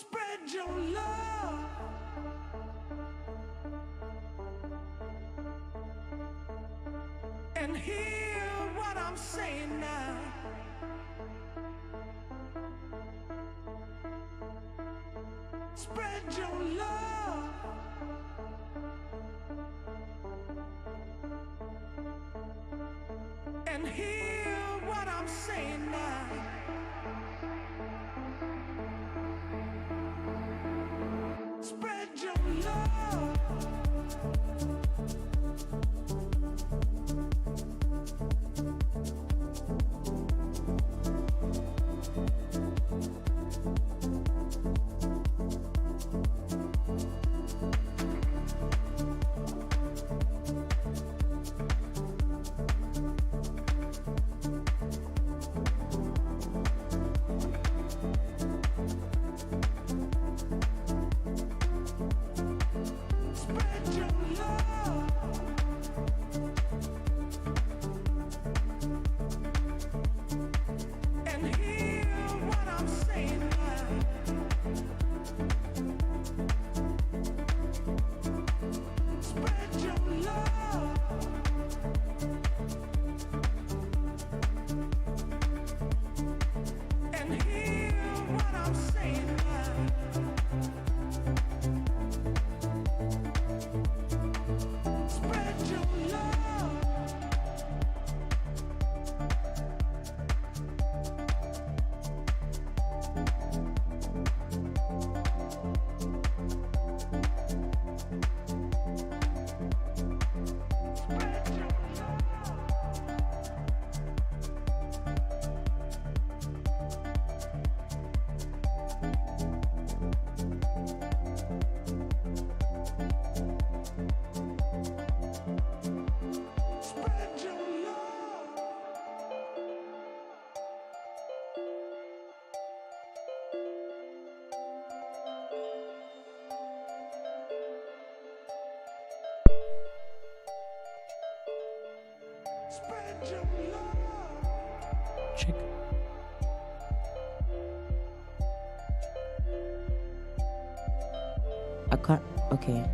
Spread your love. And hear what I'm saying now. Spread your love. And hear what I'm saying now. Spread your love. Check. I can't. Okay.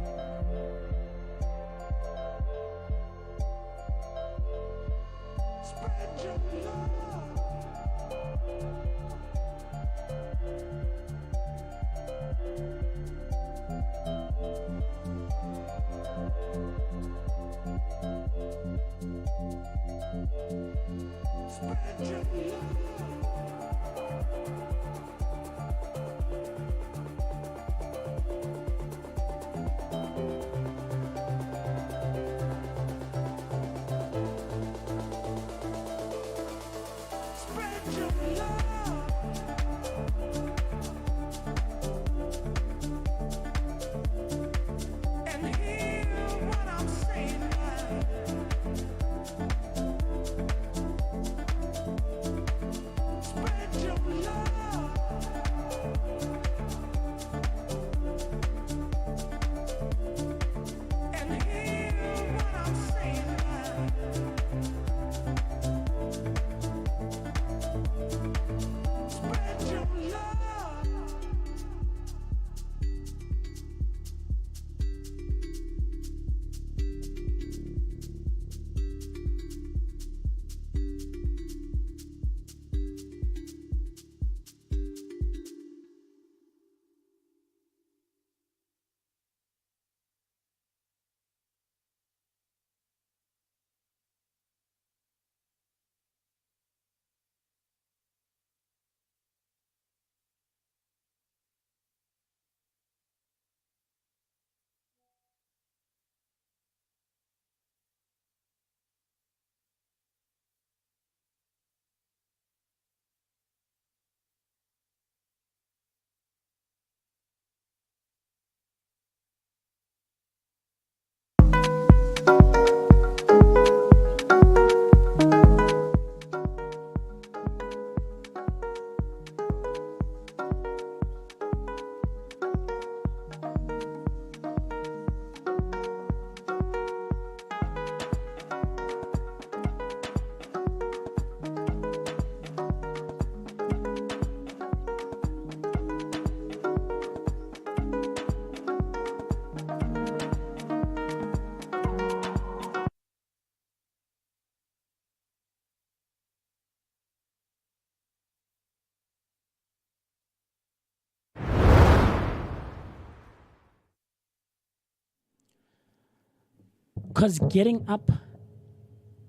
because getting up,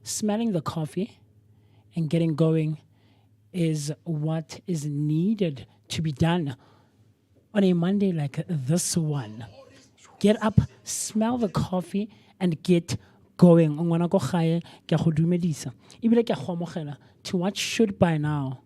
smelling the coffee, and getting going is what is needed to be done on a Monday like this one. Get up, smell the coffee, and get going. Ngwana ko gae, ke a go dumedisa. Ebile ke a go amogela to what should by now.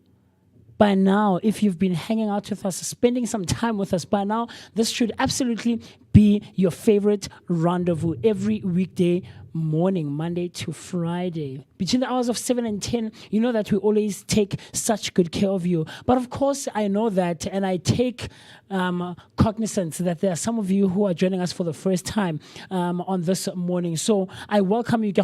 By now, if you've been hanging out with us, spending some time with us, by now, this should absolutely be your favorite rendezvous every weekday morning, Monday to Friday. Between the hours of 7 and 10, you know that we always take such good care of you. But of course, I know that, and I take cognizance that there are some of you who are joining us for the first time on this morning. So I welcome you to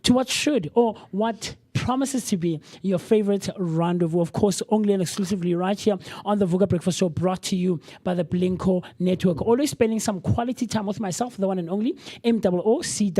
what should or what promises to be your favorite rendezvous. Of course, only and exclusively right here on the Vooka Breakfast Show, brought to you by the Blinko Network. Always spending some quality time with myself, the one and only MOOCEE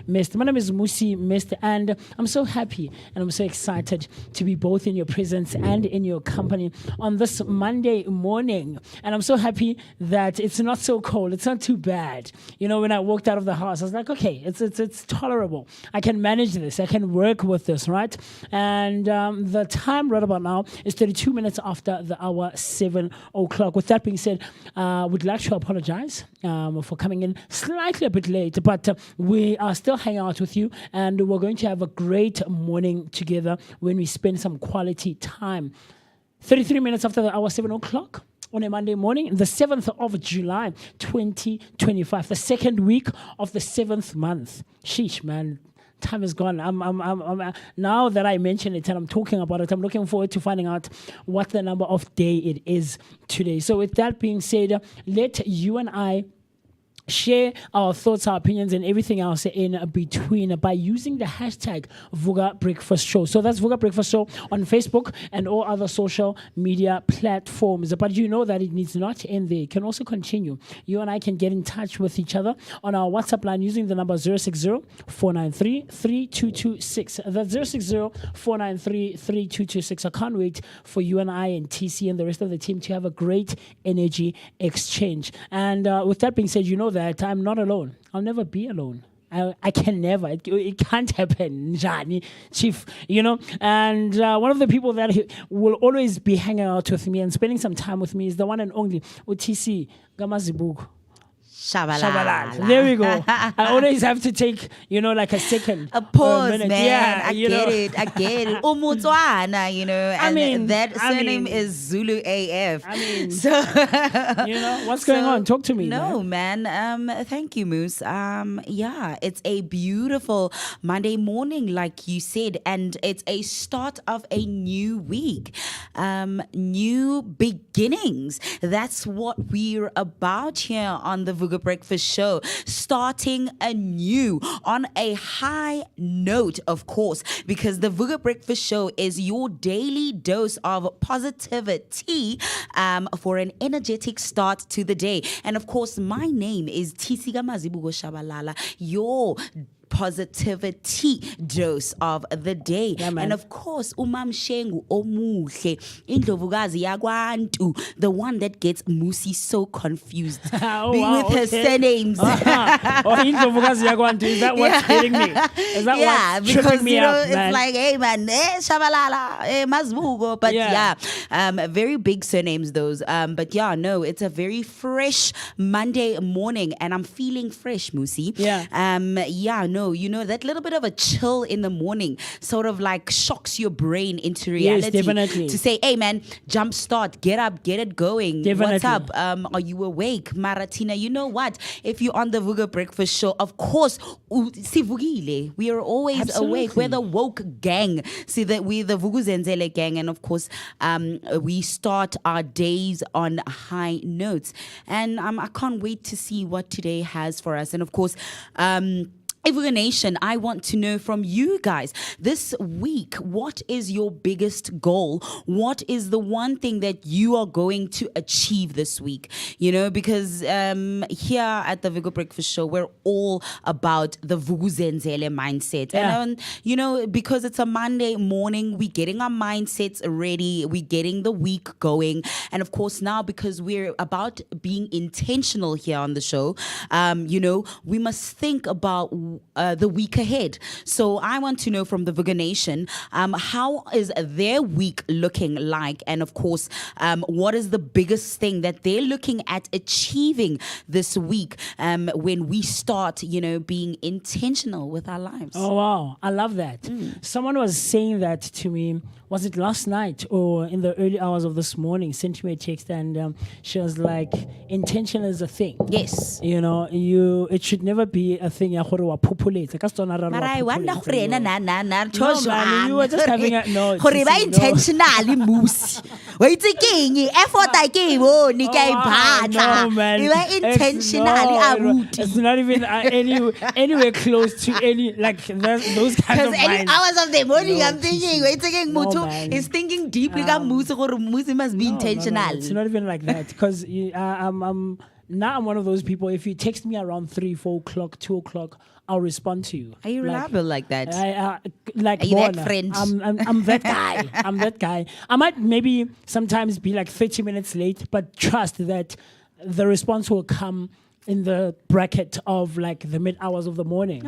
Mr. My name is Musi Mr. And I'm so happy and I'm so excited to be both in your presence and in your company on this Monday morning. And I'm so happy that it's not so cold. It's not too bad. You know, when I walked out of the house, I was like, okay, it's tolerable. I can manage this. I can work with this, right? And the time right about now is 32 minutes after the hour 7 o'clock. With that being said, would like to apologize for coming in slightly a bit late, but we are still hanging out with you, and we're going to have a great morning together when we spend some quality time. 33 minutes after the hour 7 o'clock on a Monday morning, the 7th of July, 2025, the second week of the 7th month. Sheesh, man. Time is gone. I'm now that I mention it and I'm talking about it, I'm looking forward to finding out what the number of day it is today. So with that being said, let you and I share our thoughts, our opinions, and everything else in between by using the hashtag Vooka Breakfast Show. So that's Vooka Breakfast Show on Facebook and all other social media platforms. But you know that it needs not end there. It can also continue. You and I can get in touch with each other on our WhatsApp line using the number 060-493-3226. That's 060-493-3226. I can't wait for you and I and TC and the rest of the team to have a great energy exchange. And with that being said, you know that I'm not alone. I'll never be alone. I can never. It can't happen, Jani, Chief, you know. And one of the people that will always be hanging out with me and spending some time with me is the one and only UTC Gamazibugu. Shabalala. There we go. I always have to take, like a second. A pause, minute. man. Yeah, I get it. Umutswana, and that surname is Zulu AF. So, what's going on? Talk to me. No, man. Thank you, Moose. It's a beautiful Monday morning, like you said, and it's a start of a new week. New beginnings. That's what we're about here on the Vooka Breakfast Show, starting anew on a high note, of course, because the Vooka Breakfast Show is your daily dose of positivity for an energetic start to the day. And of course, my name is Tisiga Mazibugo Shabalala, your positivity dose of the day. Yeah, and of course, Umam Shengu Omuhle, Indlovukazi Yagwantu, the one that gets Musi so confused with her surnames. Indlovukazi Yagwantu, is that what's hitting me? Is that what's tripping me up, it's like, hey man, Shabalala, Mazbugo, but very big surnames those. But it's a very fresh Monday morning, and I'm feeling fresh, Musi. That little bit of a chill in the morning sort of like shocks your brain into reality. Yes, definitely. To say, hey man, jumpstart, get up, get it going. Definitely. What's up? Are you awake? Maratina, you know what? If you're on the Vooka Breakfast Show, of course, we are always awake. We're the woke gang. See that we're the Vuguzenzele gang, and of course, we start our days on high notes. And I can't wait to see what today has for us. And of course, Vooka Nation, I want to know from you guys this week, what is your biggest goal? What is the one thing that you are going to achieve this week? You know, because here at the Vooka Breakfast Show, we're all about the Vukuzenzele mindset. Yeah. And, you know, because it's a Monday morning, we're getting our mindsets ready, we're getting the week going. And of course, now because we're about being intentional here on the show, you know, we must think about the week ahead. So I want to know from the Vooka Nation, how is their week looking like? And of course, what is the biggest thing that they're looking at achieving this week when we start, you know, being intentional with our lives? Oh, wow. I love that. Someone was saying that to me, was it last night or in the early hours of this morning, sent me a text and she was like, intention is a thing. Yes. You know, it should never be a thing. But I wonder No, man, you were just having a no. Gore ba intentionally moves. Wait again, effort I gave on ni kay no, man. You were intentionally It's not even anywhere close to any like those kinds of because any minds. hours of the morning No, I'm thinking, wait again, no, Mutu man. is thinking deeply. Musu must be No, intentional. it's not even like that because I'm one of those people. If you text me around 3, 4 o'clock, 2 o'clock, I'll respond to you. Are you reliable like that? Like Are you that Bona, friend? I'm that guy. I'm that guy. I might maybe sometimes be like 30 minutes late, but trust that the response will come in the bracket of like the mid hours of the morning.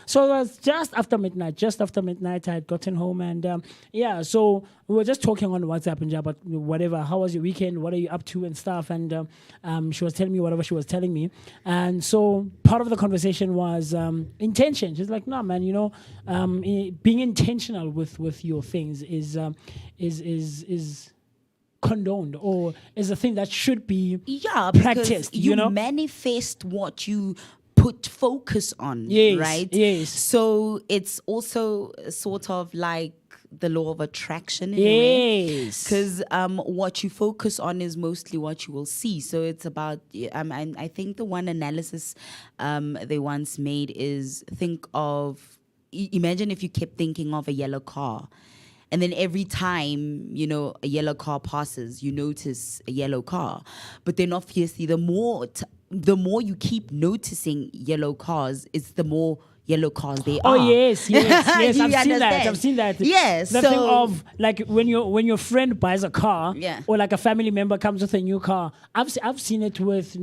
So it was just after midnight. I had gotten home and so we were just talking on WhatsApp and about whatever. How was your weekend? What are you up to and stuff? And she was telling me whatever she was telling me. And so part of the conversation was intention. She's like, no, man, you know, being intentional with your things is condoned or is a thing that should be practiced. You know, manifest what you put focus on, Yes, right? yes. So it's also sort of like the law of attraction in a way. Yes. Because what you focus on is mostly what you will see. So it's about, I think the one analysis they once made is think of, imagine if you kept thinking of a yellow car. And then every time, you know, a yellow car passes, you notice a yellow car. But then obviously the more you keep noticing yellow cars, it's the more yellow cars they are. Oh yes. You I've seen that. Yes. The thing of like when your friend buys a car, Yeah. or like a family member comes with a new car. I've seen it with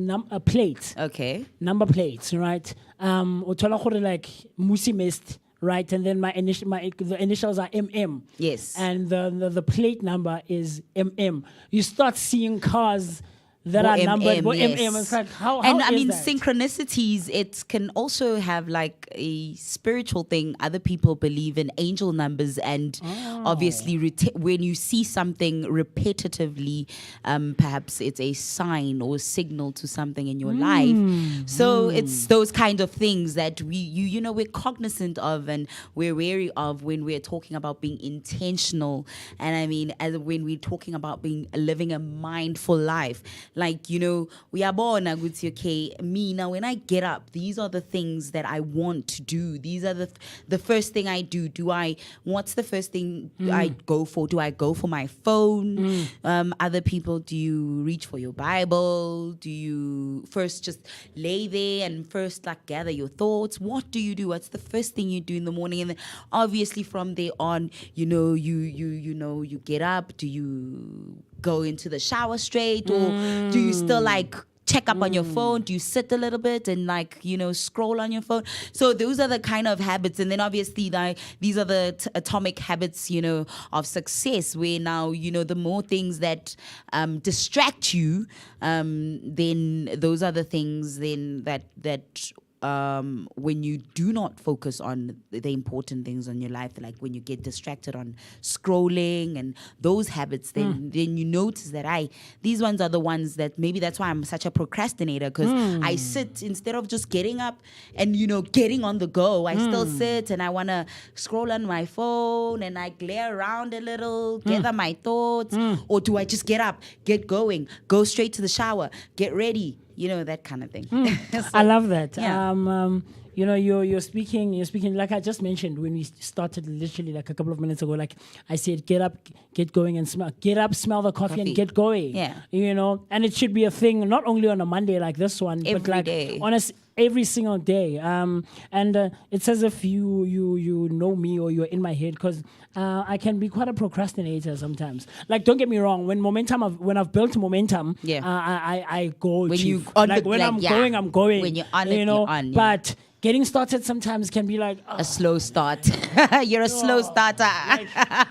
plates. Okay. Number plates, right? Uthola gore like Musi missed. Right, and then the initials are MM. Yes. And the plate number is MM. You start seeing cars that Or are numbered MM, for yes. MM. It's like how And is I mean, that? synchronicities, it can also have like a spiritual thing. Other people believe in angel numbers, and obviously when you see something repetitively, perhaps it's a sign or a signal to something in your life. So it's those kind of things that we're cognizant of and we're wary of when we're talking about being intentional. And I mean, as when we're talking about living a mindful life. Like, you know, we are born, I would say, okay, me, now when I get up, these are the things that I want to do. These are the first thing I do. What's the first thing I go for? Do I go for my phone? Other people, do you reach for your Bible? Do you first just lay there and first like gather your thoughts? What do you do? What's the first thing you do in the morning? And then obviously from there on, you know, you get up. Do you go into the shower straight, or do you still like check up on your phone? Do you sit a little bit and like, you know, scroll on your phone? So those are the kind of habits. And then obviously like these are the atomic habits, you know, of success, where now, you know, the more things that distract you, then those are the things then that when you do not focus on the important things in your life, like when you get distracted on scrolling and those habits, then you notice that these ones are the ones that maybe that's why I'm such a procrastinator, because I sit instead of just getting up and, you know, getting on the go. I still sit and I want to scroll on my phone and I glare around a little, gather my thoughts, or do I just get up, get going, go straight to the shower, get ready? You know, that kind of thing. I love that. Yeah. you know, you're speaking like I just mentioned when we started literally like a couple of minutes ago. Like I said, get up, get going, and smell. Get up, smell the coffee, and get going. Yeah. You know, and it should be a thing not only on a Monday like this one, but Every like day. on every single day. And it's as if you know me or you're in my head because I can be quite a procrastinator sometimes. Like, don't get me wrong. When I've built momentum, Yeah. I go. When chief. you on like the- when like, I'm yeah. going, I'm going. When you're on it, you know, you're on, yeah. But getting started sometimes can be like, A slow start. You're a slow starter.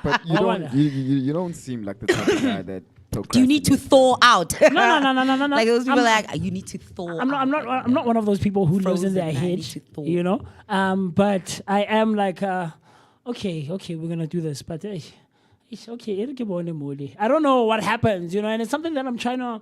But you don't seem like the type of guy that You need to thaw out. no. Like those people I'm- are like, you need to thaw I'm not one of those people who lives in Frozen, their I head, need to thaw. you know. But I am like, okay, we're gonna do this, but it's okay. I don't know what happens, you know, and it's something that I'm trying to.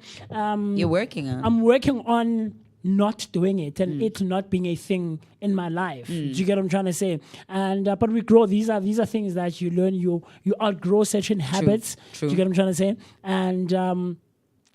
You're working on. I'm working on not doing it and it not being a thing in my life. Do you get what I'm trying to say? And but we grow. These are things that you learn. You outgrow certain habits. True. Do you get what I'm trying to say?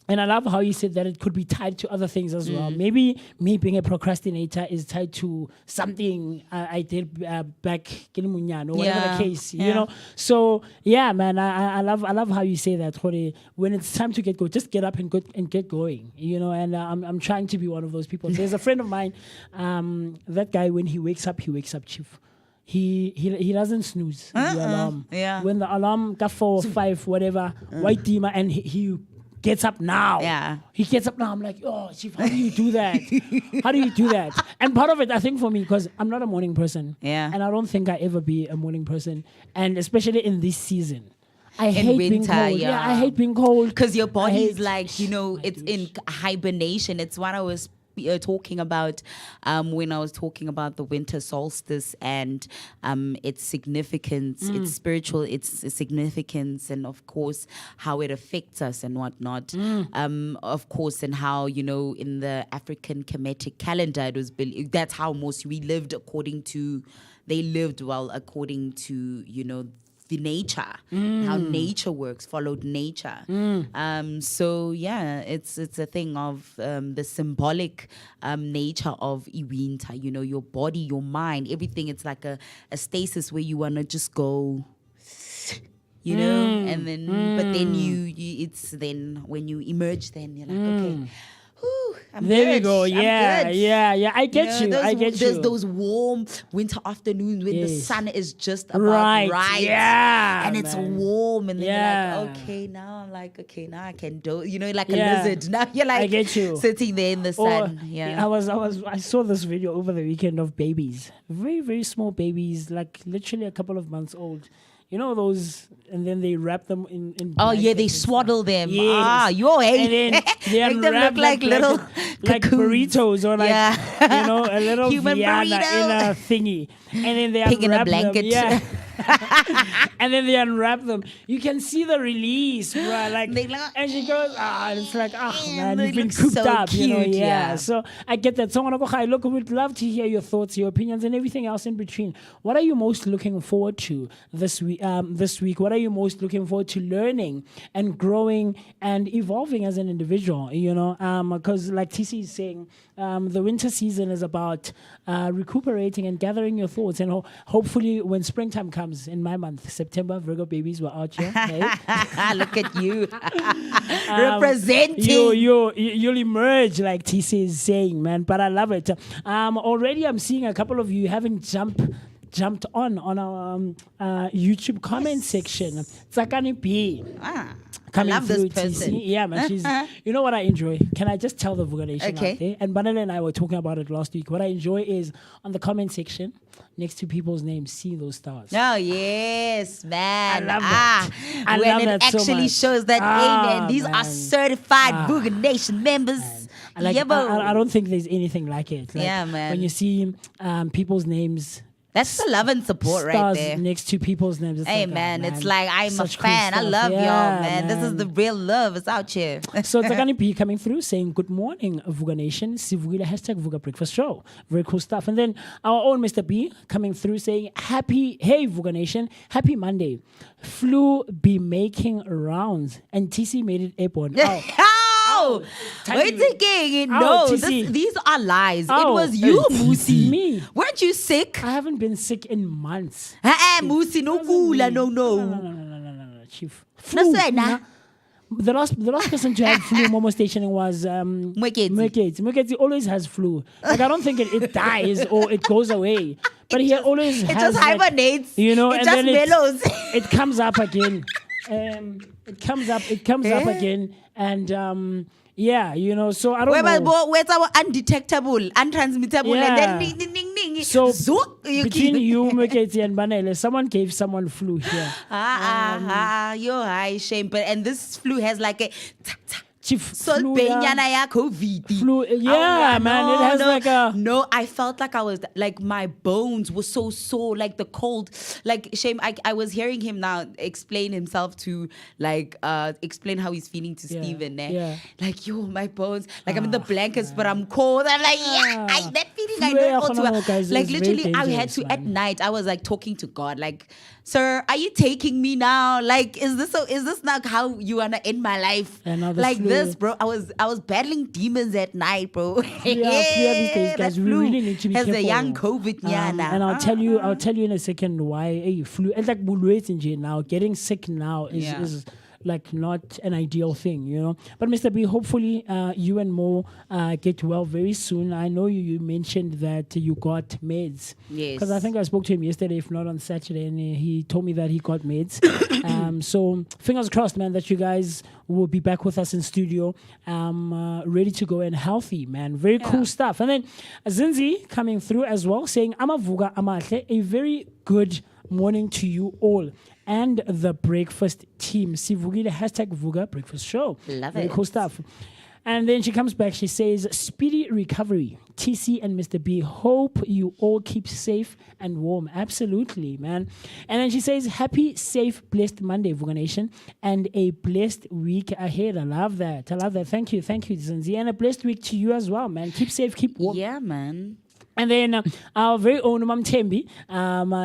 And I love how you said that it could be tied to other things as well. Maybe me being a procrastinator is tied to something I did back in Munyano, or whatever Yeah, the case, yeah. you know. So yeah, man, I love how you say that. Jorge. When it's time to just get up and get going, you know. And I'm trying to be one of those people. There's a friend of mine, that guy when he wakes up, chief. He doesn't snooze the alarm. Yeah. When the alarm got 4 or 5, whatever, white demon, and he gets up now. Yeah. He gets up now. I'm like, oh, chief, how do you do that? How do you do that? And part of it, I think for me, because I'm not a morning person. Yeah. And I don't think I ever be a morning person. And especially in this season. I hate being winter, cold. yeah. I hate being cold. Because your body hate- is like, you know, it's in hibernation. It's what I was talking about when I was talking about the winter solstice and its significance, its spiritual, its significance, and of course how it affects us and whatnot. Of course, and how, you know, in the African Kemetic calendar, it was that's how we lived according to. They lived well according to, you know, the nature, how nature works, followed nature. So yeah, it's a thing of the symbolic nature of winter. You know, your body, your mind, everything. It's like a stasis where you wanna just go, you know, and then but then you it's then when you emerge, then you're like, okay. Whew, I'm There we good. go. I'm Yeah, good. yeah. I get you. There's, I get there's you. those warm winter afternoons when the Yes. sun is just about Right, right. yeah, And it's man. warm. And then Yeah. you're like, okay, now I'm like, okay, now I can do, you know, like a Yeah. lizard. Now you're like get you. sitting there in the Or, sun. Yeah. I saw this video over the weekend of babies, very, very small babies, like literally a couple of months old. You know those, and then they wrap them in Oh, yeah, they blankets and stuff. swaddle them. Yes. Ah, you hate And then they Make them unwrap look like little like cocoons. burritos or like, Yeah. you know, a little Human Vienna burrito. in a thingy. And then they Pig in a unwrap them. blanket. Yeah. And then they unwrap them. You can see the release, bro. Like, They look- and she goes, and it's like, man, they you've been look cooped so up, you know, cute, yeah. yeah. So I get that. So look, we'd love to hear your thoughts, your opinions, and everything else in between. What are you most looking forward to this week? What are you most looking forward to learning and growing and evolving as an individual? You know, because like TC is saying, the winter season is about recuperating and gathering your thoughts, and hopefully when springtime comes in my month, September, Virgo babies were out here. Hey? Look at you. Representing. You'll emerge like TC is saying, man. But I love it. Already I'm seeing a couple of you haven't jumped on our YouTube comment section. Tsakani B. I Coming love through, this person. TC. Yeah, man. She's. You know what I enjoy? Can I just tell the Vooka Nation Okay. out there? And Banana and I were talking about it last week. What I enjoy is on the comment section, next to people's names, see those stars. Oh, yes, man. I love that. I when love it that so actually much. shows that, hey, man, these are man. certified Vooka Nation members. Like, Yeah, bro. I don't think there's anything like it. Like, Yeah, man. When you see people's names, That's the love and support right stars there. next to people's names. It's Hey, like, man, it's like, I'm such a cool fan. I stuff. love Yeah, y'all, man. This is the real love. It's out here. So Tsakani P coming through saying, good morning, Vooka Nation. Sivugile hashtag Vooka Breakfast Show. Very cool stuff. And then our own Mr. B coming through saying, hey, Vooka Nation. Happy Monday. Flu be making rounds. And TC made it airborne. Oh. No. Wait a second. No, these are lies. It was you, Musi. Me. Weren't you sick? I haven't been sick in months. Musi, no kula, no. No, Chief. No, sir, nah. The last person to have flu Momo stationing was Mwekezi always has flu. Like I don't think it dies or it goes away. But he always It has just hibernates. You know, it and just then mellows. it comes up again. It comes up again. And yeah, you know, so I don't know. Where's our undetectable, untransmittable, Yeah. and then ding. So Zook, between you, Mwekezi, and Banele, someone gave someone flu here. You're high shame. And this flu has like a Chief flu, COVID. Flu, yeah, man. It has like a. No, I felt like I was like my bones were so sore, like the cold. Like shame. I was hearing him now explain himself to like explain how he's feeling to Steven. Yeah. Like yo, my bones. Like I'm in the blankets, but I'm cold. I'm like that feeling I Flu, know all too well. guys, Like is very literally, I had dangerous, to at man. night. I was like talking to God, like, sir, are you taking me now? Like, is this not how you wanna end my life? And Like this, bro. I was battling demons at night, bro. These days, guys, we really need to be has careful. a young COVID, And I'll tell you in a second why flu. And like bulwetsi now, getting sick now is like not an ideal thing, you know. But Mr. B, hopefully you and Mo get well very soon. I know you mentioned that you got meds. Yes. Because I think I spoke to him yesterday, if not on Saturday, and he told me that he got meds. So fingers crossed, man, that you guys will be back with us in studio, ready to go and healthy, man. Very cool stuff. And then Zinzi coming through as well, saying, "Ama Vooka Amahle, a very good morning to you all and the breakfast team." Sivugile hashtag Vooka Breakfast Show. Love Very it. cool stuff. And then she comes back, she says, "Speedy recovery, TC and Mr. B. Hope you all keep safe and warm." Absolutely, man. And then she says, "Happy, safe, blessed Monday, Vooka Nation, and a blessed week ahead." I love that. Thank you, Zinzi. And a blessed week to you as well, man. Keep safe, keep warm. Yeah, man. And then our very own Mam Tembi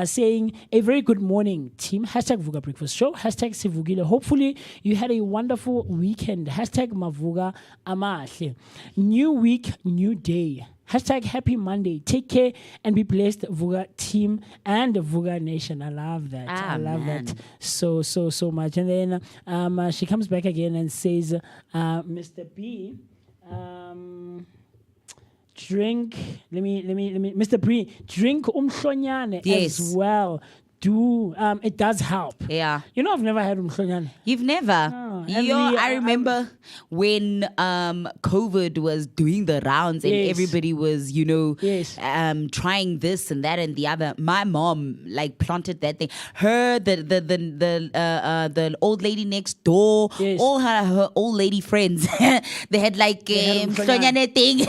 saying, "A very good morning, team. Hashtag Vooka Breakfast Show. Hashtag Sivugile. Hopefully you had a wonderful weekend. Hashtag Mavuga Amahle. New week, new day. Hashtag happy Monday. Take care and be blessed, Vooka team and Vooka Nation." I love that. I love that so much. And then she comes back again and says, "Mr. B, drink, let me, Mr. Bree, drink umhlonyane Yes. as well. It does help. Yeah. You know, I've never had umhlonyane. You've never. and I remember when COVID was doing the rounds and Yes. everybody was, Yes. trying this and that and the other. My mom like planted that thing. Her, the old lady next door, Yes. all her old lady friends, they had like had mhlonyane thing.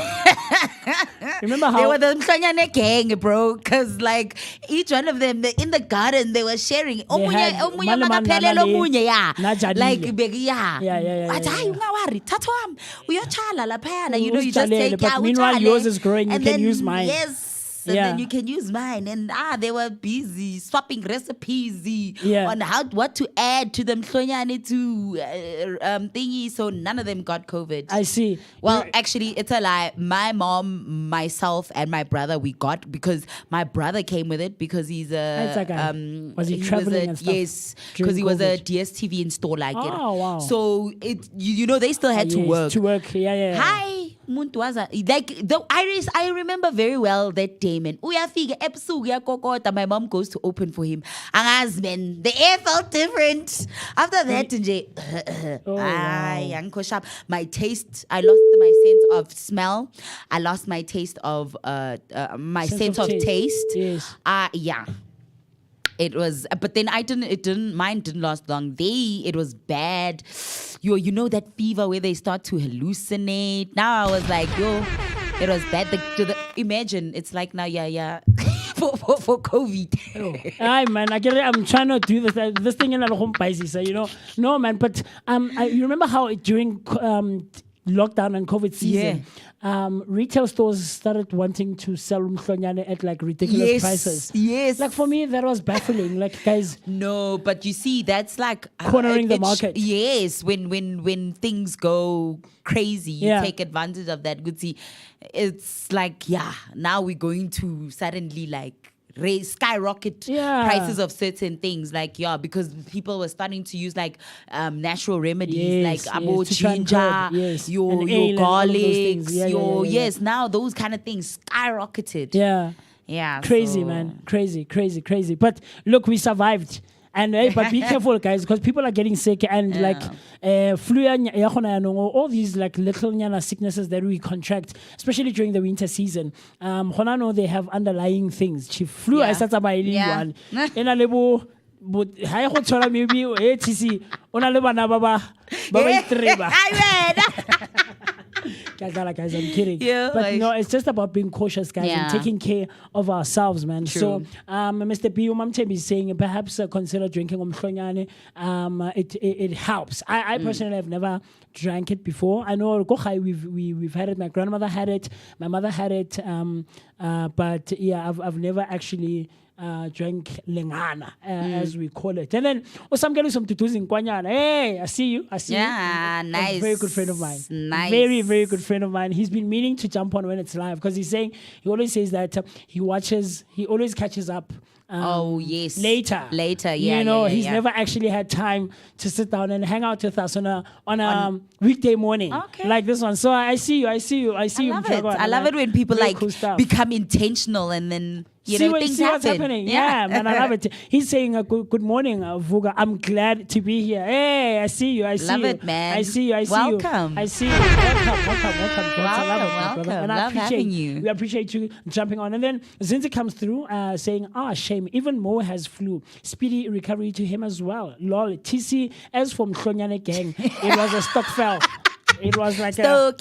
Remember They how were the mhlonyane gang, bro. Because like each one of them, in the garden, they were sharing. Omunye had makaphelele omunye, yeah. najadile. Like yeah. Yeah. Athi, hayi ungawari, thatha wami uyotshala laphayana. You just Uzitshalele, take, but meanwhile utshale. yours is growing, you And can then, use mine. Yes. And Yeah. then you can use mine. And they were busy swapping recipes Yeah. on what to add to the mhlonyane to thingy. So none of them got COVID. I see. Well, actually, it's a lie. My mom, myself, and my brother, we got because my brother came with it because he's That's a. like was he traveling and stuff Yes, during because he was a COVID? DSTV installer. Oh, wow. So they still had to Yes, work. To work, yeah. Hi, muntu waza like the Iris. I remember very well that day, man. Uyafika ebusuku uyakokota. My mom goes to open for him. Angazi, man, the air felt different after that. Nje, wow. angikhoshap. My taste, I lost my sense of smell. I lost my taste of my sense of taste. Yes. Yeah. It was, but then mine didn't last long. It was bad. You know that fever where they start to hallucinate. Now I was like, it was bad. Imagine, it's like now, for COVID. Aye, man, I get it. I'm trying to do this thing in a home spicy, so no, man. But you remember how during lockdown and COVID season, retail stores started wanting to sell mhlonyane at like ridiculous prices. Yes. Like for me, that was baffling. Like guys, No, but you see, that's like Cornering the market. Yes, when things go crazy, you Yeah. take advantage of that. Good see, it's like now we're going to suddenly like skyrocket prices of certain things, like because people were starting to use like natural remedies, like abo to try and ginger, curb, yes. your And ale and all of those garlics, things. Yeah, your yeah. yes. Now those kind of things skyrocketed. Yeah. Crazy, so- man. Crazy. But look, we survived. And but be careful, guys, because people are getting sick and like flu ya gona yanong, or all these like little nyana sicknesses that we contract, especially during the winter season. Gona no, they have underlying things. Chief flu Yeah. I start by Yeah. one. Ena lebo but hi go tshwara maybe TC ona le bana ba ba itreba. Guys, I'm kidding. Yeah, but like- no, it's just about being cautious, guys, and Yeah. taking care of ourselves, man. So, Mr. B, Mamtebi is saying perhaps consider drinking umhlonyane. It helps. I personally have never drank it before. I know we've had it. My grandmother had it. My mother had it. But yeah, I've never actually drank lengana, as we call it. And then some getting some tutus in Kwanyana. Hey, I see you. Yeah, A nice. very good friend of mine. Nice. Very, very good friend of mine. He's been meaning to jump on when it's live because he's saying, he always says that he always catches up. Yes. Later, Yeah, you know, yeah, he's yeah. never actually had time to sit down and hang out with us on a weekday morning like this one. So I see you. I love it. Mjago, I love it when people very like cool stuff. become intentional and then things see what's happen. happening. Yeah, man, I love it. He's saying good morning, Vooka. I'm glad to be here. Hey, I see you. Love it, man. I see you. Welcome. I see you. Welcome. Guys. I love it, my Welcome. brother. And I Love appreciate having you. We appreciate you jumping on. And then Zinzi comes through saying, shame. Even Mo has flu. Speedy recovery to him as well. Lol. TC, as from Mhlonyane gang, it was a stock fell. It was like Stock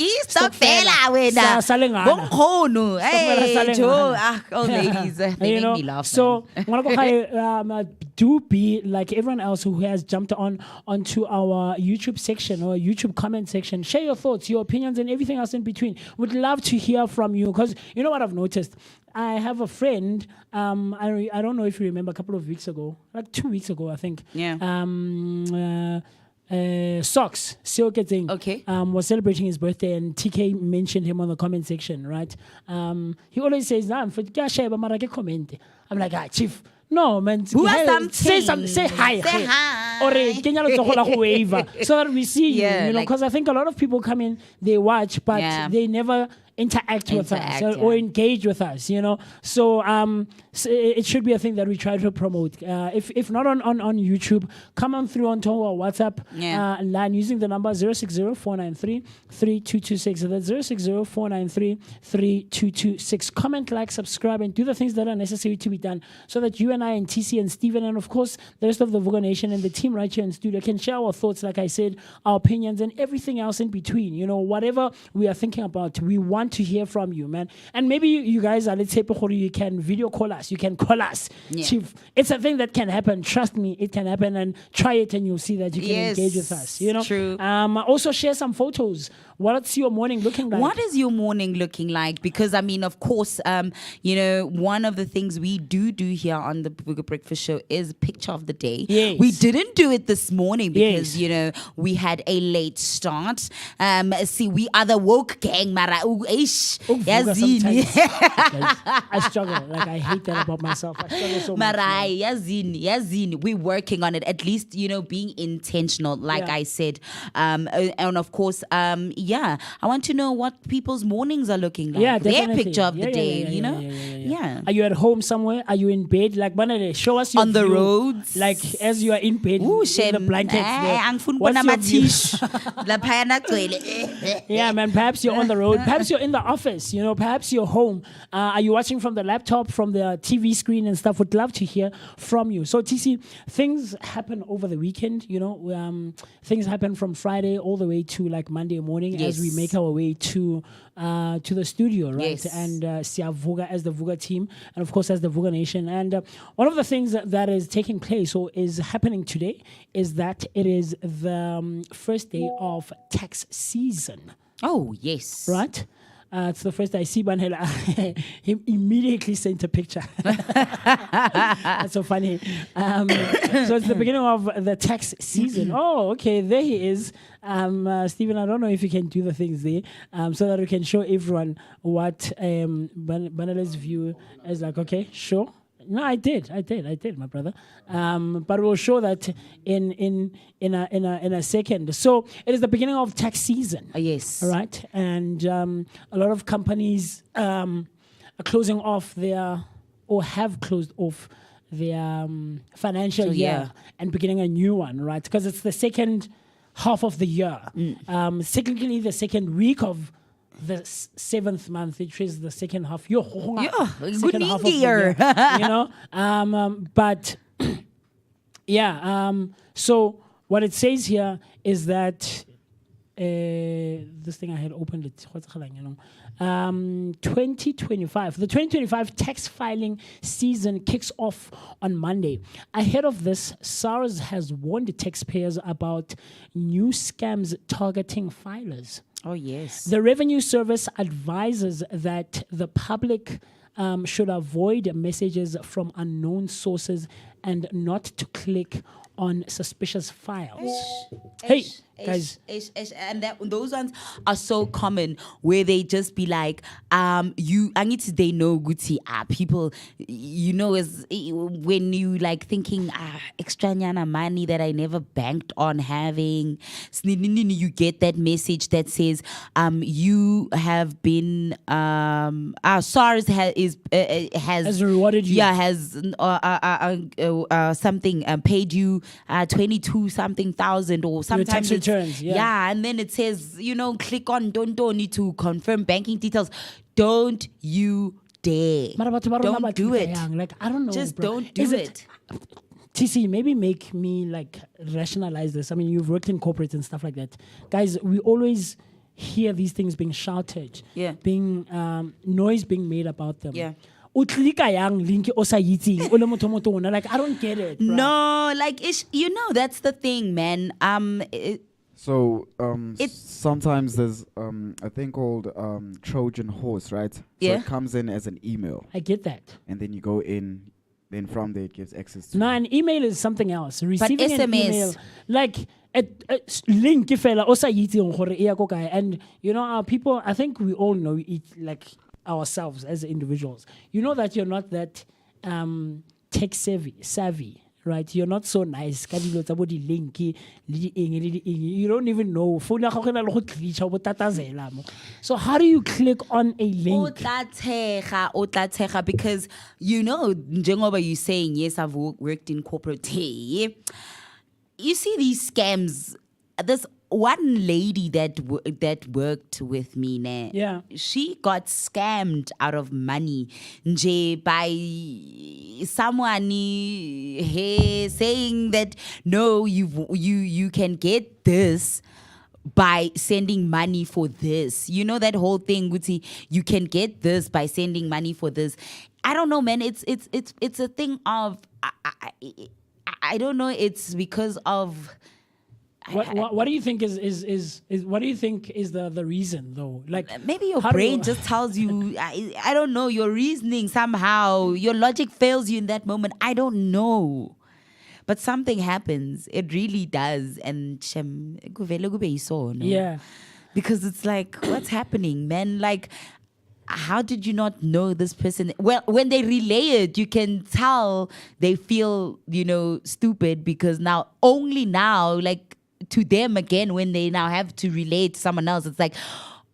fella wena. Salengana. Bongkhono. Hey, Salengana. Joe. Old ladies. They make me laugh. So man. do be like everyone else who has jumped onto our YouTube section or YouTube comment section. Share your thoughts, your opinions, and everything else in between. Would love to hear from you because you know what I've noticed. I have a friend. I don't know if you remember a couple of weeks ago, like 2 weeks ago, I think. Yeah. Socks, Okay. was celebrating his birthday and TK mentioned him on the comment section, right? He always says, I'm like, chief, no, man. Who are something? Say hi. Say hi. Or kenya letsogo la go wave, so that we see you, Yeah, you know, like- because I think a lot of people come in, they watch, but Yeah. they never interact with us Interact, or yeah. engage with us, you know. So it should be a thing that we try to promote. If not on YouTube, come on through onto our WhatsApp line using the number 060-493-3226. So that's 060-493-3226. Comment, like, subscribe, and do the things that are necessary to be done so that you and I and TC and Steven and of course the rest of the Vooka Nation and the team right here in studio can share our thoughts, like I said, our opinions and everything else in between. You know, whatever we are thinking about, we want to hear from you, man. And maybe you guys are, let's say, you can video call us. You can call us. Yeah. Chief, it's a thing that can happen. Trust me, it can happen. And try it and you'll see that you can Yes, engage with us. You know? true. Also share some photos. What's your morning looking like? What is your morning looking like? Because I mean, of course, one of the things we do here on the Vooka Breakfast Show is picture of the day. Yes. We didn't do it this morning because Yes. we had a late start. See, we are the woke gang, mara. Ish, Vooka yazini. Guys, I struggle. Like I hate that about myself. I struggle so much. Marai, man. yazini. We're working on it. At least, being intentional, like Yeah. I said. And of course, I want to know what people's mornings are looking like. Yeah, Their definitely. picture of the Yeah, day, yeah, you know? yeah. Are you at home somewhere? Are you in bed? Like, Banale, show us your On the view. roads. Like, as you are in bed, Ooh, in the blankets there. What's your view? Yeah, man, perhaps you're on the road. Perhaps you're in the office, you know, perhaps you're home. Are you watching from the laptop, from the TV screen and stuff? Would love to hear from you. So, TC, things happen over the weekend, you know. Things happen from Friday all the way to like Monday morning as we Yes. make our way to the studio, right? Yes. And Siya Vooka as the Vooka team, and of course as the Vooka Nation. And one of the things that is taking place or is happening today is that it is the first day of tax season. Oh, yes. right? It's the first I see Banhela. He immediately sent a picture. That's so funny. So it's the beginning of the tax season. Oh, okay, there he is. Stephen, I don't know if you can do the things there so that we can show everyone what Banhela's view is like. Okay, sure. No, I did, my brother. But we'll show that in a second. So it is the beginning of tax season. Yes. All right, and a lot of companies are closing off their or have closed off their financial year and beginning a new one, right? Because it's the second half of the year. Technically, the second week of the seventh month, which is the second half. Second half of the year, you know. But so what it says here is that this thing I had opened it. 2025. The 2025 tax filing season kicks off on Monday. Ahead of this, SARS has warned taxpayers about new scams targeting filers. Oh, yes. The Revenue Service advises that the public should avoid messages from unknown sources and not to click on suspicious files. Hey, guys. And those ones are so common where they just be like, I need to they know Gucci people, you know, is when you like thinking extra nyana money that I never banked on having, you get that message that says you have been SARS has rewarded you. Yeah, has something paid you 22 something thousand or sometimes tax returns, yeah, and then it says, you know, click on don't need to confirm banking details. Don't you dare. Don't do it. Like, I don't know. Just bro. don't do it. TC, maybe make me like rationalize this. I mean, you've worked in corporates and stuff like that. Guys, we always hear these things being shouted, being noise being made about them. Yeah. Like, I don't get it. Bro. No, like you know, that's the thing, man. So sometimes there's a thing called Trojan horse, right? So Yeah. it comes in as an email, I get that. and then you go in. Then from there it gives access to. No, an email is something else. Receiving an SMS. email, like a link, and you know, our people. I think we all know it, like ourselves as individuals. You know that you're not that tech savvy, right? You're not so nice. You don't even know. So how do you click on a link? Otlateja, because you know, njengoba you saying, yes, I've worked in corporate. You see these scams. This one lady that worked with me, Yeah. she got scammed out of money nje by someone saying that no, you can get this by sending money for this. You know that whole thing, Guti, you can get this by sending money for this. I don't know, man. It's a thing of I don't know. It's because of. What do you think is what do you think is the reason though? Like maybe your brain just tells you I don't know, your reasoning somehow, your logic fails you in that moment. I don't know. But something happens. It really does. And yeah. Because it's like, what's happening, man? Like, how did you not know this person? Well, when they relay it, you can tell they feel, you know, stupid because only now, like, to them again, when they now have to relate to someone else, it's like,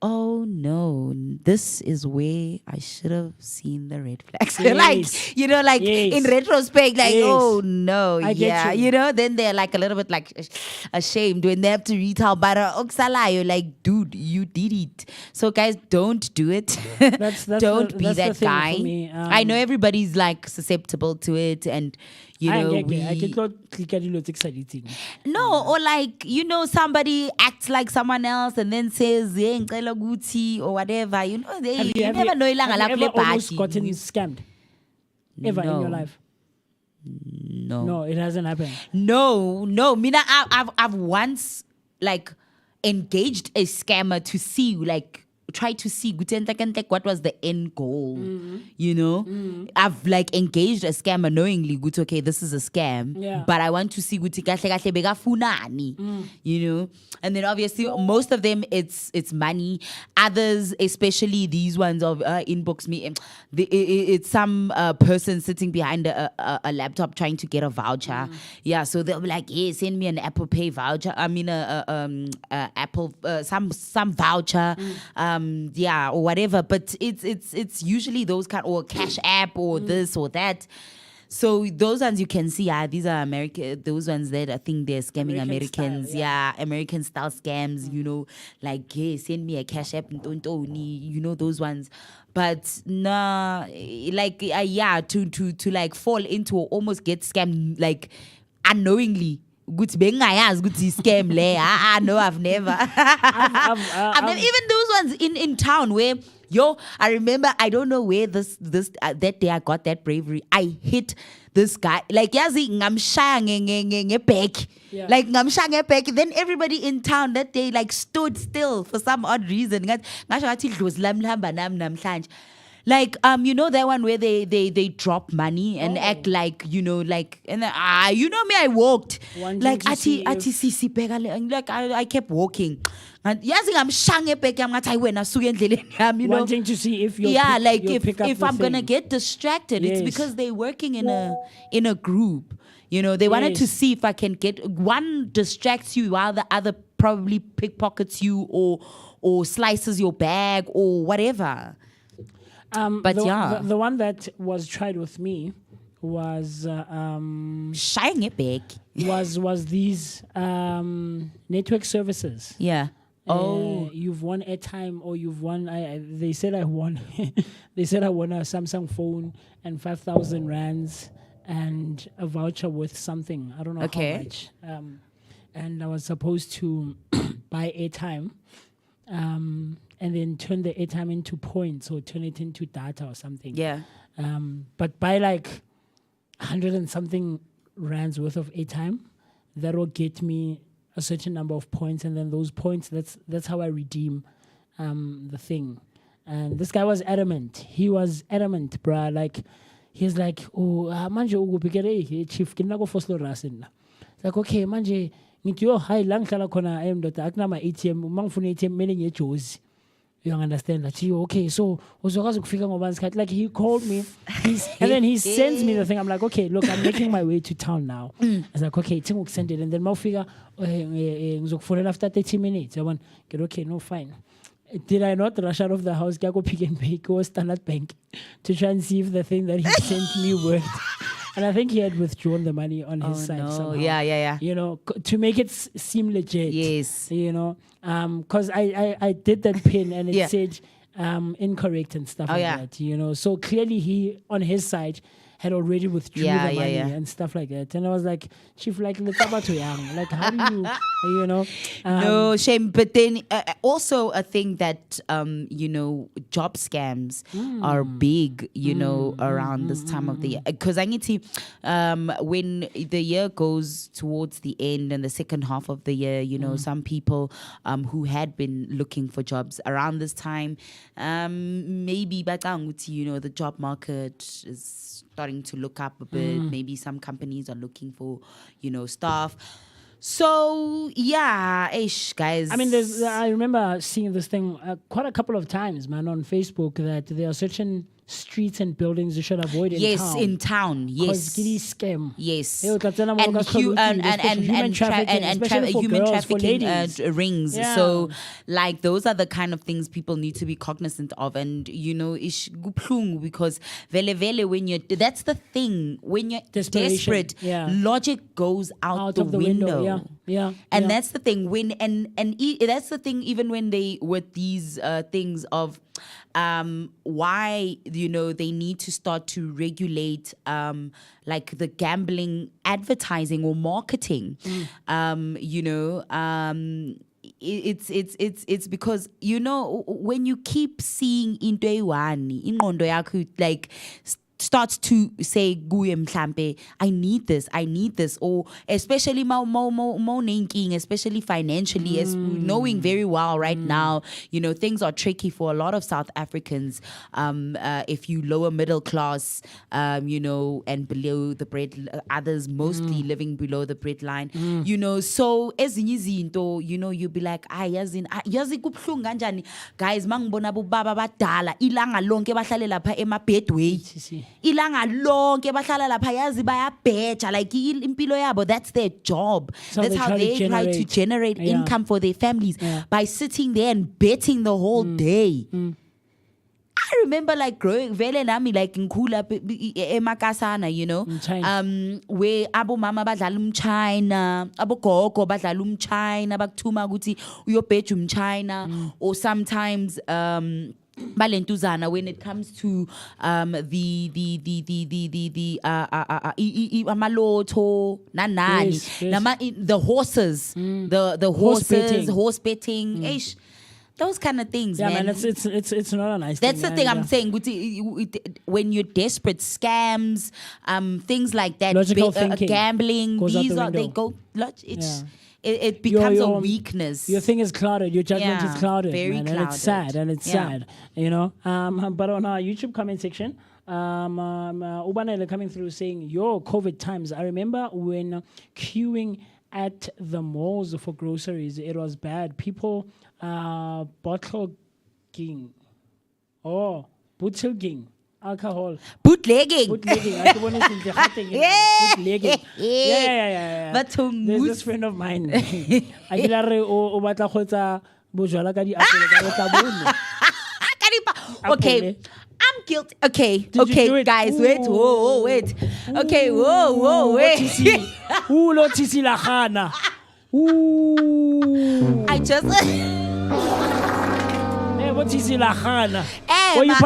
oh no, this is where I should have seen the red flags. Yes. Like, you know, like in retrospect, like, oh no, you know, then they're like a little bit like ashamed when they have to retell, but you're like, dude, you did it. So guys, don't do it. Don't be that guy. I know everybody's like susceptible to it, and you know, no, or like, you know, somebody acts like someone else and then says, or whatever. You know, you never know. Have you ever almost gotten scammed? Ever in your life? No. No, it hasn't happened. No. Mina, I've once, like, engaged a scammer to see, like, try to see what was the end goal. You know, I've like engaged a scammer knowingly. Okay, this is a scam, Yeah. but I want to see you know. And then obviously most of them it's money. Others, especially these ones of inbox me, it's some person sitting behind a laptop trying to get a voucher. Yeah, so they'll be like, hey, send me an Apple Pay voucher. I mean Apple some voucher. Yeah, or whatever, but it's usually those kind, or Cash App or this or that. So those ones you can see, these are American. Those ones that I think they're scamming American Americans. style, yeah, American style scams. You know, like, hey, send me a Cash App, you know, those ones. But nah, like yeah, to like fall into or almost get scammed like unknowingly. Good scam le. No, I've never. I've never, even those ones in town where I remember, I don't know where this that day I got that bravery. I hit this guy like yazi ngamshaya back. Yeah. Like ngamshaya back. Then everybody in town that day like stood still for some odd reason. Like you know that one where they drop money and act like, you know, like, and then, you know me, I walked Wanting like to see like I kept walking and yes I'm shange back I'm not you know, Wanting to see if you like you'll pick up if the I'm gonna thing. get distracted, it's Yes. because they're working in a group. You know, they wanted to Yes. see if I can get one distracts you while the other probably pickpockets you or slices your bag or whatever. But the one that was tried with me was Shying it back. was these network services. Yeah. You've won airtime, or you've won. They said I won. They said I won a Samsung phone and 5,000 rands and a voucher with something. I don't know Okay. how much. And I was supposed to buy airtime. And then turn the airtime into points or turn it into data or something. Yeah. But buy like 100 and something rands worth of airtime, that will get me a certain number of points, and then those points, that's how I redeem the thing. And this guy was adamant. He was adamant, bruh. Like, he's like, oh, manje ukupikere chief kinako foslo rasin. Like, okay, manje ngithi yo hayi la ngihlala khona emndoda akunama ATM, mangifuna ATM mele ngiyejozi. You understand that? Okay, so uzokwazi ukufika ngobani isikhathi. Like, he called me, and then he sends me the thing. I'm like, okay, look, I'm making my way to town now. I was like, okay, think send it, and then mawufika ngizokufonela after 30 minutes. I went, okay, no, fine. Did I not rush out of the house, go Pick n Pay, go Standard Bank to try and see if the thing that he sent me worked? And I think he had withdrawn the money on his side somehow. Yeah. You know, to make it seem legit. Yes. You know, because I did that pin and it said incorrect and stuff like that. You know, so clearly he on his side had already withdrew the money and stuff like that. And I was like, Chief, like, let's about to young. Like, how do you, you know? No shame. But then also a thing that, you know, job scams are big, you know, around this time of the year. Because I need to, when the year goes towards the end and the second half of the year, you know, some people who had been looking for jobs around this time, maybe, you know, the job market is starting to look up a bit. Maybe some companies are looking for, you know, staff. So yeah, guys. I mean, I remember seeing this thing quite a couple of times, man, on Facebook, that there are certain streets and buildings you should avoid in town. In town. Yes. Because scam. Yes. And human trafficking rings. Yeah. So, like, those are the kind of things people need to be cognizant of. And, you know, ish guplung, because vele when you're, that's the thing, when you're Desperation. desperate, Yeah. logic goes out the of the window. Yeah. And that's the thing when that's the thing, even when they with these things of why, you know, they need to start to regulate like the gambling advertising or marketing. You know, it's because, you know, when you keep seeing into one ingqondo yakho like starts to say, "Guye mhlambe, I need this, or especially especially financially, as knowing very well right now, things are tricky for a lot of South Africans. If you lower middle class, and below the bread, others mostly living below the bread line, so ezinye izinto, you'll be like, yazi kubuhlungu kanjani guys mangibona bobaba badala ilanga lonke bahlale lapha emabedway ilanga lonke bahlala lapha yazi bayabheja like impilo yabo, that's their job. That's how they try to generate income for their families by sitting there and betting the whole day. I remember like growing vele nami like ngikhula emakasana, where abo mama badlala umchina, abo gogo badlala umchina bakuthuma ukuthi uyobheja umchina, or sometimes balentuzana when it comes to the amaloto nanani the horses, the horse betting. Those kind of things, man. It's not a nice That's thing. the thing I'm saying. When you're desperate, scams, things like that, gambling, it becomes a weakness. Your thing is clouded. Your judgment is clouded. Very man, clouded. And it's sad. But on our YouTube comment section, Ubanele coming through saying, "Yo, COVID times. I remember when queuing at the malls for groceries, it was bad. People bottlegging alcohol. Bootlegging. Bootlegging. Yeah. There's this friend of mine. Okay. I'm guilty. Okay, guys, wait. Okay, wait. I just Emma,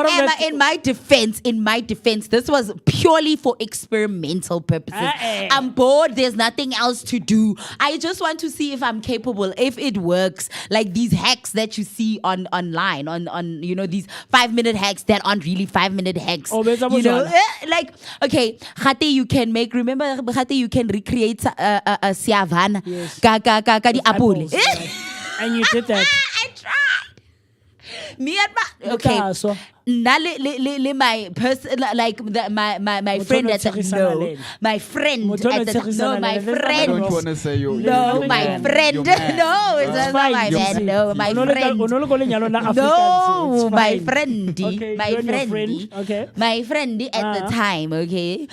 in my defense, this was purely for experimental purposes. I'm bored. There's nothing else to do. I just want to see if I'm capable, if it works. Like these hacks that you see online, on these 5-minute hacks that aren't really 5-minute hacks. Like okay, Khate, you can recreate a siavana. Yes. Apples, and you did that. I tried. Me and my person, like my friend at my friend at my friend. I don't want to say you. No, my friend. No, it's not my man. No, my friend. No, my friend. My friend. Okay. My friend at the time. Okay.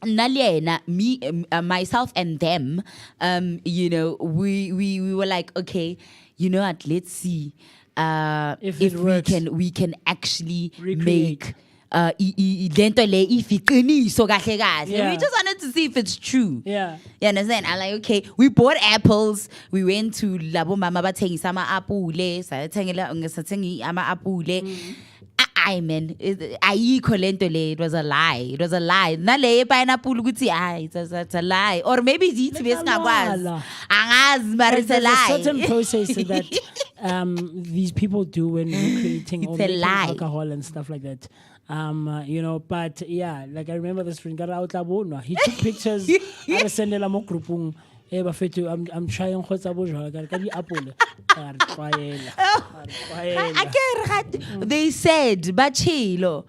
Naliena, me, myself, and them. We were like, okay, what? Let's see. If we can actually make we just wanted to see if it's true. Yeah. You understand? I'm like, okay, we bought apples. We went to Labo Mama Batengi Sama Apule, Ama Apule. Man, it was a lie. Nale pineapple it's a lie. Or maybe it's a lie. Certain process that these people do when recreating or making alcohol and stuff like that. But yeah, like I remember this friend he took pictures. I was sending them I'm trying they said Bachilo,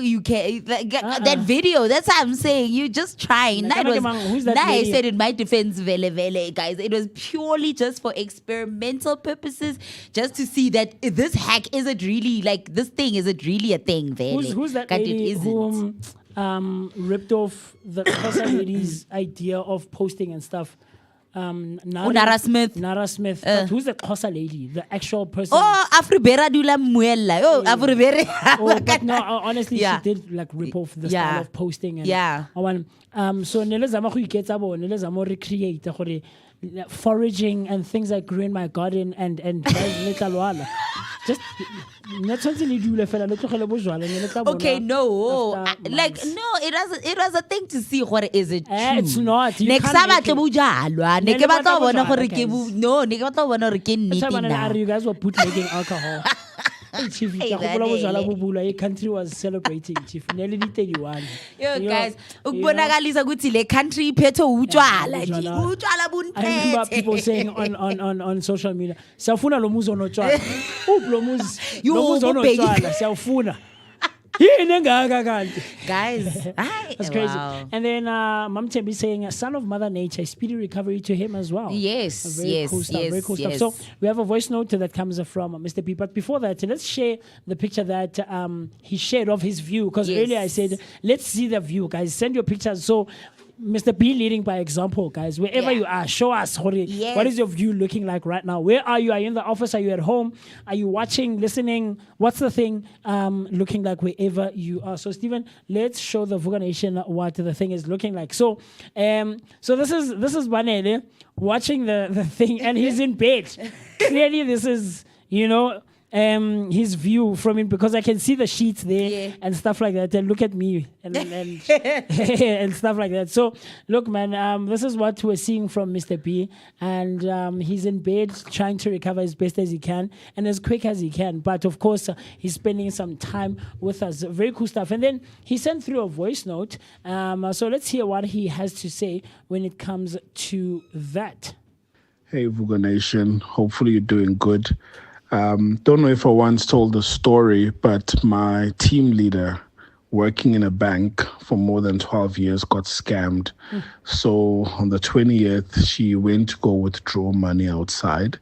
you can that video. That's what I'm saying. You just trying. I said in my defense, vele, guys. It was purely just for experimental purposes, just to see that this hack isn't really like this thing isn't really a thing. Vele. Who's that lady who ripped off the Xhosa lady's idea of posting and stuff? Nara Smith. But who's the Xhosa lady? The actual person? Oh, Afribera Dula Muela. Oh, Afribera. But no, honestly, she did like rip off the style of posting. And so nele zama go iketsa bo, nele zama recreate gore foraging and things that grew in my garden and just okay, no, it was a thing to see what is it true. It's not. Next time you guys were bootlegging alcohol. Chief, Hey, ke gopola Vanele. bojwala bo bulwa, a country was celebrating, Chief. Nearly 31. Yo, You know, guys, you know, ukubonakalisa ukuthi le country iphethe utshwala nje. utshwala. Utshwala I remember buniphethe. people saying on social media, siyafuna lo muzi onotshwala. Lo muzi You ubheki. onotshwala, siyafuna. Yini engaka kanti? Guys, That's crazy. wow. And then Mam Tembi saying, son of Mother Nature, speedy recovery to him as well. Yes, Very cool stuff. Very cool yes. stuff. So we have a voice note that comes from Mr. P. But before that, let's share the picture that he shared of his view. Because Yes. earlier I said, let's see the view, guys. Send your pictures. So Mr. B leading by example, guys. Wherever Yeah. you are, show us, Hori, Yes. what is your view looking like right now? Where are you? Are you in the office? Are you at home? Are you watching, listening? What's the thing looking like wherever you are? So, Stephen, let's show the Vooka Nation what the thing is looking like. So, so this is Banele watching the thing, and he's in bed. Clearly, this is, his view from him, because I can see the sheets there and stuff like that. And look at me and and stuff like that. So look, man, this is what we're seeing from Mr. B, and he's in bed trying to recover as best as he can and as quick as he can. But of course, he's spending some time with us. Very cool stuff. And then he sent through a voice note. So let's hear what he has to say when it comes to that. Hey, Vooka Nation. Hopefully you're doing good. Don't know if I once told the story, but my team leader working in a bank for more than 12 years got scammed. So on the 20th, she went to go withdraw money outside,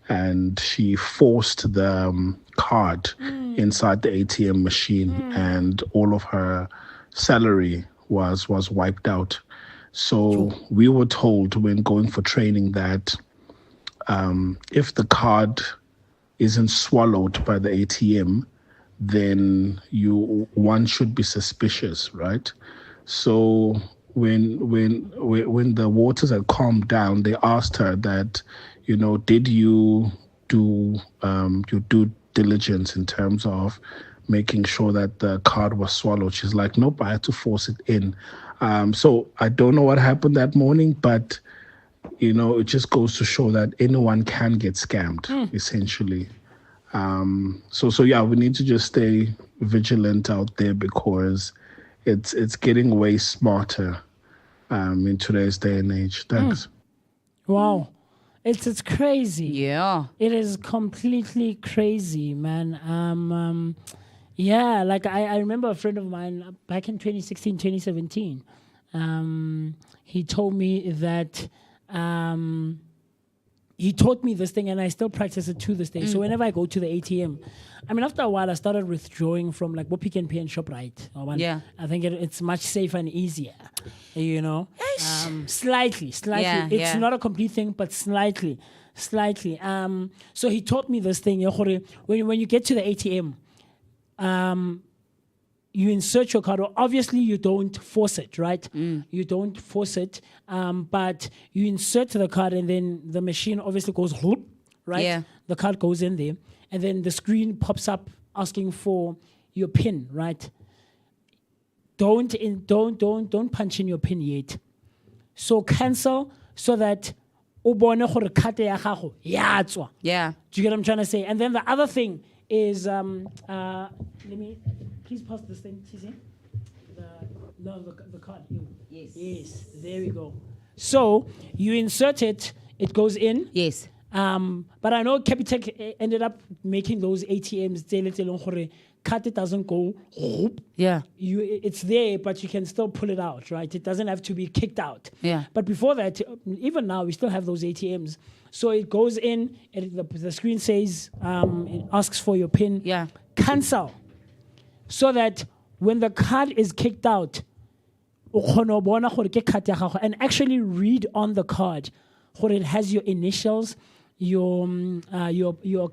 and she forced the card inside the ATM machine, and all of her salary was wiped out. So we were told when going for training that if the card isn't swallowed by the ATM, then one should be suspicious, right? So when the waters had calmed down, they asked her that, did you do your due diligence in terms of making sure that the card was swallowed? She's like, nope, I had to force it in. So I don't know what happened that morning, but it just goes to show that anyone can get scammed, essentially. So yeah, we need to just stay vigilant out there, because it's getting way smarter in today's day and age. Thanks. Wow. It's crazy. Yeah. It is completely crazy, man. Yeah, like I remember a friend of mine back in 2016, 2017. He told me that he taught me this thing, and I still practice it to this day. So whenever I go to the ATM, after a while, I started withdrawing from like Pick n Pay and ShopRite. Yeah. I think it's much safer and easier, Slightly. Yeah, It's yeah. not a complete thing, but slightly. So he taught me this thing. When you get to the ATM, you insert your card. Obviously, you don't force it, right? You don't force it, but you insert the card, and then the machine obviously goes whoop, right? Yeah. The card goes in there, and then the screen pops up asking for your PIN, right? Don't punch in your PIN yet. So cancel so that ubone gore card ya gago ya tswa. Yeah. Do you get what I'm trying to say? And then the other thing is, let me please pass this thing, Tizzy. The card. Yes, there we go. So you insert it, it goes in. Yes. But I know Capitec ended up making those ATMs, card it doesn't go, whoop. Yeah. It's there, but you can still pull it out, right? It doesn't have to be kicked out. Yeah. But before that, even now, we still have those ATMs. So it goes in, the screen says, it asks for your PIN. Yeah. Cancel. So that when the card is kicked out, and actually read on the card, it has your initials, your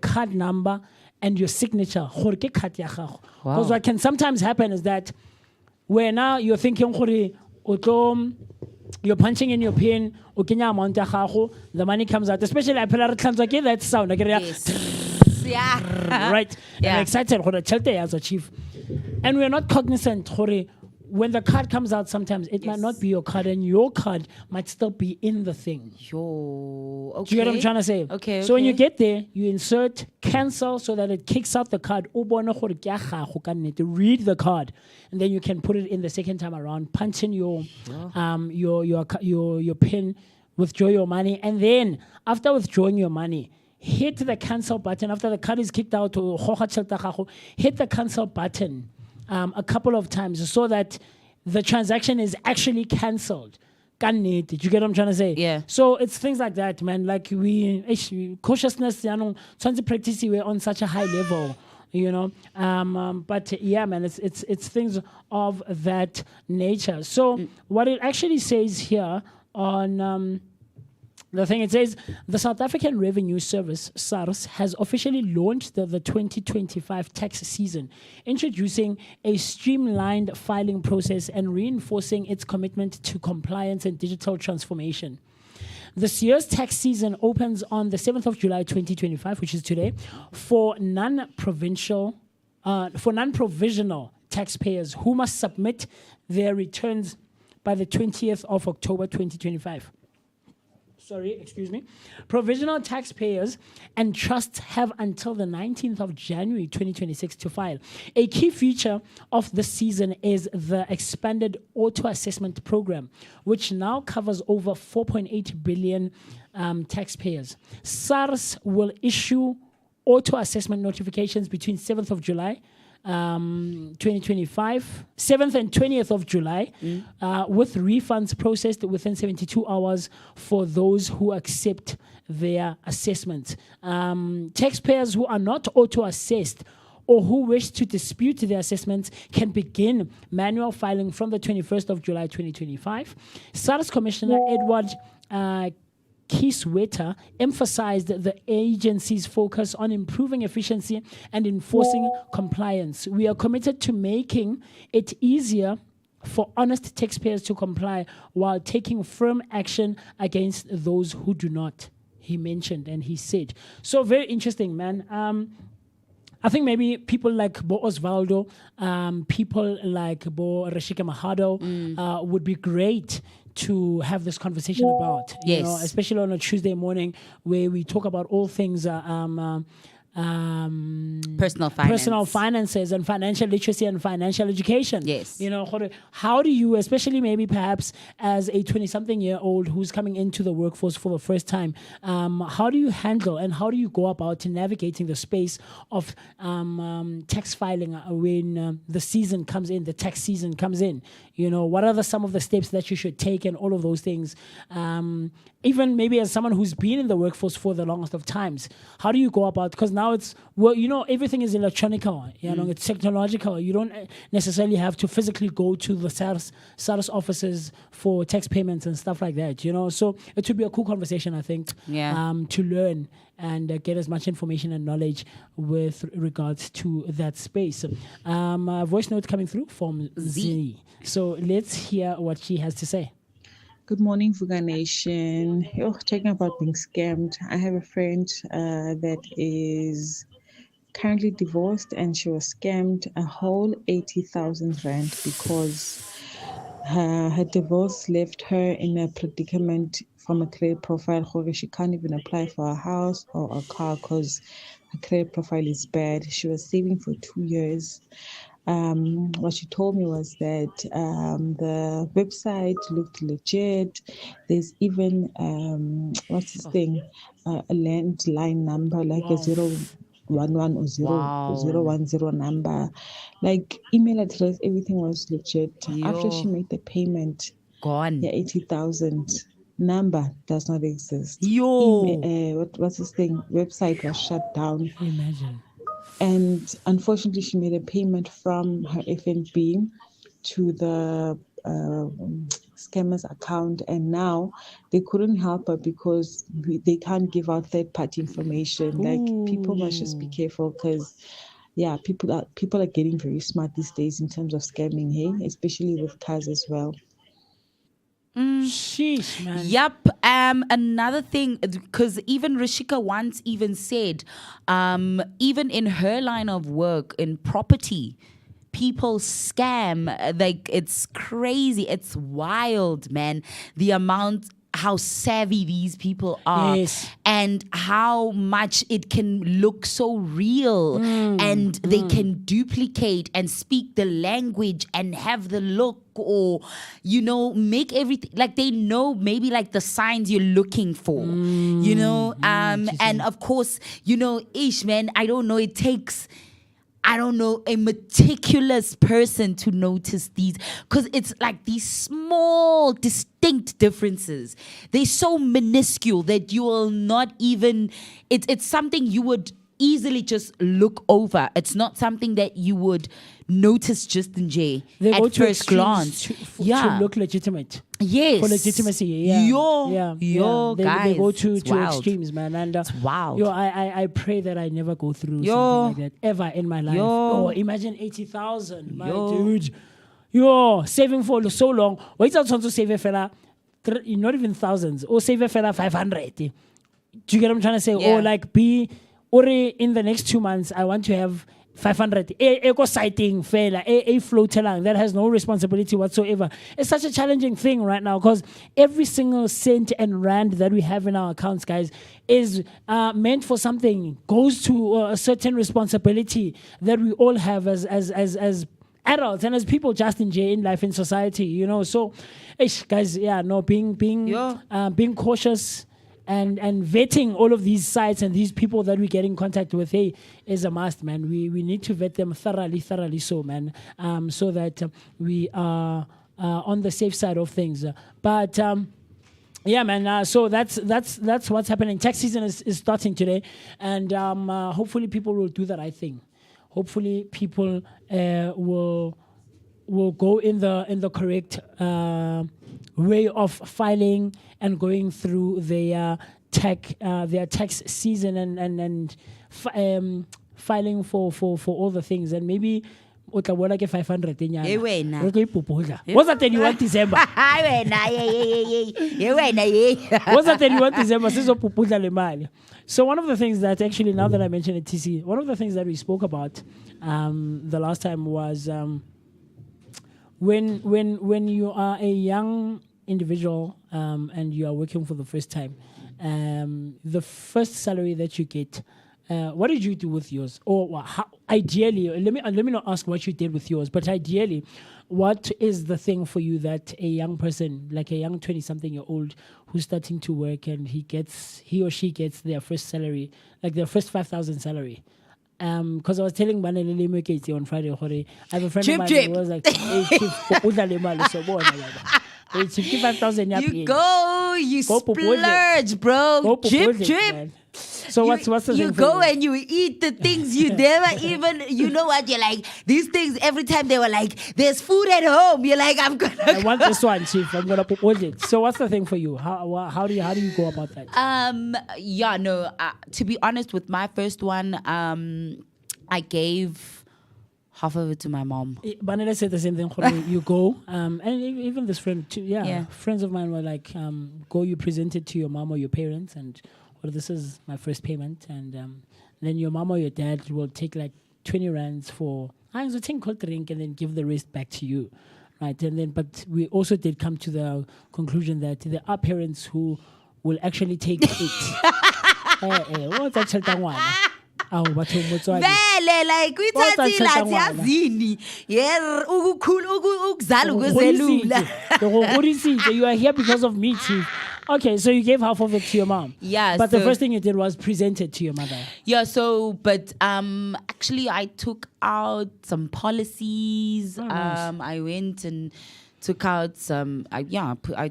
card number, and your signature. Because what can sometimes happen is that where now you're thinking, you're punching in your PIN, the money comes out. Especially that sound. Yes. Yeah. Right? Yeah. I'm excited for the chief. And we're not cognizant when the card comes out, sometimes it might not be your card, and your card might still be in the thing. Yo, okay. Do you get what I'm trying to say? Okay. So when you get there, you insert cancel so that it kicks out the card. Read the card, and then you can put it in the second time around. Punch in your pin, withdraw your money, and then after withdrawing your money, hit the cancel button. After the card is kicked out, hit the cancel button a couple of times so that the transaction is actually cancelled. Did you get what I'm trying to say? Yeah. So it's things like that, man. Like cautiousness, trying to practice it on such a high level, you know. But yeah, man, it's things of that nature. So what it actually says here on the thing, it says the South African Revenue Service, SARS, has officially launched the 2025 tax season, introducing a streamlined filing process and reinforcing its commitment to compliance and digital transformation. This year's tax season opens on the 7th of July 2025, which is today, for non-provisional taxpayers who must submit their returns by the 20th of October 2025. Provisional taxpayers and trusts have until the 19th of January 2026 to file. A key feature of this season is the expanded auto-assessment program, which now covers over 4.8 billion taxpayers. SARS will issue auto-assessment notifications between 7th of July 2025, 7th and 20th of July, with refunds processed within 72 hours for those who accept their assessments. Taxpayers who are not auto-assessed or who wish to dispute their assessments can begin manual filing from the 21st of July 2025. SARS Commissioner Edward Kieswetter emphasized the agency's focus on improving efficiency and enforcing compliance. We are committed to making it easier for honest taxpayers to comply while taking firm action against those who do not, he mentioned and he said. So very interesting, man. I think maybe people like Bo Osvaldo, people like Bo Reshika Mahado would be great to have this conversation about, you know, especially on a Tuesday morning where we talk about all things personal finances and financial literacy and financial education. Yes. You know, how do you, especially maybe perhaps as a 20-something-year-old who's coming into the workforce for the first time, how do you handle and how do you go about navigating the space of tax filing when the season comes in, the tax season comes in? You know, what are some of the steps that you should take and all of those things? Even maybe as someone who's been in the workforce for the longest of times, how do you go about, because now it's, well, you know, everything is electronical, you know, it's technological. You don't necessarily have to physically go to the SARS offices for tax payments and stuff like that, you know. So it would be a cool conversation, I think, to learn and get as much information and knowledge with regards to that space. A voice note coming through from Z. So let's hear what she has to say. Good morning, Vooka Nation. Talking about being scammed. I have a friend that is currently divorced, and she was scammed a whole 80,000 rand because her divorce left her in a predicament from a credit profile where she can't even apply for a house or a car because her credit profile is bad. She was saving for 2 years. What she told me was that the website looked legit. There's even a landline number, like a 011 or 010 number, like email address, everything was legit. After she made the payment, gone. Yeah, 80,000. Number does not exist. Website was shut down. Imagine. And unfortunately, she made a payment from her FNB to the scammer's account, and now they couldn't help her because they can't give out third-party information. Like, people must just be careful because, people are getting very smart these days in terms of scamming, especially with cars as well. Sheesh, man. Yep. Another thing, because even Rishika once even said, even in her line of work in property, people scam, like it's crazy. It's wild, man. The amount, how savvy these people are, Yes. and how much it can look so real, and they can duplicate and speak the language and have the look, or make everything like they know maybe like the signs you're looking for, and of course, ish, man, I don't know, it takes a meticulous person to notice these, because it's like these small, distinct differences. They're so minuscule that you will not even, it's something you would easily just look over. It's not something that you would notice just in J They go at to first glance. to look legitimate. Yes. For legitimacy, yeah. They go to extremes, man. And It's wild. I pray that I never go through something like that ever in my life. Oh, imagine 80,000, my dude. Saving for so long. Wait until to save a fella, not even thousands, or save a fella 500. Do you get what I'm trying to say? Yeah. Or like or in the next 2 months, I want to have 500 eco sighting fella, a float along that has no responsibility whatsoever. It's such a challenging thing right now, because every single cent and rand that we have in our accounts, guys, is meant for something, goes to a certain responsibility that we all have as adults and as people just in life, in society, So, guys, being cautious. And vetting all of these sites and these people that we get in contact with, is a must, man. We need to vet them thoroughly so, man, so that we are on the safe side of things. But yeah, man. So that's what's happening. Tax season is starting today, and hopefully people will do the right thing. Hopefully people will go in the correct way of filing and going through their tax season and filing for all the things, and maybe o tla bona ke 500 nyana. wena. Re tlo ipopola. What's that 31 December? What's that 31 December? Sizopupudla le mali. So one of the things that actually, now that I mentioned it, TC, one of the things that we spoke about the last time was when you are a young individual and you are working for the first time, the first salary that you get, what did you do with yours? Or how, ideally, let me not ask what you did with yours, but ideally, what is the thing for you that a young person, like a young 20-something-year-old who's starting to work, and he or she gets their first salary, like their first 5,000 salary? Because I was telling Banelele Mekete on Friday, I have a friend of mine who was like, hey, Chief, udlale mali, so bona, baba. Hey, Chief, 55,000 You go, you splurge, bro. Drip. Man. So what's the thing? You go and you eat the things you never even, you know what, you're like, these things, every time they were like, there's food at home, you're like, I want this one, Chief. I'm gonna propose it. So what's the thing for you? How do you go about that? To be honest, with my first one, I gave half of it to my mom. Banela said the same thing. You go, and even this friend too. Yeah, friends of mine were like, go, you present it to your mom or your parents, and this is my first payment, and then your mom or your dad will take like 20 rands for cold drink, and then give the rest back to you, right? And then, but we also did come to the conclusion that there are parents who will actually take it. What's that? Oh, but vele like kwithathile asiyazini ukuzala ukuzelula. You are here because of me, Chief. Okay, so you gave half of it to your mom. Yeah. But the first thing you did was present it to your mother. Yeah, but actually I took out some policies. Nice. I went and took out some, I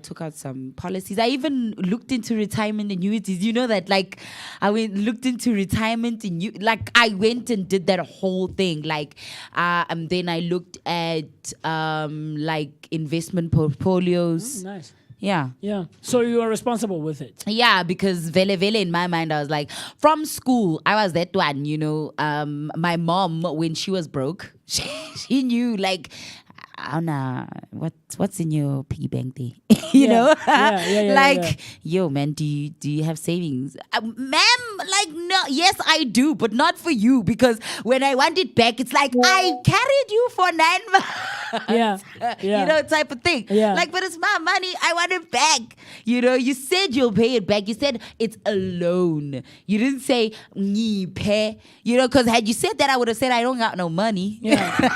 took out some policies. I even looked into retirement annuities. You know that, like, looked into retirement like I went and did that whole thing. Like, and then I looked at like investment portfolios. Nice. Yeah. Yeah. So you are responsible with it. Yeah, because vele in my mind, I was like, from school, I was that one, my mom, when she was broke, she knew, like, Anna, what's in your piggy bank there? you know? Like, yo, man, do you have savings? Ma'am, like, no, yes, I do, but not for you, because when I want it back, it's like, I carried you for for 9 months. Yeah, yeah. You know, type of thing. Yeah. Like, but it's my money. I want it back. You know, you said you'll pay it back. You said it's a loan. You didn't say pay. You know, because had you said that, I would have said I don't got no money. Yeah,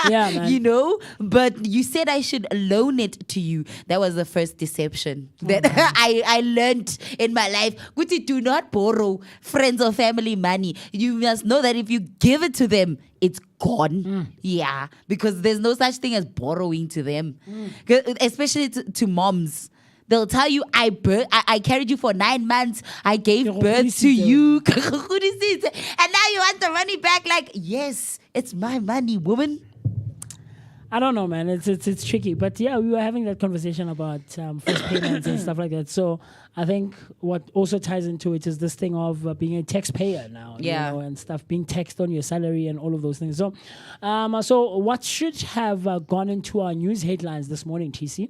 yeah, man. You know, but you said I should loan it to you. That was the first deception that I learned in my life. Guti, do not borrow friends or family money. You must know that if you give it to them, it's gone. Yeah, because there's no such thing as borrowing to them. Especially to moms. They'll tell you, I carried you for 9 months. I gave birth to you. And now you want the money back. Like, yes, it's my money, woman. I don't know, man. It's tricky, but yeah, we were having that conversation about first payments and stuff like that. So I think what also ties into it is this thing of being a taxpayer now, Yeah. you know, and stuff, being taxed on your salary and all of those things. So, so what should have gone into our news headlines this morning, TC,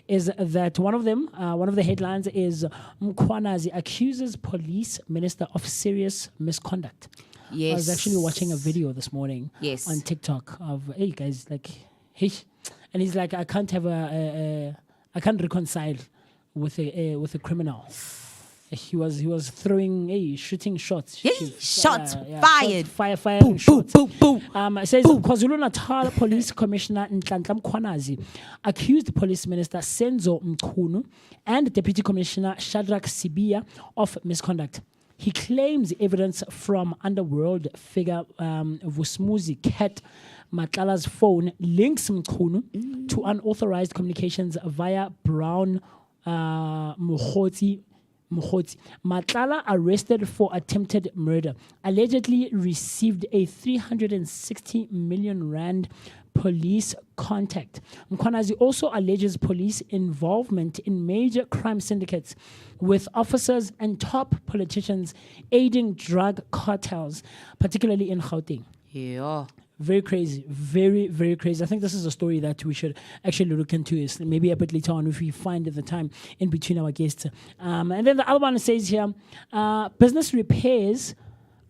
is that one of the headlines is Mkhwanazi accuses police minister of serious misconduct. Yes. I was actually watching a video this morning on TikTok of, hey guys, like, hey, and he's like, I can't I can't reconcile with a criminal. He was throwing, shooting shots. Shots fired. Firing Boom, shots. boom, boom, boom. It says KwaZulu-Natal Police Commissioner Nhlanhla Mkhwanazi accused Police Minister Senzo Mchunu and Deputy Commissioner Shadrack Sibia of misconduct. He claims evidence from underworld figure Vusmuzi Cat Matlala's phone links Mchunu to unauthorized communications via Brown Mukhotsi. Matlala, arrested for attempted murder, allegedly received a 360 million rand police contact. Mkhwanazi also alleges police involvement in major crime syndicates, with officers and top politicians aiding drug cartels, particularly in Gauteng. Yeah. Very crazy. Very, very crazy. I think this is a story that we should actually look into, is maybe a bit later on if we find the time in between our guests. And then the other one says here, business repairs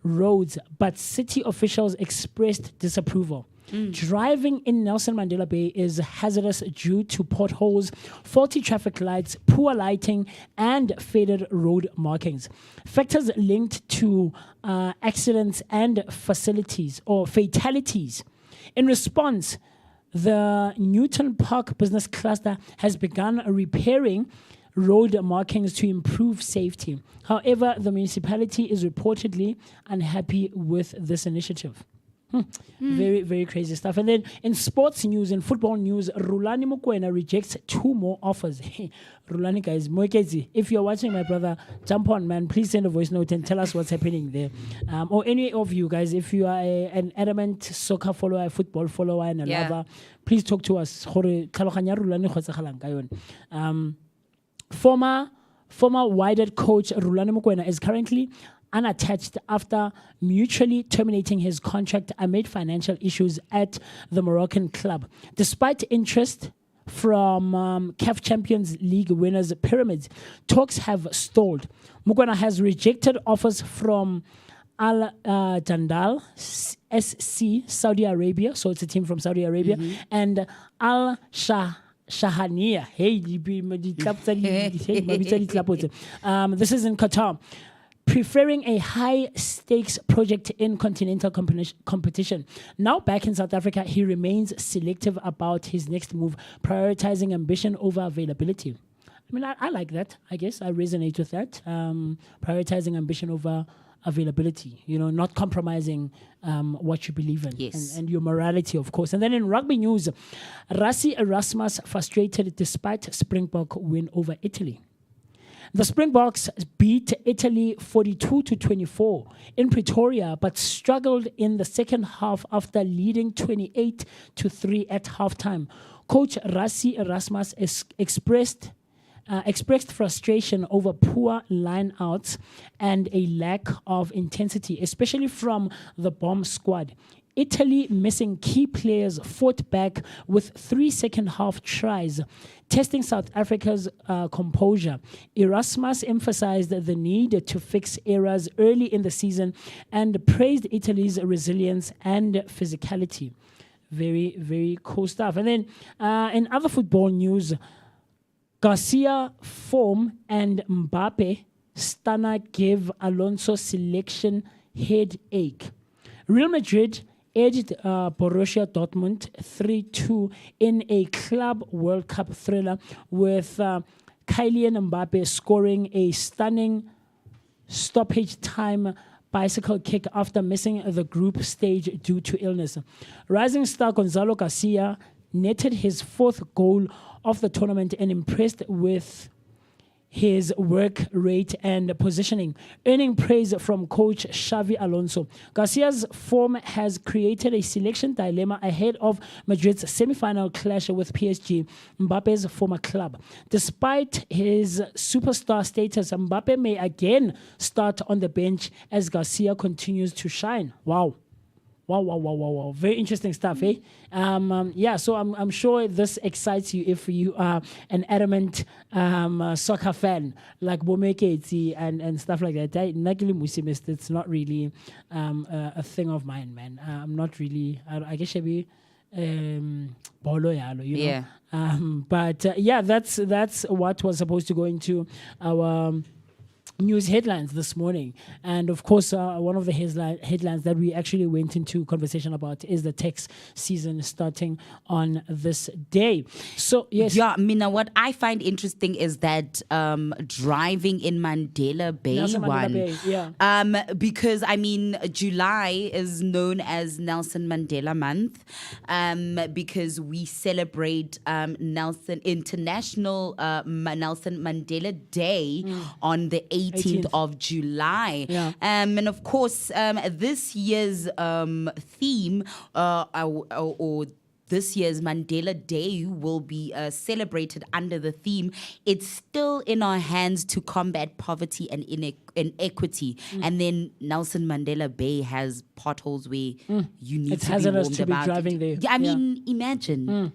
roads, but city officials expressed disapproval. Driving in Nelson Mandela Bay is hazardous due to potholes, faulty traffic lights, poor lighting, and faded road markings. Factors linked to accidents and fatalities. In response, the Newton Park Business Cluster has begun repairing road markings to improve safety. However, the municipality is reportedly unhappy with this initiative. Very, very crazy stuff. And then in sports news, in football news, Rulani Mokoena rejects 2 more offers. Hey, Rulani guys, Moekezi, if you're watching, my brother, jump on, man. Please send a voice note and tell us what's happening there. Or any of you guys, if you are an adamant soccer follower, a football follower, and a lover, please talk to us. Former Wydad coach Rulani Mokoena is currently unattached after mutually terminating his contract amid financial issues at the Moroccan club. Despite interest from CAF Champions League winners Pyramids, talks have stalled. Mokoena has rejected offers from Al Jandal SC, Saudi Arabia, so it's a team from Saudi Arabia, and Al Shahania. This is in Qatar. Preferring a high-stakes project in continental competition. Now back in South Africa, he remains selective about his next move, prioritizing ambition over availability. I mean, I like that, I guess. I resonate with that. Prioritizing ambition over availability, you know, not compromising what you believe in. Yes. And your morality, of course. And then in rugby news, Rassie Erasmus frustrated despite Springbok win over Italy. The Springboks beat Italy 42-24 in Pretoria, but struggled in the second half after leading 28-3 at halftime. Coach Rassie Erasmus expressed frustration over poor line-outs and a lack of intensity, especially from the bomb squad. Italy, missing key players, fought back with 3 second-half tries, testing South Africa's composure. Erasmus emphasized the need to fix errors early in the season and praised Italy's resilience and physicality. very, very cool stuff. And then in other football news, Garcia form and Mbappe stunner give Alonso selection headache. Real Madrid edged Borussia Dortmund 3-2 in a Club World Cup thriller, with Kylian Mbappe scoring a stunning stoppage time bicycle kick after missing the group stage due to illness. Rising star Gonzalo Garcia netted his 4th goal of the tournament and impressed with his work rate and positioning, earning praise from coach Xavi Alonso. Garcia's form has created a selection dilemma ahead of Madrid's semi-final clash with PSG, Mbappe's former club. Despite his superstar status, Mbappe may again start on the bench as Garcia continues to shine. Wow. Very interesting stuff, eh? So I'm sure this excites you if you are an adamant soccer fan like Bomeketi and stuff like that. It's not really a thing of mine, man. I'm not really, I guess maybe bolo yalo, you know. Yeah. That's what was supposed to go into our news headlines this morning. And of course, one of the headlines that we actually went into conversation about is the tax season starting on this day. So, yes. Yeah, Mina, what I find interesting is that driving in Mandela Bay Nelson one. Mandela Bay, Because, I mean, July is known as Nelson Mandela Month because we celebrate International Nelson Mandela Day on the 18th of July. Yeah. And of course, this year's theme or this year's Mandela Day will be celebrated under the theme, "It's still in our hands to combat poverty and inequity." And then Nelson Mandela Bay has potholes where you need It's to be hazardous warned to be about driving there. Yeah, I mean, imagine.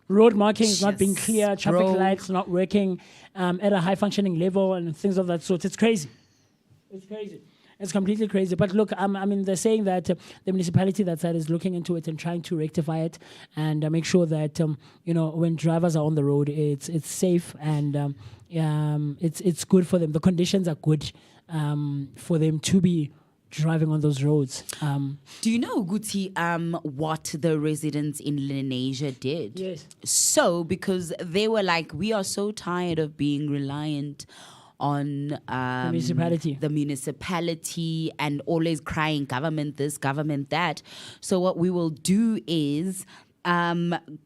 Road markings not being Yes, clear, traffic bro. lights not working at a high functioning level, and things of that sort. It's crazy. It's crazy. It's completely crazy. But look, I mean, they're saying that the municipality that side is looking into it and trying to rectify it and make sure that when drivers are on the road, it's safe and it's good for them. The conditions are good for them to be driving on those roads. Do you know, Guti, what the residents in Lenasia did? Yes. So, because they were like, we are so tired of being reliant on the municipality and always crying government this, government that. So what we will do is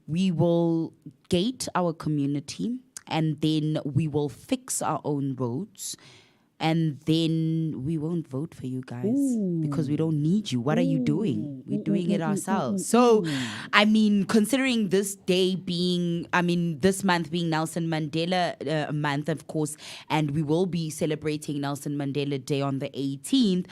we will gate our community and then we will fix our own roads. And then we won't vote for you guys because we don't need you. What are you doing? We're doing it ourselves. So, I mean, considering this day being, this month being Nelson Mandela month, of course, and we will be celebrating Nelson Mandela Day on the 18th.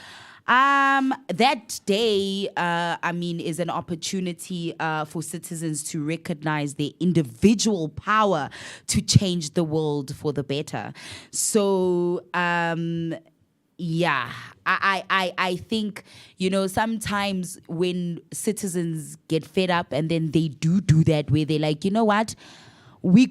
That day, is an opportunity for citizens to recognize their individual power to change the world for the better. So, I think, sometimes when citizens get fed up and then they do that where they're like, you know what? We'll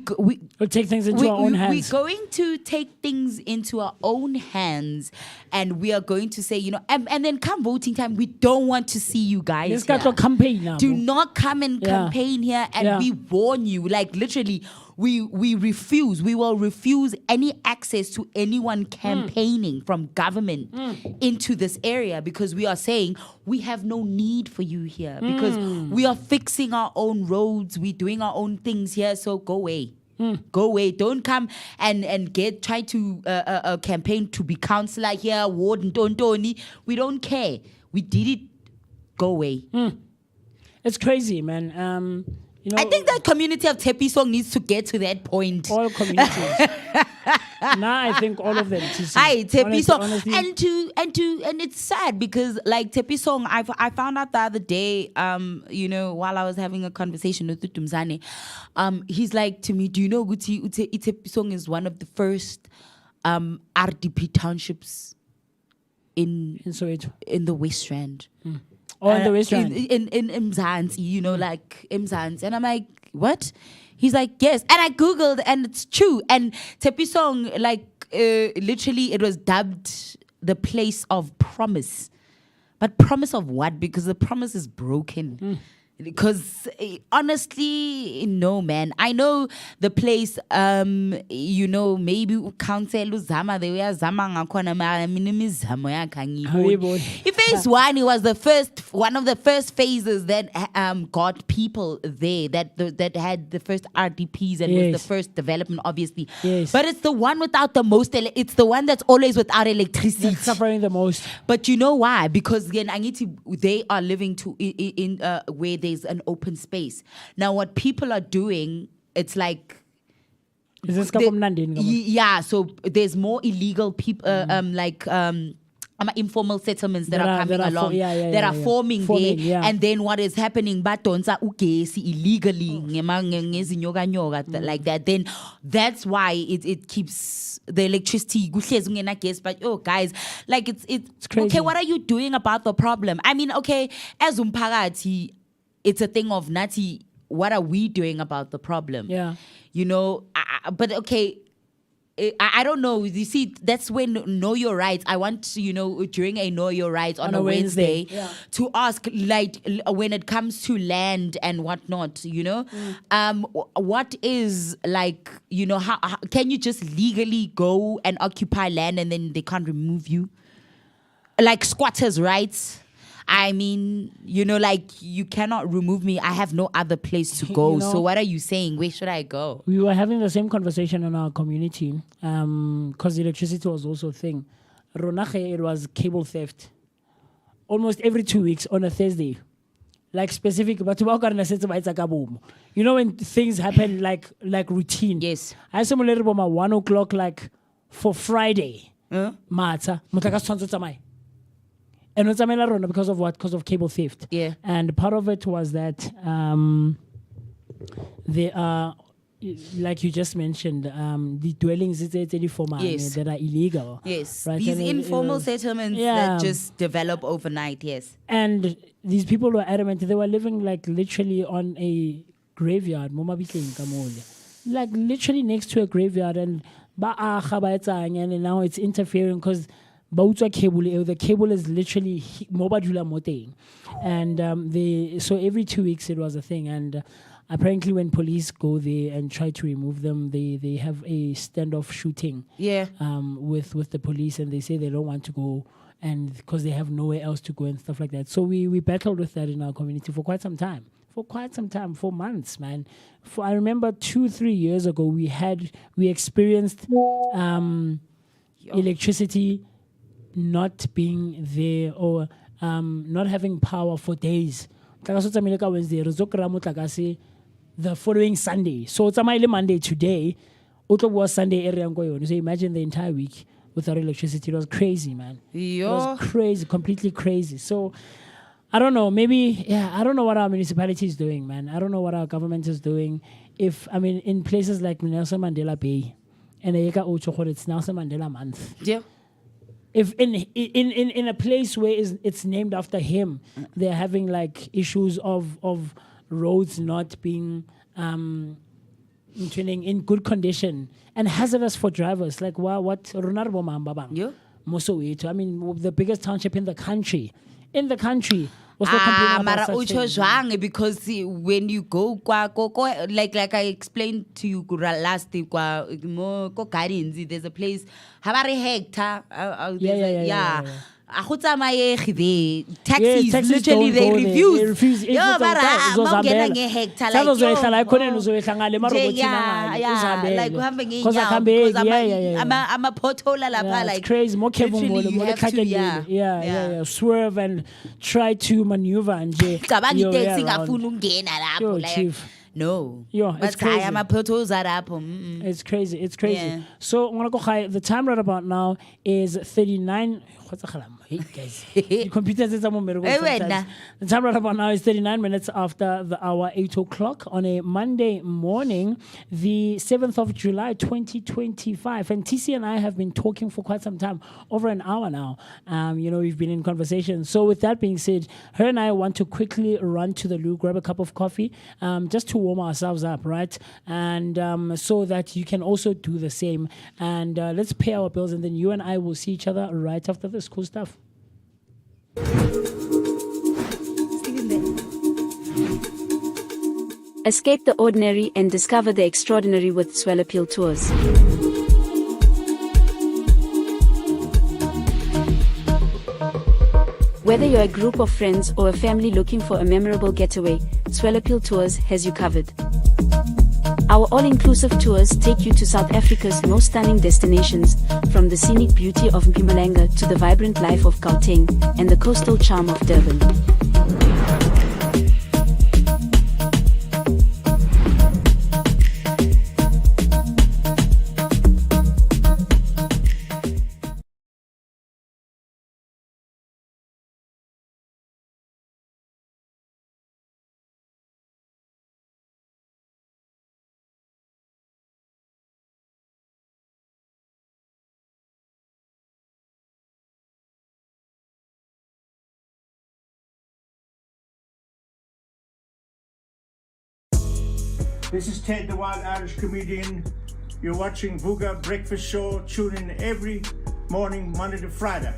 take things into our own hands. We're going to take things into our own hands and we are going to say, and then come voting time, we don't want to see you guys Let's here. get to campaign now. Do not come and campaign here and we warn you. Like literally, we refuse. We will refuse any access to anyone campaigning from government into this area because we are saying we have no need for you here because we are fixing our own roads. We're doing our own things here. So go away. Go away. Don't come and try to campaign to be councillor here, ward and Tontoni. We don't care. We did it. Go away. It's crazy, man. I think that community of Tepi Song needs to get to that point. All communities. I think all of them. Hi, Tepi Song. Honestly. And it's sad because like Tepi Song, I found out the other day, while I was having a conversation with Utumzane, he's like to me, do you know Guti, Tepi Song is one of the first RDP townships in Soweto. in the West Rand. On the restaurant. in Mzansi, you know, like Mzansi. And I'm like, what? He's like, yes. And I Googled and it's true. And Tepi Song, like, literally, it was dubbed the place of promise. But promise of what? Because the promise is broken. Because honestly, no, man. I know the place, you know, maybe council Zama, they were Zama ngakona mara minimizamo yakangiboni. Phase 1, it was one of the first phases that got people there, that had the first RDPs and was the first development, obviously. Yes. But it's the one without the most, it's the one that's always without electricity. That's suffering the most. But you know why? Because again, they are living in where there's an open space. Now, what people are doing, it's like. Is this yeah, so there's more illegal people, informal settlements that are coming along, that are forming there. Yeah. And then what is happening, badonsa ugesi illegally, like that. Then that's why it keeps the electricity. But guys, like it's crazy. Okay, what are you doing about the problem? I mean, okay, as umpagati, it's a thing of nati. What are we doing about the problem? Yeah. You know, but okay. I don't know. You see, that's when Know Your Rights. I want, you know, during a Know Your Rights on a Wednesday to ask, like, when it comes to land and whatnot, you know, what is, like, you know, how can you just legally go and occupy land and then they can't remove you? Like squatters' rights. I mean, you know, like, you cannot remove me. I have no other place to go. You know, so what are you saying? Where should I go? We were having the same conversation in our community because electricity was also a thing. Ronache, it was cable theft. Almost every 2 weeks on a Thursday. Like specific, but you know when things happen like routine. Yes. I saw my 1 o'clock like for Friday. Mata. And it's because of what? Because of cable theft. Yeah. And part of it was that there are, like you just mentioned, the dwellings that are illegal. Yes. Right? These And informal settlements that just develop overnight, yes. And these people were adamant. They were living like literally on a graveyard. Like literally next to a graveyard. And now it's interfering because the cable is literally and so every 2 weeks it was a thing. And apparently when police go there and try to remove them, they have a standoff shooting with the police, and they say they don't want to go and because they have nowhere else to go and stuff like that. So we battled with that in our community for quite some time, for months, man. I remember 2-3 years ago we experienced electricity not being there or not having power for days. The following Sunday. So it's a Monday today. Was Sunday area. So imagine the entire week without electricity. It was crazy, man. It was crazy, completely crazy. So I don't know, maybe, I don't know what our municipality is doing, man. I don't know what our government is doing. In places like Nelson Mandela Bay and it's Nelson Mandela Month. Yeah. If in a place where it's named after him, they're having like issues of roads not being in good condition and hazardous for drivers. Like what Ronaldo Mambabang. Yeah. Mosoweto. The biggest township in the country. Was not complaining about such things. Because when you go like I explained to you last day, there's a place habari hectare. Yeah. Taxis literally they refuse. Yeah, like I'm a pothole it's crazy. Swerve and try to maneuver and chief. No. It's crazy. It's crazy. Yeah. So the time right about now is 39. Hey guys, the computers is sometimes. The time right about now is 39 minutes after the hour, 8 o'clock on a Monday morning, the 7th of July, 2025. And TC and I have been talking for quite some time, over an hour now. We've been in conversation. So with that being said, her and I want to quickly run to the loo, grab a cup of coffee, just to warm ourselves up, right? And so that you can also do the same. And let's pay our bills, and then you and I will see each other right after this cool stuff. Escape the ordinary and discover the extraordinary with Swell Appeal Tours. Whether you're a group of friends or a family looking for a memorable getaway, Swell Appeal Tours has you covered. Our all-inclusive tours take you to South Africa's most stunning destinations, from the scenic beauty of Mpumalanga to the vibrant life of Gauteng and the coastal charm of Durban. This is Ted, the Wild Irish Comedian. You're watching Vooka Breakfast Show. Tune in every morning, Monday to Friday.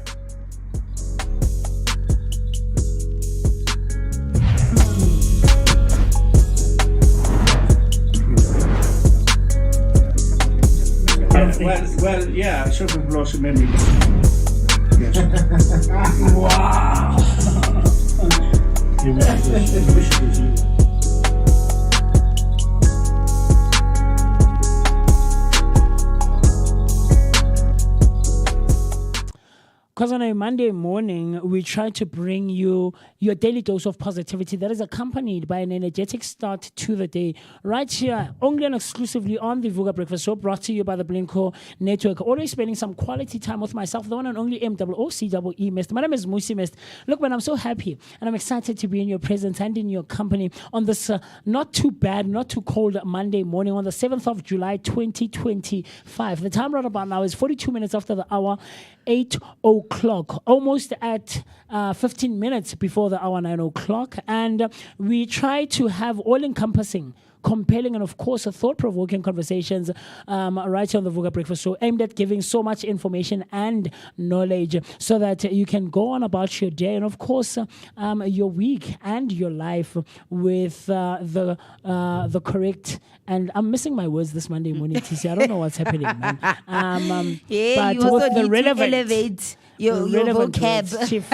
Well, yeah, something blossom memory. Yes. Wow! Because on a Monday morning, we try to bring you your daily dose of positivity that is accompanied by an energetic start to the day. Right here, only and exclusively on the Vooka Breakfast Show, brought to you by the Blinko Network. Always spending some quality time with myself, the one and only MOOCEE Mist. My name is Musi Mist. Look, man, I'm so happy and I'm excited to be in your presence and in your company on this not too bad, not too cold Monday morning on the 7th of July, 2025. The time right about now is 42 minutes after the hour, 8 o'clock, almost at 15 minutes before the hour 9 o'clock. And we try to have all-encompassing, compelling, and of course, thought-provoking conversations right here on the Vooka Breakfast Show, aimed at giving so much information and knowledge so that you can go on about your day and, of course, your week and your life with the correct. And I'm missing my words this Monday morning, TC. I don't know what's happening, man. Yeah, but you also with the need relevant, to elevate your relevant vocab. words, Chief.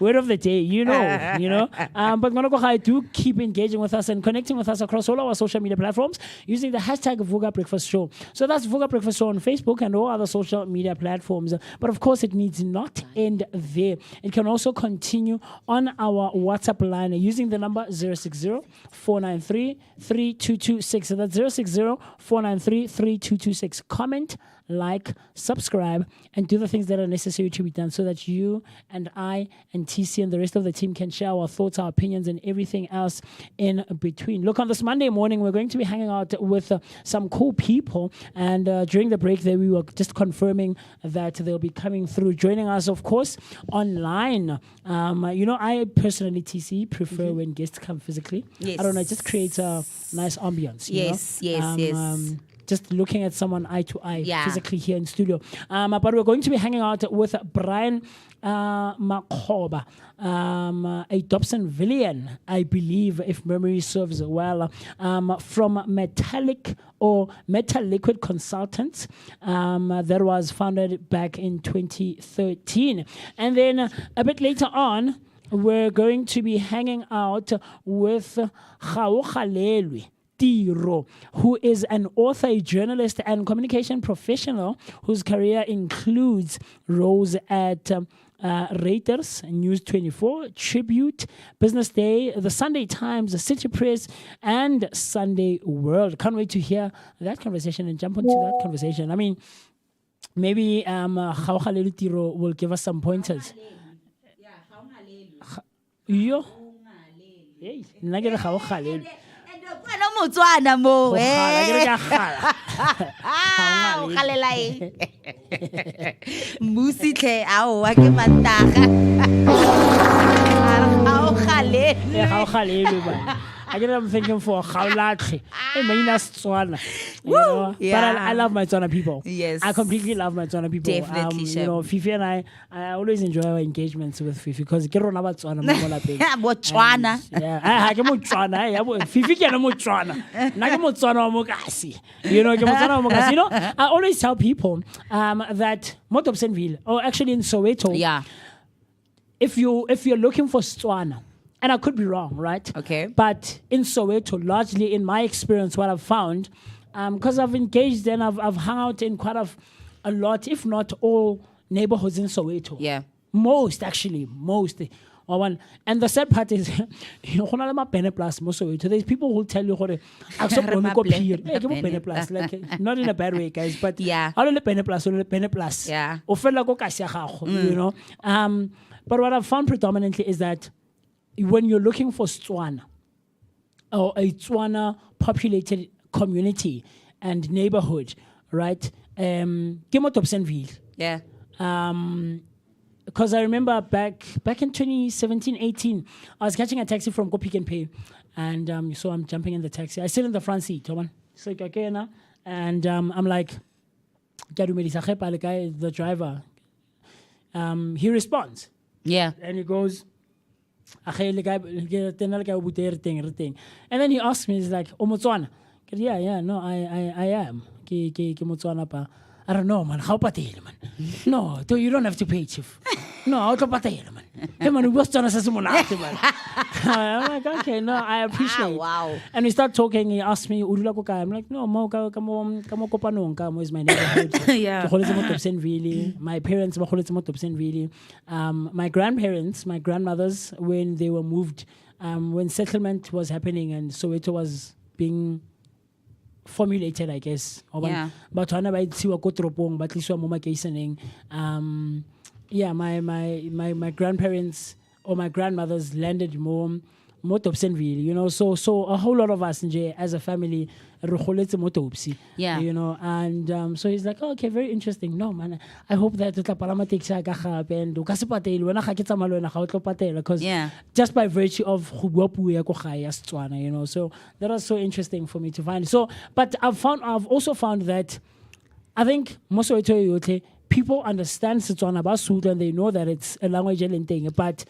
Word of the day, you know. But Ngonokoha, do keep engaging with us and connecting with us across all our social media platforms using the hashtag Vooka Breakfast Show. So that's Vooka Breakfast Show on Facebook and all other social media platforms. But of course, it needs not end there. It can also continue on our WhatsApp line using the number 060-493-3226. So that's 060-493-3226. Comment, like, subscribe, and do the things that are necessary to be done so that you and I and TC and the rest of the team can share our thoughts, our opinions, and everything else in between. Look, on this Monday morning, we're going to be hanging out with some cool people. And during the break there, we were just confirming that they'll be coming through, joining us, of course, online. I personally, TC, prefer when guests come physically. Yes. I don't know, it just creates a nice ambiance. Yes. Just looking at someone eye to eye physically here in studio. But we're going to be hanging out with Brian Makhoba, a Dobsonvillian, I believe, if memory serves well, from Metal Liquid Consultants, that was founded back in 2013. And then a bit later on, we're going to be hanging out with Kgalelwe Tiro, who is an author, a journalist, and communication professional whose career includes roles at Reuters, News 24, Tribute, Business Day, the Sunday Times, the City Press, and Sunday World. Can't wait to hear that conversation and jump into that conversation. I mean, maybe Kgaogalelu Tiro will give us some pointers. Yo. Hey, nna ke re Kgaogalelu. Wena Motswana mo, Go kgala, ke re eh. ke a kgala. Ah, o galela eng? Musi tle ao wa ke mantaga. Ao gale. Yeah, Kgaogalelu man. I get I'm thinking for Kgaolatli. Hey, man, that's Tswana. You know? But yeah. I love my Tswana people. Yes. I completely love my Tswana people. Definitely, You Shem. know, Fifi and I always enjoy our engagements with Fifi because ke rona ba Tswana mo lapeng. Botswana. Yeah, I ke Motswana. Fifi ke na Motswana. Na ke Motswana wa Mokasi. You know, ke Motswana wa Mokasi. You know, I always tell people that mo Dobsenville, or actually in Soweto, Yeah. if you're looking for Tswana, and I could be wrong, right? Okay. But in Soweto, largely in my experience, what I've found, because I've engaged and I've hung out in quite a lot, if not all, neighborhoods in Soweto. Yeah. Most, actually, most. And the sad part is, you know, there's people who tell you, like, not in a bad way, guys, but Yeah. Yeah. You know. But what I've found predominantly is that when you're looking for Tswana or a Tswana populated community and neighborhood, right? Ke mo Dobsenville. Yeah. Because I remember back in 2017, 18, I was catching a taxi from Go Pick and Pay, and so I'm jumping in the taxi. I sit in the front seat, Toman. It's like okay now, and I'm like, the driver. He responds, Yeah. and he goes, and then he asks me, he's like, "O Motswana?" Yeah, no, I am. Ke Motswana pa. I don't know, man. How patele, man? No, you don't have to pay, chief. No, how to patele, man? Hey, man, what's Tswana sa simonate, man? I'm like, okay, no, I appreciate. Wow. And we start talking. He asked me, "Udula ko kae?" I'm like, no, mo Kopanong, mo is my neighborhood. Yeah. Ke goletse mo Dobsenville. My parents ba goletse mo Dobsenville. My grandparents, my grandmothers, when they were moved, when settlement was happening and Soweto was being formulated, I guess. Yeah. But hana ba itsiwa ko toropong, ba tliswa mo makeiseneng. Yeah, my grandparents or my grandmothers landed more Dobsenville, you know. So a whole lot of us nje as a family re goletse mo Dobsi. Yeah. You know, and so he's like, oh, okay, very interesting. No, man, I hope that tla palama taxi ka gape and o ka se patele wena ga ke tsamaya le wena ga o tlo patela because Yeah. just by virtue of go bua puo ya ko gae ya Setswana, you know. So that was so interesting for me to find. So, but I've also found that I think most of it people understand Setswana ba Sotho and they know that it's a language and thing, but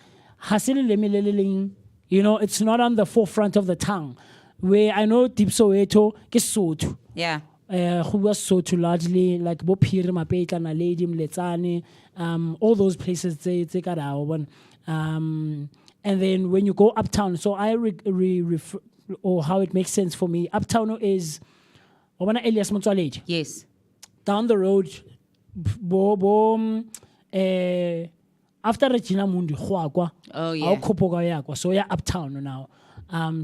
you know, it's not on the forefront of the tongue. Where I know deep Soweto ke Sotho. Yeah. Who was Sotho largely like Bopir, Mapetla, Naledi, Mletsane, all those places they got our one. And then when you go uptown, so I refer, or how it makes sense for me, uptown is Elias Montsaledi. Yes. Down the road, after Regina Mundi, Oh, yeah. so yeah, uptown now.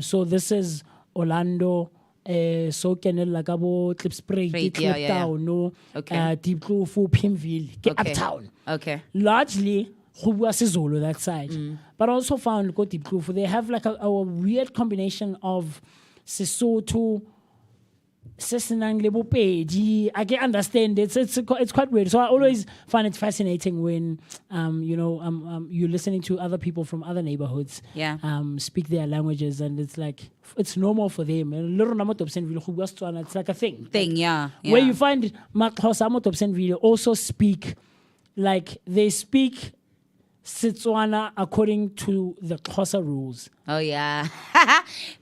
So this is Orlando, so Kenel Lagabo, Klipspruit, Right, yeah, yeah, yeah. no, Okay. Deep Kloofu, Pimville, Okay. uptown. Okay. Largely, Zulu that side. But I also found go Deep Kloofu, they have like a weird combination of Sesotho, Sesenang Lebopedi. I can understand it. It's quite weird. So I always find it fascinating when you're listening to other people from other neighborhoods Yeah. speak their languages, and it's like it's normal for them. It's like a thing. Yeah. Yeah. Where you find Maxhosa mo Dobsenville also speak like they speak Setswana according to the Xhosa rules. Oh, yeah.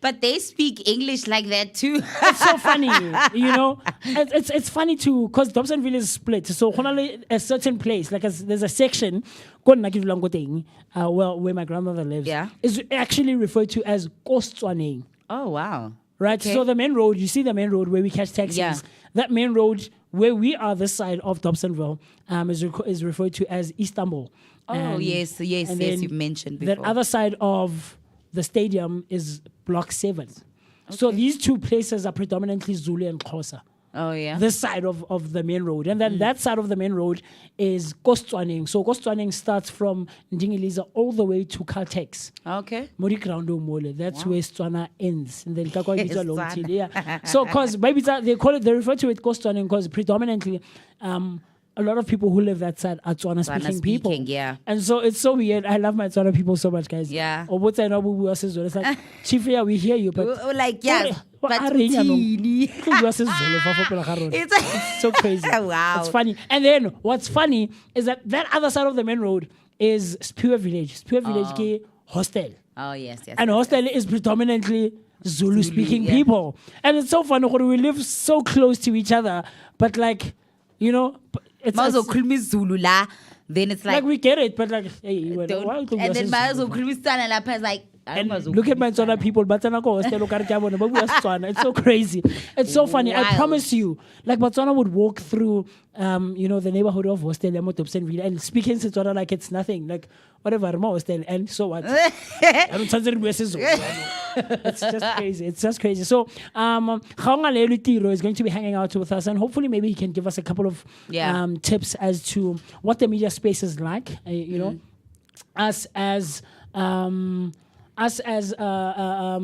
But they speak English like that too. It's so funny, you know. It's funny too because Dobsenville is split. So a certain place, like there's a section, where my grandmother lives, Yeah. is actually referred to as Kostswaneng. Oh, wow. Right, Okay. so the main road, you see the main road where we catch taxis. Yeah. That main road where we are, this side of Dobsenville, is referred to as Istanbul. Oh, yes, and yes, then you've mentioned that before. other side of the stadium is Block 7. So these two places are predominantly Zulu and Xhosa. Oh, yeah. This side of the main road. And then that side of the main road is Kostwaning. So Kostwaning starts from Ndingiliza all the way to Caltex. Okay. Mori Ground Mole. That's where Stwana ends. And then Kakwa Yes, Giza Long Stwana. Till. Yeah. So cause maybe they refer to it Kostwaning because predominantly a lot of people who live that side are Tswana speaking people. Yeah. And so it's so weird. I love my Tswana people so much, guys. Yeah. Or what's I know it's like, Chief, yeah, we hear you, but Like, yeah. What But are you, teeny. it's so crazy. Wow. It's funny. And then what's funny is that other side of the main road is Spewer Village. Spewer Village ke hostel. Oh, yes, yes. And yes, hostel is predominantly Zulu speaking yeah. people. And it's so funny we live so close to each other, but like, you know, Mazo khulumi Zulu la. Then it's like like, we get it, but like, hey, why don't, don't and then you Mazo khulumi Tswana lapha is like, and look at my Tswana people, but it's so crazy. It's so funny. I Wild. promise you, like Botswana would walk through, the neighborhood of Hostel and speak in Setswana like it's nothing, like whatever, Hostel, and so what? It's just crazy. It's just crazy. So, Khaonga Lelutiro is going to be hanging out with us, and hopefully, maybe he can give us a couple of tips as to what the media space is like. Us as a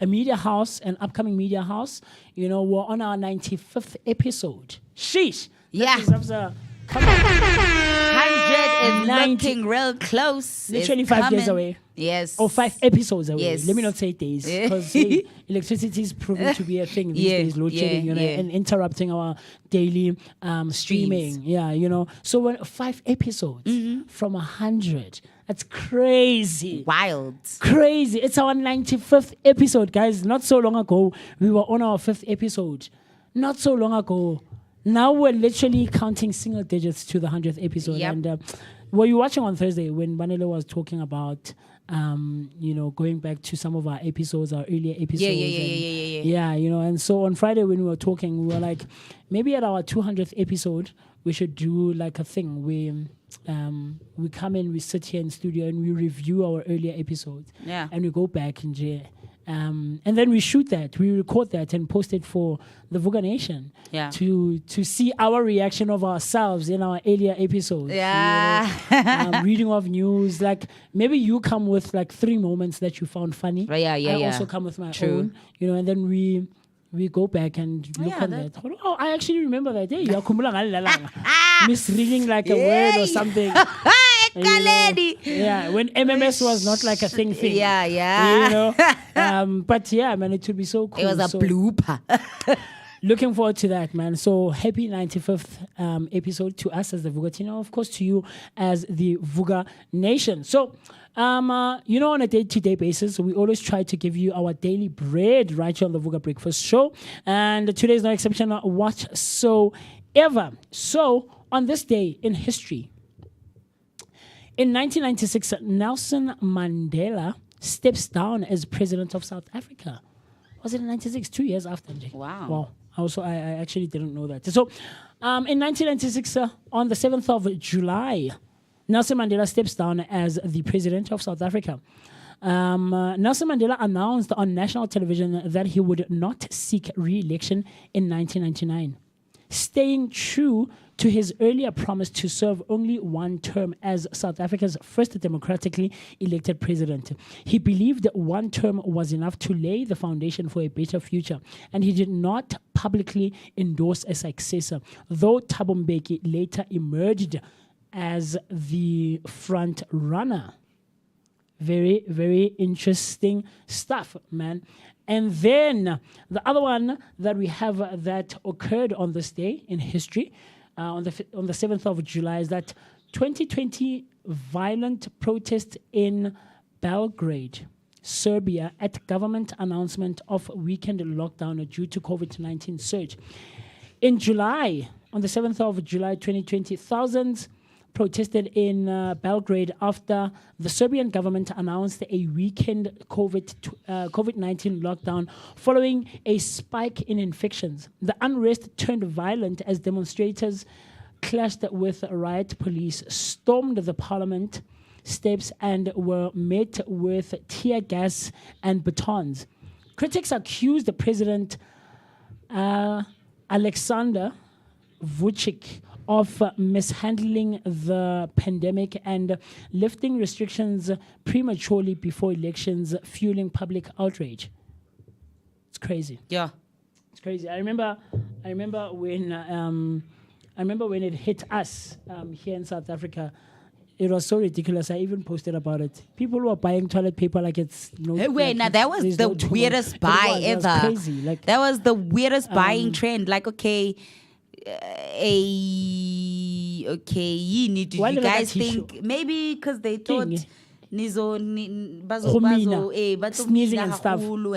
media house, an upcoming media house, we're on our 95th episode. Sheesh. Yeah. That deserves a 100 is 90. looking real close. Literally It's 5 days coming. away. Yes. Or 5 episodes away. Yes. Let me not say days, because electricity is proving to be a thing these days, load shedding, and interrupting our daily streaming. Yeah, So when 5 episodes from 100, that's crazy. Wild. Crazy. It's our 95th episode, guys. Not so long ago, we were on our 5th episode. Not so long ago. Now we're literally counting single digits to the 100th episode. Yep. And were you watching on Thursday when Banele was talking about, going back to some of our episodes, our earlier episodes? Yeah. Yeah, and so on Friday when we were talking, we were like, maybe at our 200th episode, we should do like a thing where we come in, we sit here in studio and we review our earlier episodes. Yeah. And we go back and and then we shoot that, we record that and post it for the Vooka Nation to see our reaction of ourselves in our earlier episodes. Yeah. Reading of news, like maybe you come with like 3 moments that you found funny. Yeah. I also come with my own, and then we go back and look on that. Oh, I actually remember that. Hey, misreading like a word or something. Yeah, when MMS was not like a thing. Yeah. But yeah, man, it would be so cool. It was a blooper. Looking forward to that, man. So happy 95th episode to us as the Vooka team, of course to you as the Vooka Nation. So, on a day-to-day basis, we always try to give you our daily bread right here on the Vooka Breakfast Show. And today is no exception whatsoever. So, on this day in history, in 1996, Nelson Mandela steps down as president of South Africa. Was it in 96? 2 years after. Wow. I actually didn't know that. So, in 1996, on the 7th of July, Nelson Mandela steps down as the president of South Africa. Nelson Mandela announced on national television that he would not seek re-election in 1999, staying true to his earlier promise to serve only one term as South Africa's first democratically elected president. He believed that one term was enough to lay the foundation for a better future, and he did not publicly endorse a successor, though Thabo Mbeki later emerged as the front runner. Very, very interesting stuff, man. And then the other one that we have that occurred on this day in history, on the 7th of July, is that 2020 violent protest in Belgrade, Serbia, at government announcement of weekend lockdown due to COVID-19 surge. In July, on the 7th of July 2020, thousands protested in Belgrade after the Serbian government announced a weekend COVID-19 lockdown following a spike in infections. The unrest turned violent as demonstrators clashed with riot police, stormed the parliament steps, and were met with tear gas and batons. Critics accused the president Alexander Vucic of mishandling the pandemic and lifting restrictions prematurely before elections, fueling public outrage. It's crazy. Yeah. It's crazy. I remember when it hit us here in South Africa. It was so ridiculous. I even posted about it. People were buying toilet paper like it's no. Hey, wait, now that was the weirdest buy ever. That was crazy. Like that was the weirdest buying trend. Like, okay, you need to. Why You did I guys get think maybe because they thought sneezing and stuff. Flu,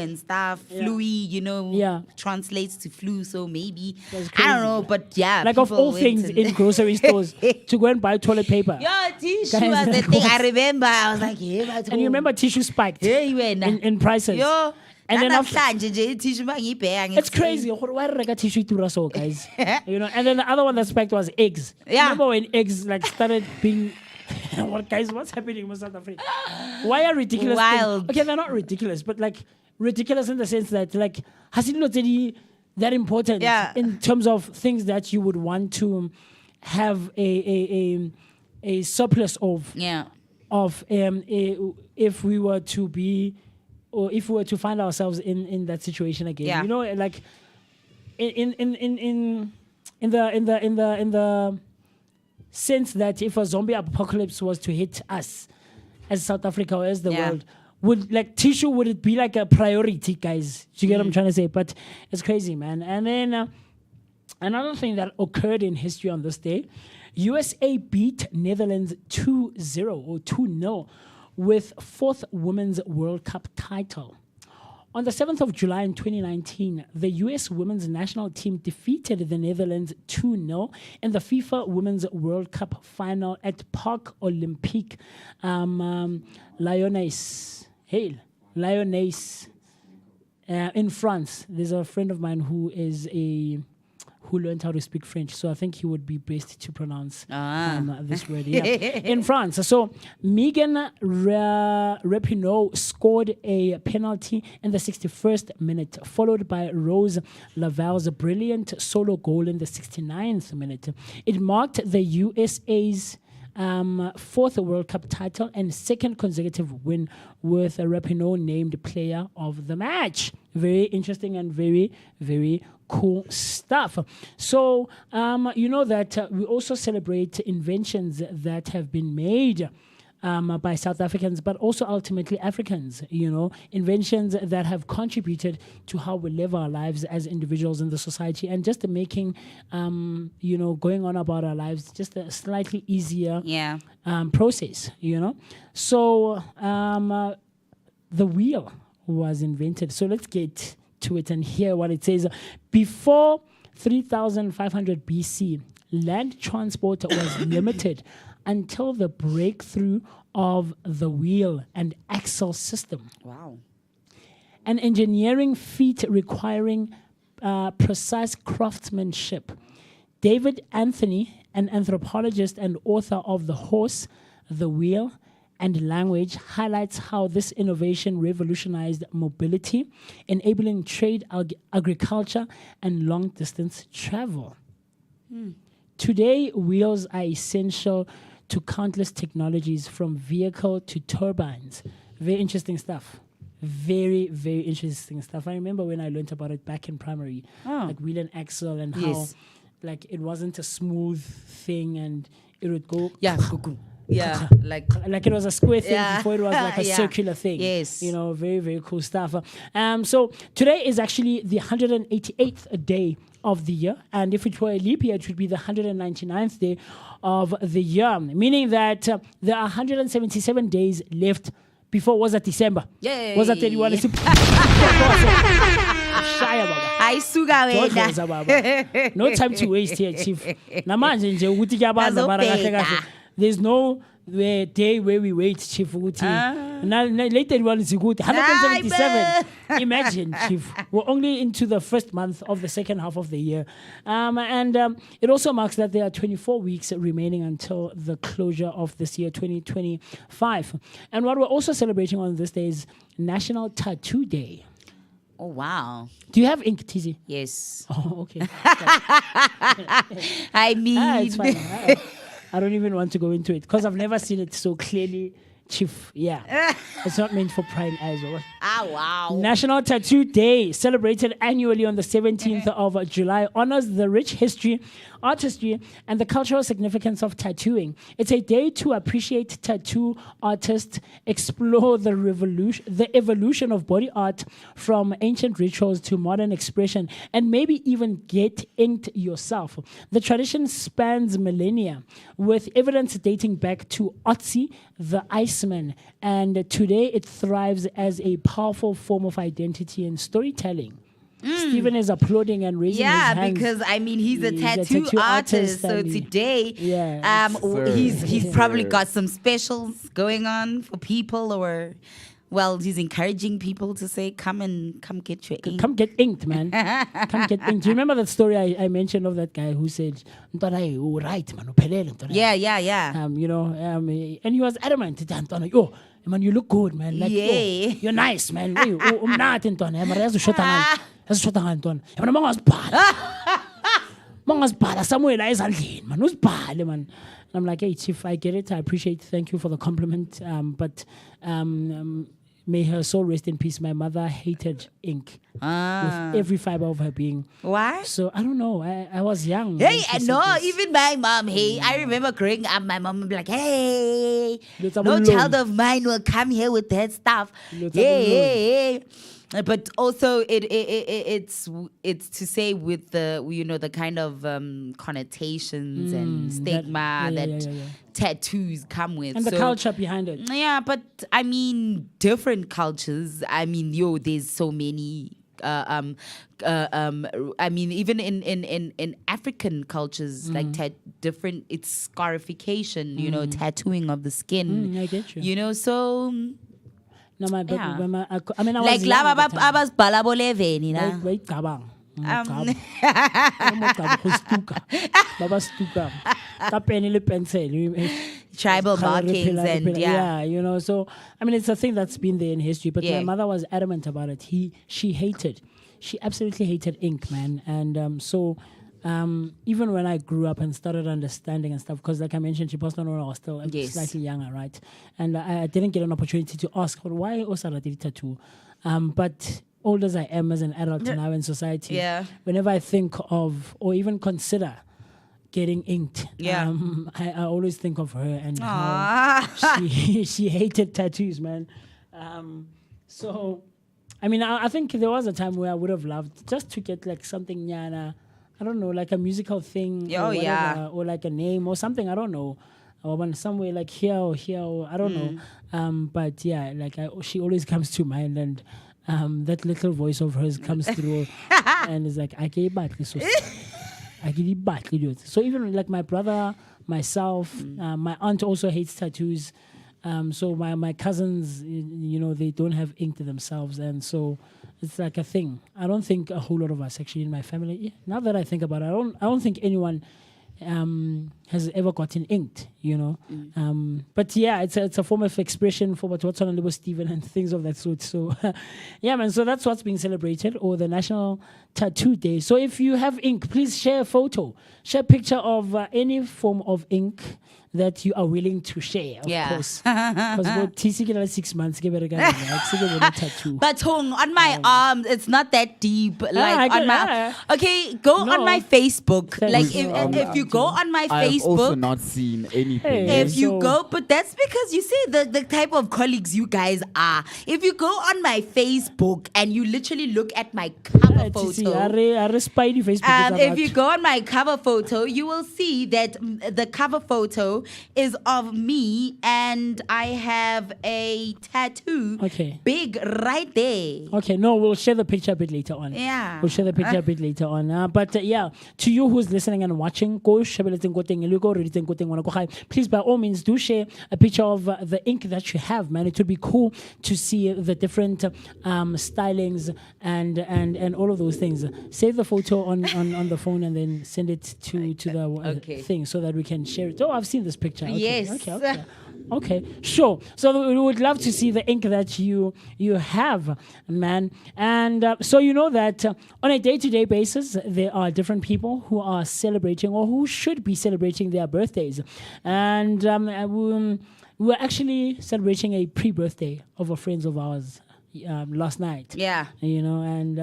translates to flu, so maybe That's I don't know, crazy. but yeah, like of people all went things and- in grocery stores to go and buy toilet paper. Yeah, tissue Guys, was the thing. I remember. I was like, yeah, but And you remember tissue spiked in prices. Yo, And then after, tissue it's crazy. Why did I get tissue to Russell, guys? And then the other one that spiked was eggs. Yeah. Remember when eggs like started being guys, what's happening in South Africa? Why are ridiculous Wild. things? Okay, they're not ridiculous, but like ridiculous in the sense that like has it not really that important in terms of things that you would want to have a surplus of if we were to be or if we were to find ourselves in that situation again. Like in the sense that if a zombie apocalypse was to hit us as South Africa or as the world, would it be like a priority, guys? Do you get what I'm trying to say? But it's crazy, man. And then another thing that occurred in history on this day, USA beat Netherlands 2-0 or 2-0 with 4th Women's World Cup title. On the 7th of July in 2019, the US women's national team defeated the Netherlands 2-0 in the FIFA Women's World Cup final at Parc Olympique Lyonnais. Lyonnais in France. There's a friend of mine who learned how to speak French, so I think he would be best to pronounce this word. In France. So Megan Rapinoe scored a penalty in the 61st minute, followed by Rose Laval's brilliant solo goal in the 69th minute. It marked the USA's 4th World Cup title and 2nd consecutive win, with Rapinoe named player of the match. Very interesting and very, very cool stuff. So, that we also celebrate inventions that have been made by South Africans, but also ultimately Africans, inventions that have contributed to how we live our lives as individuals in the society, and just making, going on about our lives just a slightly easier process, So the wheel was invented. So let's get to it and hear what it says. Before 3500 BC, land transport was limited until the breakthrough of the wheel and axle system. Wow. An engineering feat requiring precise craftsmanship. David Anthony, an anthropologist and author of The Horse, the Wheel, and Language, highlights how this innovation revolutionized mobility, enabling trade, agriculture, and long-distance travel. Today, wheels are essential to countless technologies, from vehicle to turbines. Very interesting stuff. Very, very interesting stuff. I remember when I learned about it back in primary, like wheel and axle, and how like it wasn't a smooth thing and it would go like it was a square thing before it was like a circular thing. Yes. Very, very cool stuff. So today is actually the 188th day of the year, and if it were a leap year, it would be the 199th day of the year, meaning that there are 177 days left before was that December. Yay. Was that 31? No time to waste here, Chief. There's no day where we wait, Chief. Later one is good. 177. Imagine, Chief. We're only into the first month of the second half of the year. And it also marks that there are 24 weeks remaining until the closure of this year, 2025. And what we're also celebrating on this day is National Tattoo Day. Oh, wow. Do you have ink, TZ? Yes. Oh, okay. I mean, It's fine. I don't even want to go into it because I've never seen it so clearly. Chief, yeah. It's not meant for prying eyes or what. wow. National Tattoo Day, celebrated annually on the 17th of July, honors the rich history, artistry, and the cultural significance of tattooing. It's a day to appreciate tattoo artists, explore the evolution of body art from ancient rituals to modern expression, and maybe even get inked yourself. The tradition spans millennia, with evidence dating back to Otzi, the Iceman, and today it thrives as a powerful form of identity and storytelling. Stephen is applauding and raising his hands. because I mean he's a tattoo artist, so and today Sir. he's probably got some specials going on for people, or well, he's encouraging people to say come get your ink. Come get inked, man. Come get inked. Do you remember that story I mentioned of that guy who said, "Ntwana, you right, man, uphelele, ntwana." Yeah. And he was adamant. Ntwana, yo, man, you look good, man. Like, Yeah. yo, you're nice, man. Hey, umnati, ntwana. Mara yazishota ngani. Yazishota ngani, ntwana. Yabona mangazibhala somewhere la ezandleni, man. Uzibhale, man. And I'm like, hey, Chief, I get it. I appreciate it. Thank you for the compliment. But may her soul rest in peace. My mother hated ink with every fiber of her being. Why? So I don't know. I was young. Hey, when she said no, this. even my mom, hey, I remember growing up, my mom would be like, hey, Let's no have a child loan. of mine will come here with that stuff. Let's have a Hey. But also it's to say with the kind of connotations and stigma that tattoos come with. And the So- culture behind it. Yeah, but I mean, different cultures. I mean, there's so many. I mean, even in African cultures, like different. It's scarification. Tattooing of the skin. I get you. So No, Yeah. I mean, I was like young laba at the time. abasibhala boleveni na. Wait, cabang. Baba stuka. Ka pen le pencil. Tribal Colour markings repealer, and repealer. Yeah, so I mean, it's a thing that's been there in history. But Yeah. my mother was adamant about it. She absolutely hated ink, man. And so even when I grew up and started understanding and stuff, because like I mentioned, she passed on when I was still Yes. slightly younger, right? And I didn't get an opportunity to ask her why Osara did tattoo. But old as I am as an adult now in society, Yeah. whenever I think of or even consider getting inked, Yeah. I always think of her and how Ah. she hated tattoos, man. So, I mean, I think there was a time where I would have loved just to get like something nyana, I don't know, like a musical thing, Oh, or yeah. whatever, or like a name or something. I don't know, or when somewhere like here or I don't know. But yeah, like she always comes to mind, and that little voice of hers comes through, and it's like I can't battle so. I really badly do it. So even like my brother, myself, my aunt also hates tattoos. So my cousins, they don't have ink to themselves, and so it's like a thing. I don't think a whole lot of us actually in my family. Yeah, now that I think about it, I don't think anyone has ever gotten inked. But yeah, it's a form of expression for what's on little Stephen and things of that sort. So yeah, man. So that's what's being celebrated, or the National Tattoo Day. So if you have ink, please share a photo, share a picture of any form of ink that you are willing to share, of Yeah. course. Because about 6 months, give it a tattoo. But Hong, on my arms, it's not that deep. Like I on get- my okay, go No. on my Facebook. Thank Like you. if you go on my I've also Facebook, not seen anything. Hey. if you So- go, but that's because you see the type of colleagues you guys are. If you go on my Facebook and you literally look at my cover photo. If you go on my cover photo, you will see that the cover photo is of me, and I have a tattoo, Okay. big right there. Okay, no, we'll share the picture a bit later on. Yeah. We'll share the picture a bit later on. But yeah, to you who's listening and watching, please by all means do share a picture of the ink that you have, man. It would be cool to see the different stylings and all of those things. Save the photo on the phone and then send it to the Okay. thing so that we can share it. Oh, I've seen this picture. Okay, Yes. Okay. Okay, sure. So we would love to see the ink that you have, man. And so you know that on a day-to-day basis, there are different people who are celebrating or who should be celebrating their birthdays. And we were actually celebrating a pre-birthday of a friend of ours last night. Yeah. And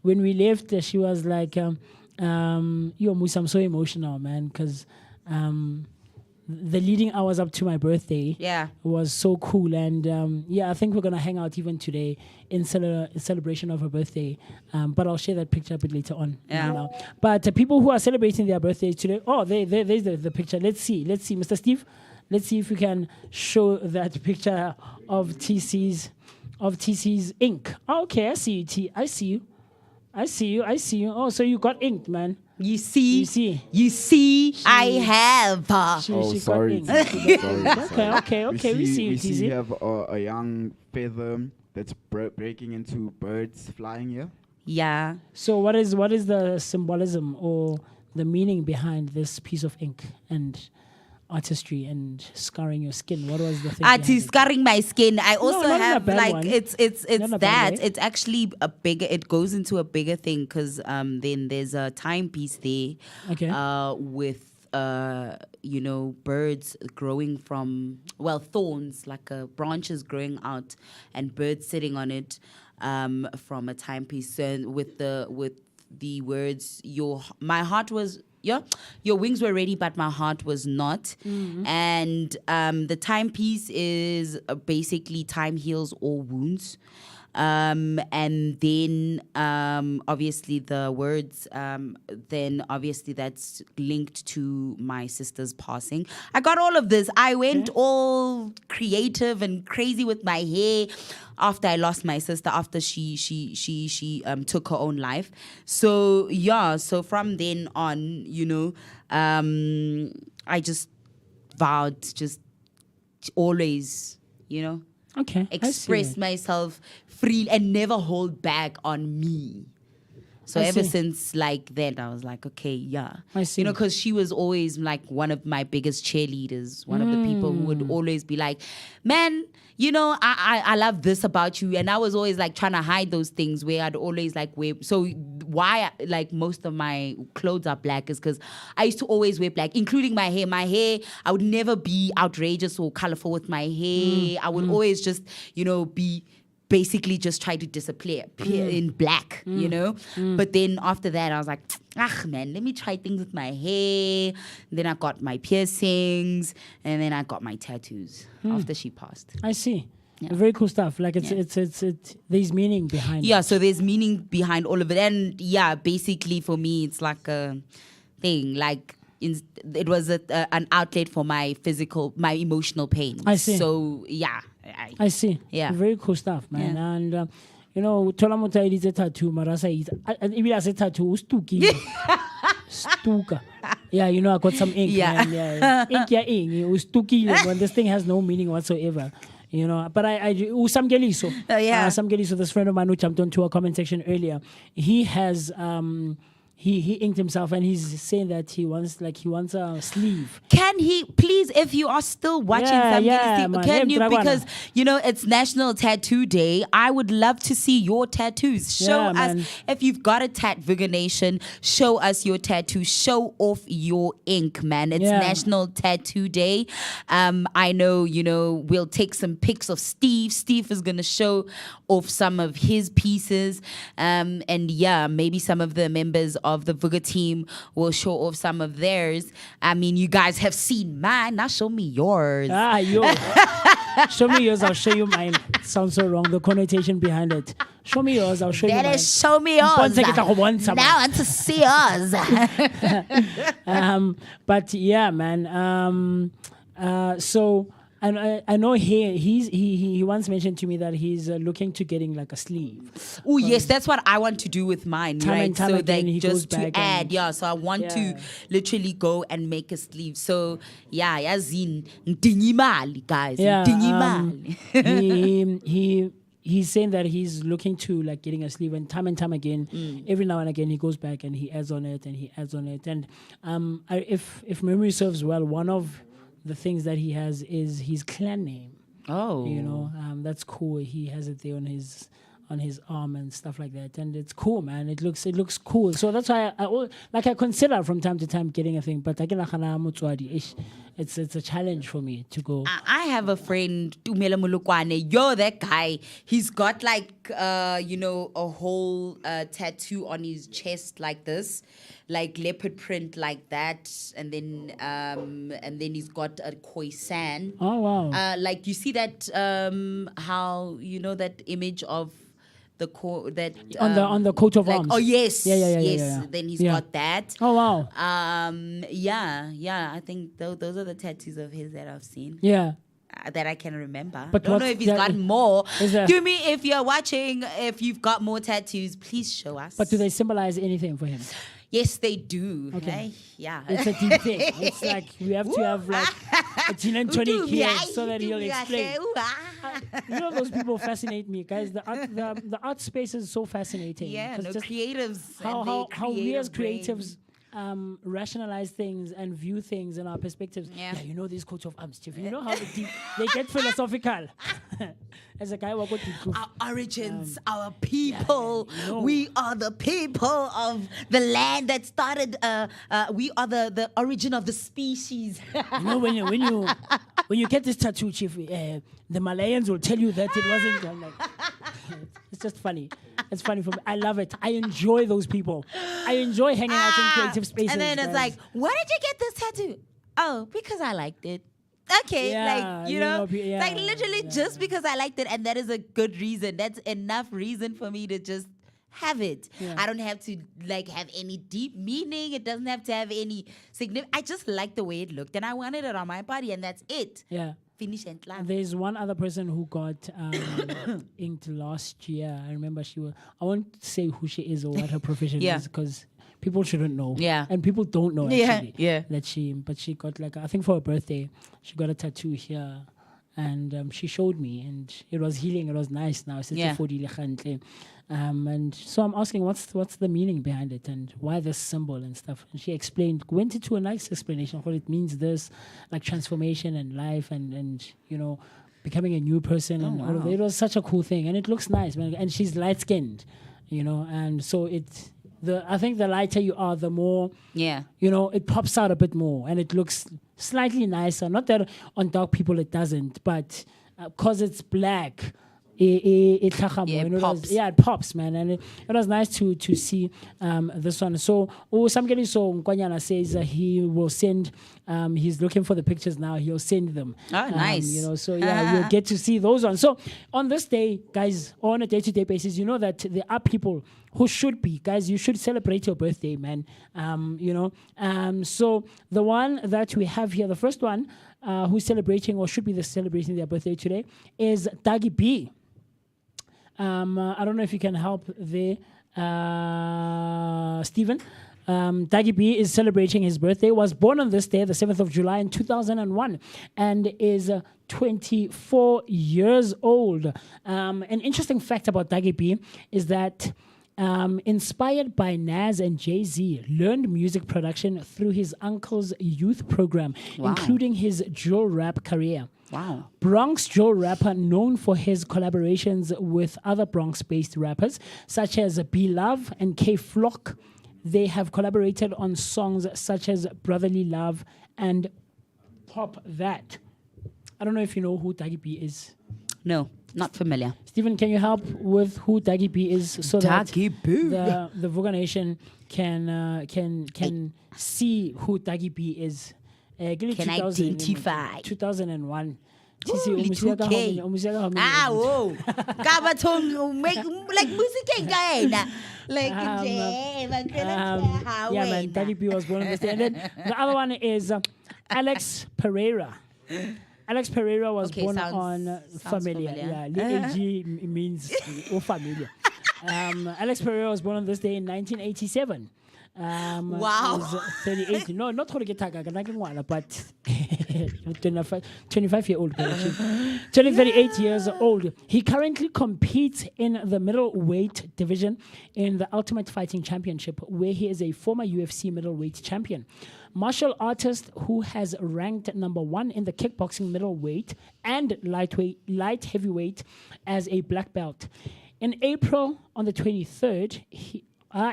when we left, she was like, "Yo, Musa, I'm so emotional, man, because." The leading hours up to my birthday was so cool. And I think we're going to hang out even today in celebration of her birthday. But I'll share that picture a bit later on. Yeah. But people who are celebrating their birthdays today, there's the picture. Let's see, Mr. Steve. Let's see if we can show that picture of TC's ink. Oh, okay, I see you, T. I see you. Oh, so you got inked, man. You see, I have. She sorry. got inked. Okay. We see you, We TC. see you have a young feather that's breaking into birds flying here. Yeah. So what is the symbolism or the meaning behind this piece of ink and artistry and scarring your skin? What was the thing? Scarring my skin. I also not in a have bad like one. it's Not in a bad that way. it's actually a bigger. It goes into a bigger thing because then there's a timepiece there. Okay. With birds growing from thorns like branches growing out and birds sitting on it from a timepiece and with the words my heart was your wings were ready but my heart was not. And the timepiece is basically time heals all wounds. And then obviously the words, then obviously that's linked to my sister's passing. I got all of this. I went all creative and crazy with my hair after I lost my sister, after she took her own life. So so from then on, I just vowed just always, Okay. express myself freely and never hold back on me. So I ever see. since like then, I was like, okay, I see. because she was always like one of my biggest cheerleaders, one of the people who would always be like, man, I love this about you. And I was always like trying to hide those things where I'd always like wear. So why like most of my clothes are black is because I used to always wear black, including my hair. My hair, I would never be outrageous or colorful with my hair. I would always just, be basically just try to disappear in black, But then after that, I was like, man, let me try things with my hair. Then I got my piercings, and then I got my tattoos after she passed. I see. Very cool stuff. Like it's there's meaning behind it. Yeah, so there's meaning behind all of it. And basically for me, it's like a thing. Like it was an outlet for my emotional pain. I see. So I see. Yeah. Very cool stuff, man. Yeah. And thola motho a editse tattoo mara sa itse ebile a se tattoo o stukile. Stuka. Yeah, I got some ink, Yeah. man. Yeah. Ink ya eng o stukile when this thing has no meaning whatsoever. But Sam Geliso, Sam Geliso, this friend of mine who jumped onto our comment section earlier, he has he inked himself and he's saying that he wants a sleeve. Can he please, if you are still watching man. can you, Dragwana. because it's National Tattoo Day, I would love to see your tattoos. Show Yeah, us man. if you've got a Vooka Nation, show us your tattoo, show off your ink, man. It's Yeah. National Tattoo Day. I know, we'll take some pics of Steve. Steve is gonna show off some of his pieces. And maybe some of the members of the Vooka team will show off some of theirs. I mean, you guys have seen mine. Now show me yours. Show me yours, I'll show you mine. Sounds so wrong, the connotation behind it. Show me yours, I'll show you That mine. is show me yours. Mponse ke tla go bontsha, man. Now I want to see yours. But yeah, man. So I know he once mentioned to me that he's looking to getting like a sleeve. Oh yes, that's what I want to do with mine, Time right? and time so again, that he goes just to back add, and- so I want to Yeah. literally go and make a sleeve. So yazin ndingimali, guys, Yeah, ndingimali. he's saying that he's looking to like getting a sleeve, and time again, every now and again he goes back and he adds on it and he adds on it. And if memory serves well, one of the things that he has is his clan name. Oh. You know, that's cool. He has it there on his arm and stuff like that, and it's cool, man. It looks cool. So that's why I consider from time to time getting a thing, but it's a challenge for me to go. I have a friend, Tumela Mulukwane. Yo, that guy, he's got like, a whole tattoo on his chest like this, like leopard print like that, and then he's got a khoisan. Oh wow! Like you see that, how that image of the on the coat of like, arms. oh yes, yeah. Then he's Yeah. got that. Oh wow! Yeah. I think those are the tattoos of his that I've seen. Yeah. That I can remember. But Don't know what's if he's that- got more. is there- Do me if you're watching. If you've got more tattoos, please show us. But do they symbolize anything for him? Yes, they do. Okay. Hey, yeah. It's a deep thing. It's like we have to have like a gin and tonic here so that he'll explain. You know, those people fascinate me, guys. The art space is so fascinating. Yeah, 'Cause no, just creatives. how we as creative creatives rationalize things and view things in our perspectives. Yeah. You know these coats of arms, Tiff. You know how deep they get philosophical. As a guy who got deep. Our origins, our people. you know. We are the people of the land that started. We are the origin of the species. You know, when you get this tattoo, Chief, the Malayans will tell you that it wasn't. I'm like, it's just funny. It's funny for me. I love it. I enjoy those people. I enjoy hanging out in creative spaces. And then it's guys. like, why did you get this tattoo? Oh, because I liked it. Okay, Yeah, like, you know, yeah, like literally yeah. just because I liked it, and that is a good reason. That's enough reason for me to just have it. Yeah. I don't have to like have any deep meaning. It doesn't have to have any significance. I just like the way it looked, and I wanted it on my body, and that's it. yeah. Finish and love. There's one other person who got inked last year. I remember I won't say who she is or what her profession Yeah. is because people shouldn't know. Yeah. And people don't know Yeah, actually. yeah. But she got like, I think for her birthday, she got a tattoo here. And she showed me, and it was healing. It was nice. Now, Yeah. And so I'm asking, what's the meaning behind it, and why this symbol and stuff? And she went into a nice explanation of what it means. This like transformation and life, and becoming a new person, and all of it. It was such a cool thing, and it looks nice, man. And she's light skinned, and so I think the lighter you are, the more Yeah. it pops out a bit more, and it looks slightly nicer. Not that on dark people it doesn't, but because it's black, it pops. it pops, man. And it was nice to see this one. So somebody Nkwanyana says he will send. He's looking for the pictures now. He'll send them. Oh, nice. So you'll get to see those ones. So on this day, guys, on a day-to-day basis, you know that there are people who should be, guys. You should celebrate your birthday, man. So the one that we have here, the first one who's celebrating or should be celebrating their birthday today is Dagi B. I don't know if you can help there, Stephen. Dagi B is celebrating his birthday. Was born on this day, the 7th of July in 2001, and is 24 years old. An interesting fact about Dagi B is that inspired by Nas and Jay-Z, learned music production through his uncle's youth program, including his drill rap career. Wow. Bronx drill rapper known for his collaborations with other Bronx-based rappers such as B Love and K Flock. They have collaborated on songs such as Brotherly Love and Pop That. I don't know if you know who Dagi B is. No, not familiar. Stephen, can you help with who Dagi B is so that Dagi B. the Vooka Nation can see who Dagi B is? Can identify. 2001. Holy 2K. Whoa. Kabatung make like music again. Like yeah, man, Dagi B was born on this day. And then the other one is Alex Pereira. Alex Pereira was born sounds on Familia. familiar. Yeah, AG means familiar. Alex Pereira was born on this day in 1987. Wow. Is 38. No, not but 25-year-old. Turning 38 years old. He currently competes in the middleweight division in the Ultimate Fighting Championship, where he is a former UFC middleweight champion. Martial artist who has ranked number 1 in the kickboxing middleweight and light heavyweight as a black belt. In April on the 23rd,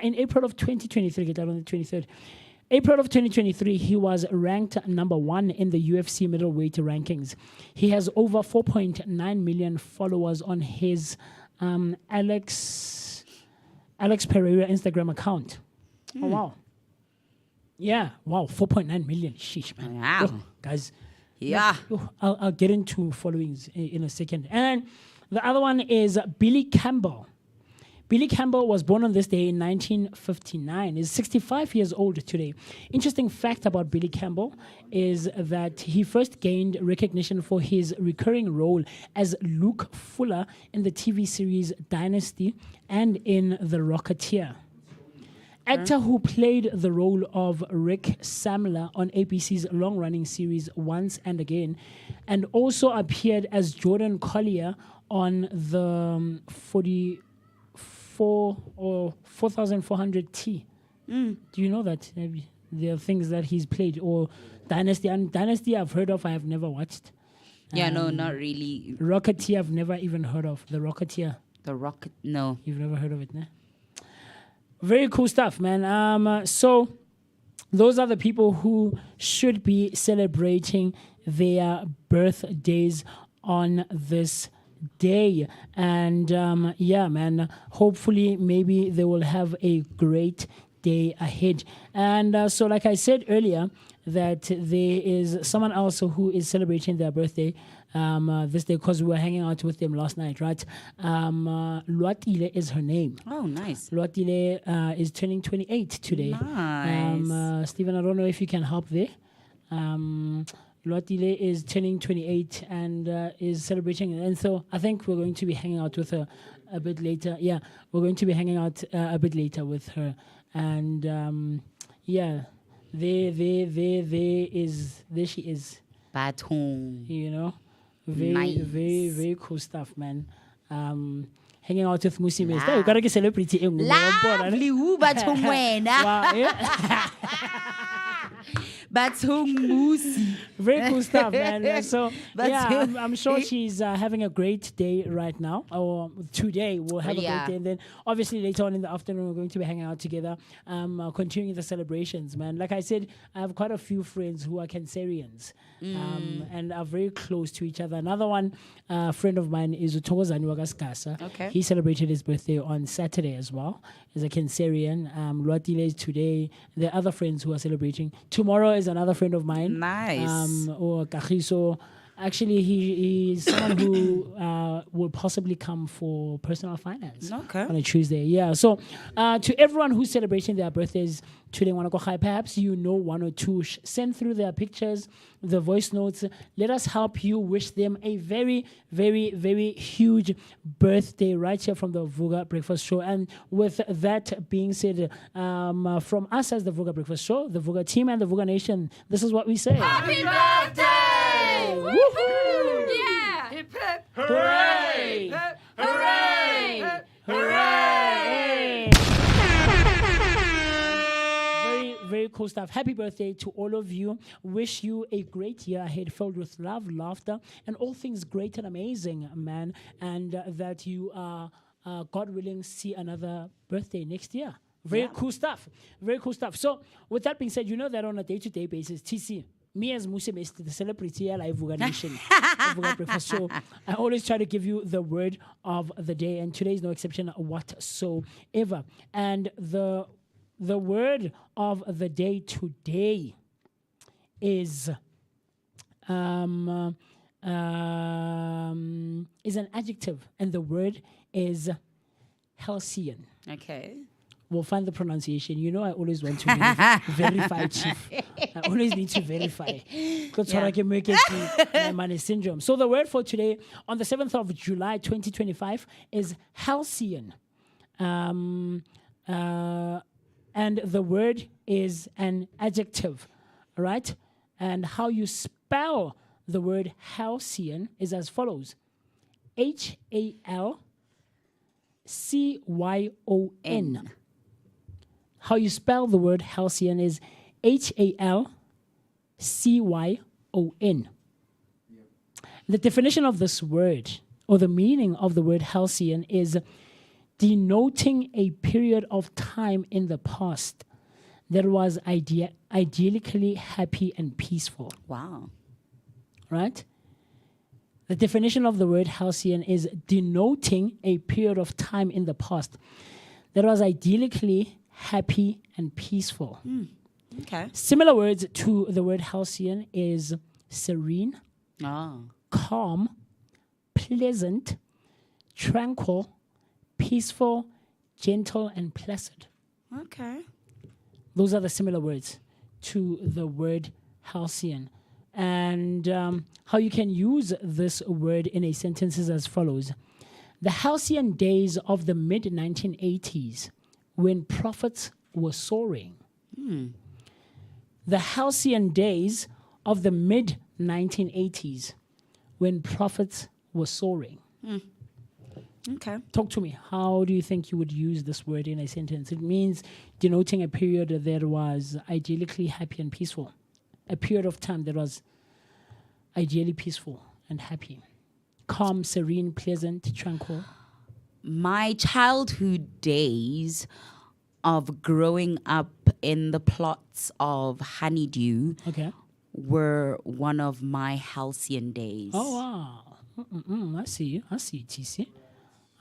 in April of 2023, get out on the 23rd. April of 2023, he was ranked number 1 in the UFC middleweight rankings. He has over 4.9 million followers on his Alex Pereira Instagram account. Oh, wow. Yeah, wow, 4.9 million. Sheesh, man. Wow. Oh, guys. Yeah. I'll get into followings in a second. And the other one is Billy Campbell. Billy Campbell was born on this day in 1959. He's 65 years old today. Interesting fact about Billy Campbell is that he first gained recognition for his recurring role as Luke Fuller in the TV series Dynasty and in The Rocketeer. Actor who played the role of Rick Samler on ABC's long-running series Once and Again, and also appeared as Jordan Collier on the 4400T. Do you know that? Maybe there are things that he's played, or Dynasty. And Dynasty I've heard of, I have never watched. Yeah, no, not really. Rocketeer I've never even heard of. The Rocketeer. The Rocket, no. You've never heard of it, ne? Very cool stuff, man. So those are the people who should be celebrating their birthdays on this day. And yeah, man, hopefully maybe they will have a great day ahead. And so like I said earlier, that there is someone else who is celebrating their birthday this day, because we were hanging out with them last night, right? Luatile is her name. Oh, nice. Luatile is turning 28 today. Nice. Stephen, I don't know if you can help there. Luatile is turning 28 and is celebrating. And so I think we're going to be hanging out with her a bit later. Yeah, we're going to be hanging out a bit later with her. And yeah, there she is. Baton. You know? Very, Nice. very, very cool stuff, man. Hanging out with Musi Mesta. You gotta get celebrity. Lovely. Who Baton wena? Wow, yeah. Baton Musi. Very cool stuff, man. Yeah, so But- yeah, I'm sure she's having a great day right now. Or today we'll have a Yeah. great day, and then obviously later on in the afternoon we're going to be hanging out together, continuing the celebrations, man. Like I said, I have quite a few friends who are Cancerians, and are very close to each other. Another one, friend of mine is Uthokozani Wagaskasa. Okay. He celebrated his birthday on Saturday as well. He's a Cancerian. Luatile is today. There are other friends who are celebrating. Tomorrow is another friend of mine. Nice. Or Kahiso. Actually, he's someone who will possibly come for personal finance Okay. on a Tuesday. Yeah. So to everyone who's celebrating their birthdays today, perhaps you know one or two. Send through their pictures, the voice notes. Let us help you wish them a very, very, very huge birthday right here from the Vooka Breakfast Show. And with that being said, from us as the Vooka Breakfast Show, the Vooka team and the Vooka Nation, this is what we say. Happy birthday! Woohoo! Yeah! Hip hip! Hooray! Hooray! Hooray! Very, very cool stuff. Happy birthday to all of you. Wish you a great year ahead filled with love, laughter, and all things great and amazing, man. And that you are, God willing, see another birthday next year. Very cool stuff. Very cool stuff. So, with that being said, you know that on a day-to-day basis, TC, me as Musi Mesti, the celebrity at Vooka Nation, Vooka Breakfast Show, I always try to give you the word of the day, and today is no exception whatsoever. And the word of the day today is an adjective, and the word is halcyon. Okay. We'll find the pronunciation. You know, I always want to verify, Chief. I always need to verify. That's what I can make it to money syndrome. So the word for today, on the 7th of July, 2025, is halcyon. And the word is an adjective, all right? And how you spell the word halcyon is as follows: HALCYON. How you spell the word halcyon is HALCYON. The definition of this word, or the meaning of the word halcyon, is denoting a period of time in the past that was idyllically happy and peaceful. Wow. Right? The definition of the word halcyon is denoting a period of time in the past that was idyllically happy and peaceful. Okay. Similar words to the word halcyon is serene, calm, pleasant, tranquil, peaceful, gentle, and placid. Okay. Those are the similar words to the word halcyon. And how you can use this word in a sentence is as follows: the halcyon days of the mid-1980s when profits were soaring. The halcyon days of the mid-1980s when profits were soaring. Okay. Talk to me. How do you think you would use this word in a sentence? It means denoting a period that was idyllically happy and peaceful. A period of time that was ideally peaceful and happy. Calm, serene, pleasant, tranquil. My childhood days of growing up in the plots of honeydew Okay. were one of my halcyon days. Oh, wow. I see you. I see you, TC.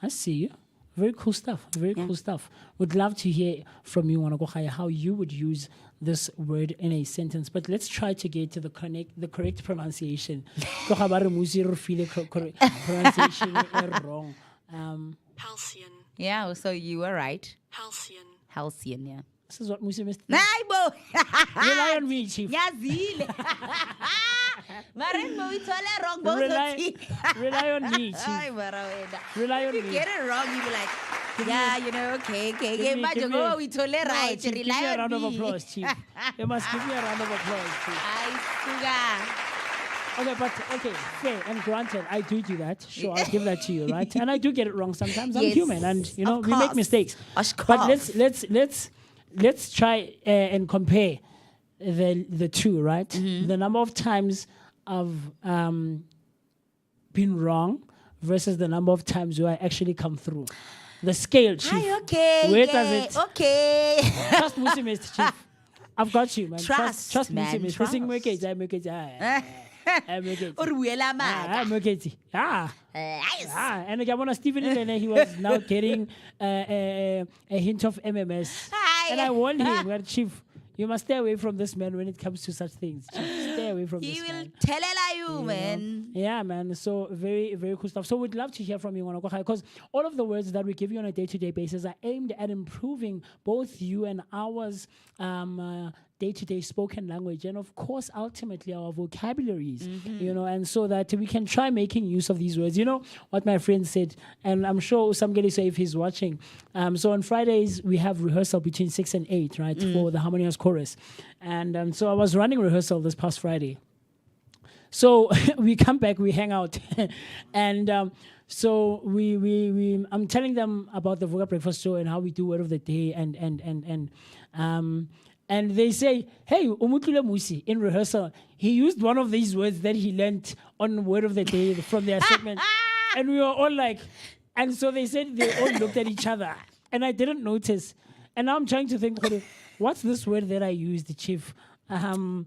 I see you. Very cool stuff. Very cool stuff. Would love to hear from you, Wanagokhaya, how you would use this word in a sentence. But let's try to get to the correct pronunciation. Pronunciation wrong. Halcyon. Yeah, so you were right. Halcyon. Halcyon, yeah. This is what Musi missed. Naibo! Rely on me, Chief. Yazile. Marengo, we told her wrong. Rely on me, Chief. Rely on You me. get it wrong, you be like, yeah, you know, okay. Give me- We told her No, right. Chief, give me Rely a on round of me. applause, Chief. You must give me a round of applause, Chief. Okay, but fair and granted, I do that. Sure, I'll give that to you, right? And I do get it wrong sometimes. I'm Yes, human, and we of make course. mistakes. Of But course. let's try and compare the two, right? Mm-hmm. The number of times I've been wrong versus the number of times where I actually come through. The scale, Chief. Hi, okay. Where yeah, does it? Okay. Trust Musi, Mr. Chief. I've got you, man. Trust, man, Musi, Mr. trust. Sing make it. I'm okay. And again, Stephen Ilene, he was now getting a hint of MMS. And I warned him, well, Chief, you must stay away from this man when it comes to such things. Chief, stay away from He this will man. tell you, You know? man. Yeah, man. So very, very cool stuff. So we'd love to hear from you, Wanagokhaya, because all of the words that we give you on a day-to-day basis are aimed at improving both you and ours day-to-day spoken language, and of course, ultimately our vocabularies. You know, and so that we can try making use of these words. You know what my friend said, and I'm sure somebody say if he's watching. So on Fridays we have rehearsal between 6 and 8, right, for the harmonious chorus, and so I was running rehearsal this past Friday. So we come back, we hang out, and so we I'm telling them about the Vooka Breakfast Show and how we do word of the day, and they say, hey, Umutlule Musi, in rehearsal, he used one of these words that he learned on word of the day from their segment, and we were all like, and so they said they all looked at each other, and I didn't notice, and now I'm trying to think, what's this word that I used, Chief? Maybe on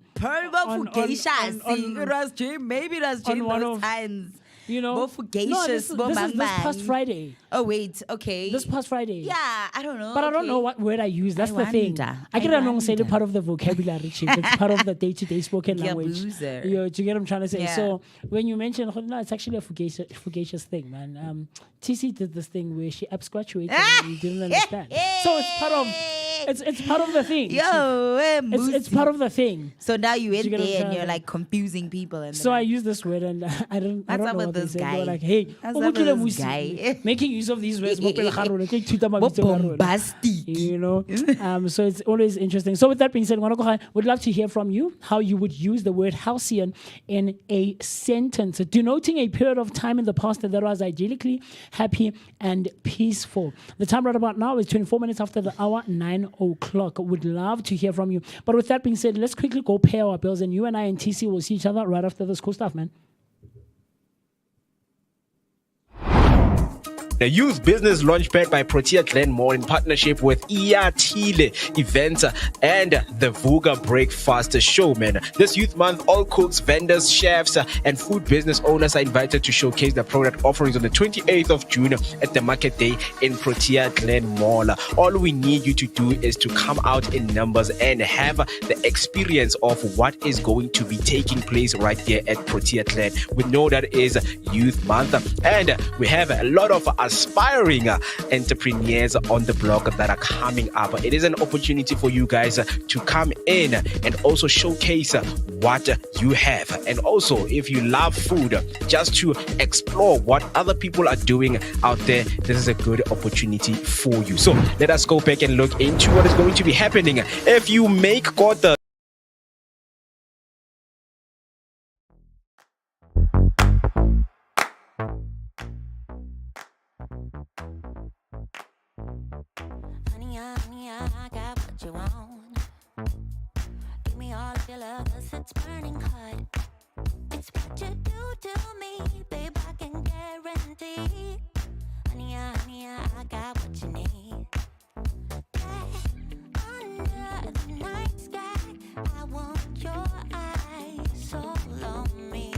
one of- times. You know, Both fugacious, this is this past Friday. Oh wait, okay. This past Friday. Yeah, I don't know. But I don't okay. know what word I use. That's I the thing. wonder. I get along say the wonder. part of the vocabulary, Chief. It's part of the day-to-day spoken language. Gabuzer. You know, do you get what I'm trying to say? Yeah. So when you mention, no, it's actually a fugacious thing, man. TC did this thing where she absquatulated and you didn't understand. So it's part of it's part of the thing. Yo, It's part of the thing. So now you in You get what I'm there and saying? you're like confusing people. And So I use this word and I don't What's know up with what they this said. They guy? were like, hey, What's o up with bokile this musi. guy? Making use of these words, bopele ga rona, ke ithuta mabitso ka rona. Bombastic. You know, so it's always interesting. So with that being said, would love to hear from you how you would use the word halcyon in a sentence, denoting a period of time in the past that was idyllically happy and peaceful. The time right about now is 24 minutes after the hour, 9 o'clock. Would love to hear from you. But with that being said, let's quickly go pay our bills, and you and I and TC will see each other right after this cool stuff, man. The Youth Business Launchpad by Protea Glen Mall in partnership with Iatile Events and the Vooka Breakfast Show, man. This youth month, all cooks, vendors, chefs, and food business owners are invited to showcase their product offerings on the 28th of June at the Market Day in Protea Glen Mall. All we need you to do is to come out in numbers and have the experience of what is going to be taking place right here at Protea Glen. We know that is Youth Month, and we have a lot of aspiring entrepreneurs on the block that are coming up. It is an opportunity for you guys to come in and also showcase what you have. And also, if you love food, just to explore what other people are doing out there, this is a good opportunity for you. So let us go back and look into what is going to be happening. If you make quarter Honey, I got what you want. Give me all of your love, 'cause it's burning hot. It's what you do to me, babe, I can guarantee. Honey, I got what you need. Under the night sky, I want your eyes all on me.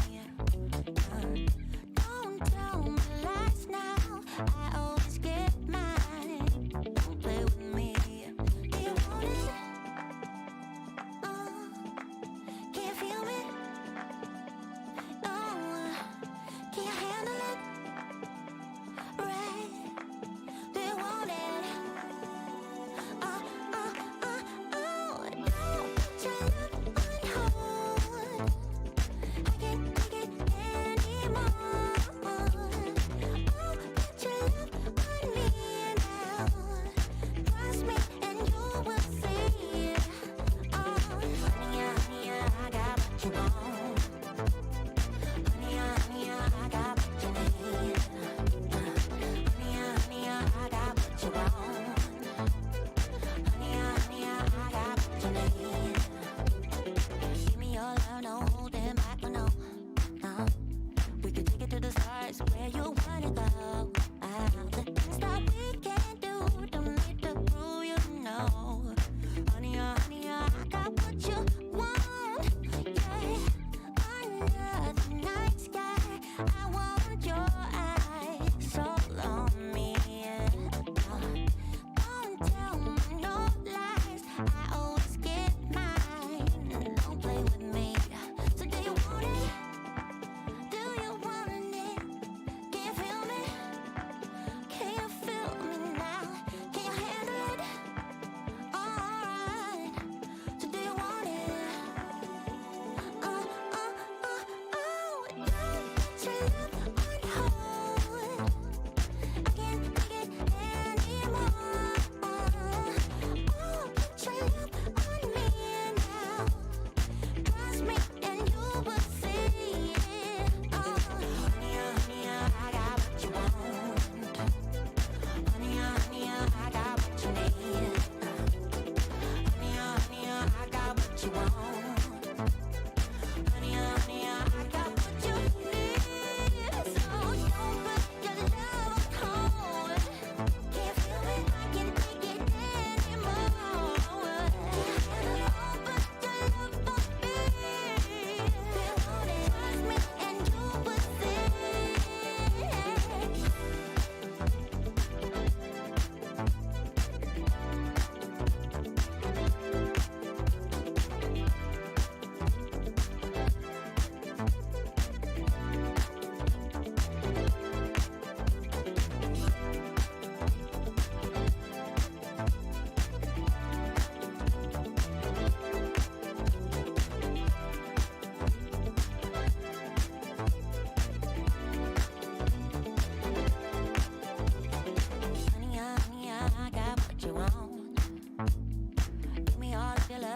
Don't tell me lies now, I always get mine. Don't play with me. Do you want it? Can you feel me? Can you handle it? Right? Do you want it?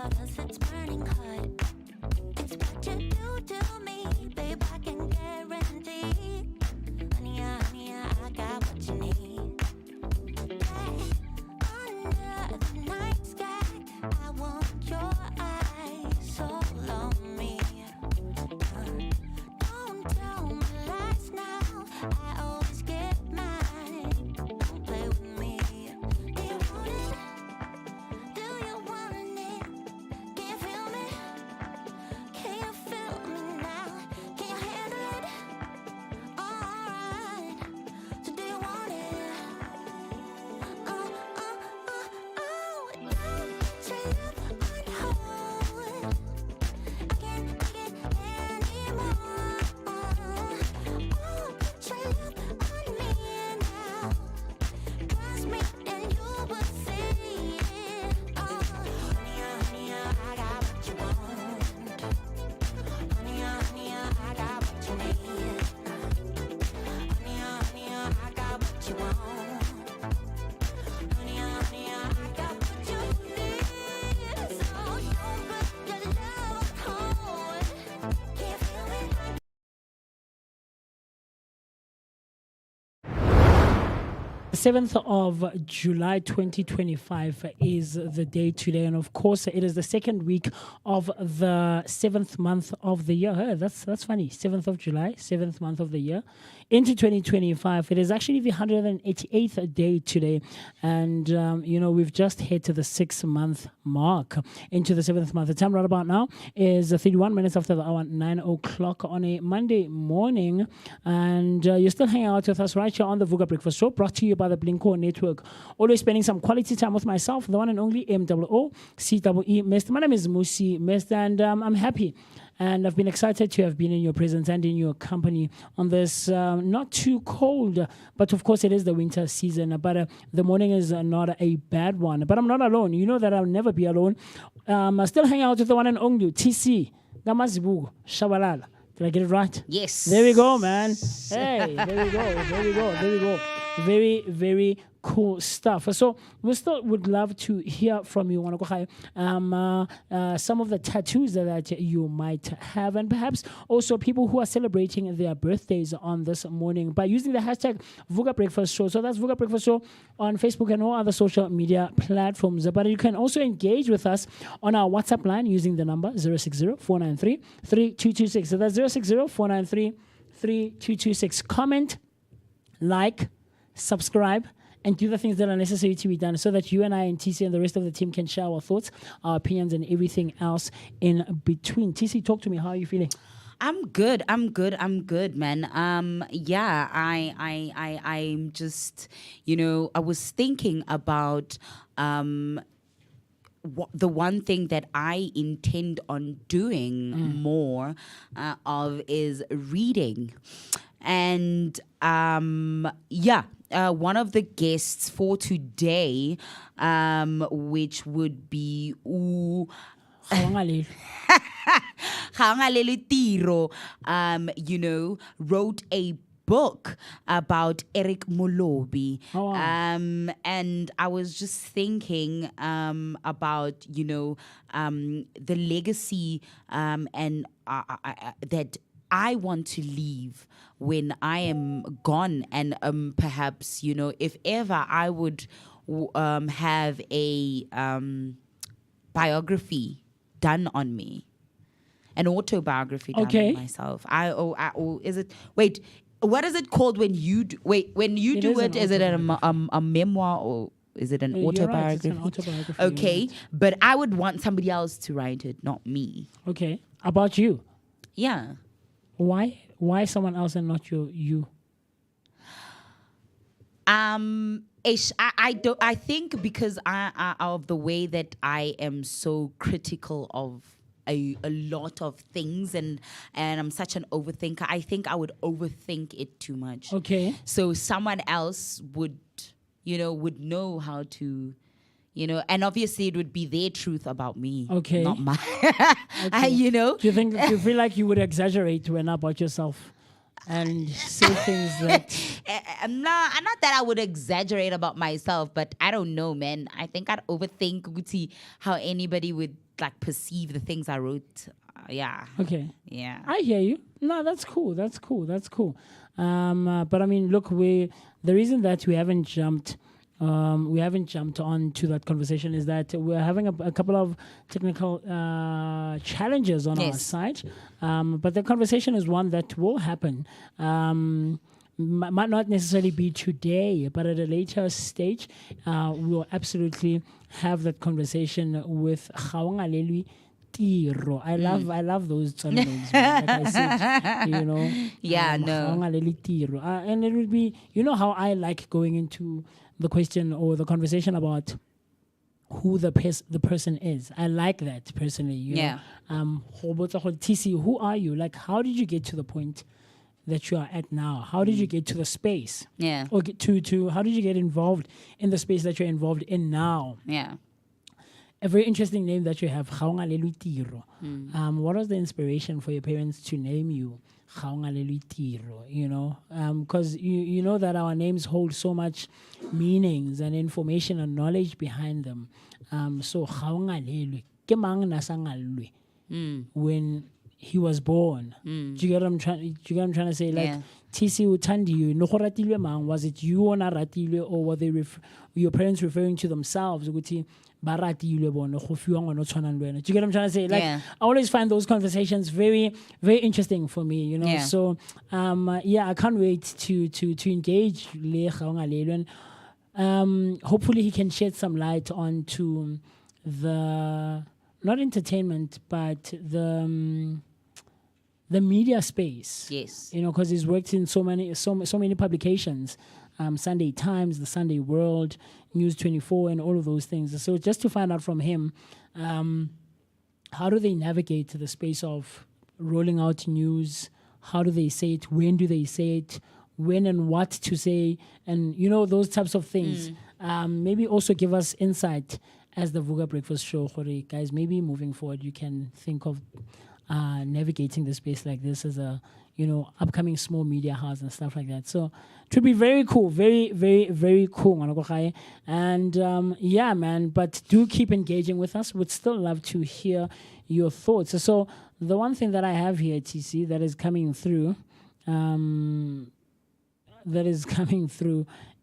love 'cause it's burning hot. It's what you do to me, babe, I can guarantee. Honey, I got what you need. Under the night sky, I want your eyes all on me. Don't tell me lies now, I always get mine. Don't play with me. Do you want it? Do you want it? Can you feel me? Can you feel me now? Can you handle it? Alright. So do you want it? Don't say love on hold. I can't take it anymore. Put your love on me now. Trust me and you will see it. Honey, I got what you want. Honey, I got what you need. Honey, I got what you want. Honey, I got what you need. So don't put your love on hold. Can you feel me? The 7th of July 2025 is the day today, and of course it is the second week of the 7th month of the year. Hey, that's funny. 7th of July, 7th month of the year into 2025. It is actually the 188th day today, and we've just hit to the 6-month mark into the 7th month. The time right about now is 31 minutes after the hour, 9 o'clock on a Monday morning, and you're still hanging out with us right here on the Vooka Breakfast Show, brought to you by the Blinko Network. Always spending some quality time with myself, the one and only MOOCEE Mr. My name is Musi Mr. and I'm happy. And I've been excited to have been in your presence and in your company on this not too cold, but of course it is the winter season. But the morning is not a bad one. But I'm not alone. You know that I'll never be alone. I still hang out with the one and only TC Gamazibu Shabalala. Did I get it right? Yes. There we go, man. Hey, there we go. Very, very cool stuff. So we still would love to hear from you, some of the tattoos that you might have, and perhaps also people who are celebrating their birthdays on this morning by using the hashtag Vooka Breakfast Show. So that's Vooka Breakfast Show on Facebook and all other social media platforms. But you can also engage with us on our WhatsApp line using the number 060-493-3226. So that's 060-493-3226. Comment, like, subscribe, and do the things that are necessary to be done so that you and I and TC and the rest of the team can share our thoughts, our opinions, and everything else in between. TC, talk to me. How are you feeling? I'm good, man. I'm just, I was thinking about the one thing that I intend on doing more of is reading. And one of the guests for today, which would be Khaongalele Tiro, wrote a book about Eric Molobi. Oh, wow. And I was just thinking about, the legacy and that I want to leave when I am gone. And perhaps, if ever I would have a biography done on me, an autobiography done on myself. What is it called when you do it? Is it a memoir or is it an autobiography? Right, it's an autobiography. Okay, but I would want somebody else to write it, not me. Okay, about you. Yeah. Why someone else and not you? I think because I of the way that I am so critical of a lot of things and I'm such an overthinker. I think I would overthink it too much. Okay. So someone else would know how to, and obviously it would be their truth about me. Okay. Not mine. Okay. Do Do you feel like you would exaggerate when about yourself? and say things that Not that I would exaggerate about myself, but I don't know, man. I think I'd overthink Guti, how anybody would like perceive the things I wrote. Yeah. okay. Yeah. I hear you. No, that's cool. That's cool. That's cool. But I mean, look, the reason that we haven't jumped on to that conversation is that we're having a couple of technical challenges on our side. But the conversation is one that will happen. Might not necessarily be today, but at a later stage, we will absolutely have that conversation with Khaongalelwi Tiro. I love those names, man. Like I said, you know. Yeah, no. Khaongalelwi Tiro. And it would be, you know how I like going into the question or the conversation about who the person is. I like that personally. You know? TC, who are you? Like, how did you get to the point that you are at now? How did you get to the space? Yeah. Or get to how did you get involved in the space that you're involved in now? Yeah. A very interesting name that you have, Khaongalelwi Tiro. What was the inspiration for your parents to name you Khaongalelwi Tiro? You know, because you know that our names hold so much meanings and information and knowledge behind them. So Khaongalelwi, ke mang nasangalwe when he was born. Do you get what I'm trying to say? Like, TC Utandiyu, no ratilwe mang, was it you or ratilwe, or were they your parents referring to themselves? Do you get what I'm trying to say? Like, I always find those conversations very, very interesting for me, you know. Yeah. So, I can't wait to engage Le Khaongalelwi. Hopefully, he can shed some light onto the not entertainment, but the media space. Yes. You know, because he's worked in so many publications. Sunday Times, the Sunday World, News 24, and all of those things. So just to find out from him, how do they navigate the space of rolling out news? How do they say it? When do they say it? When and what to say? And, you know, those types of things. Maybe also give us insight as the Vooka Breakfast Show. Guys, maybe moving forward, you can think of navigating the space like this as a, you know, upcoming small media house and stuff like that. So it would be very cool, very, very, very cool. And man, but do keep engaging with us. Would still love to hear your thoughts. So the one thing that I have here, TC, that is coming through,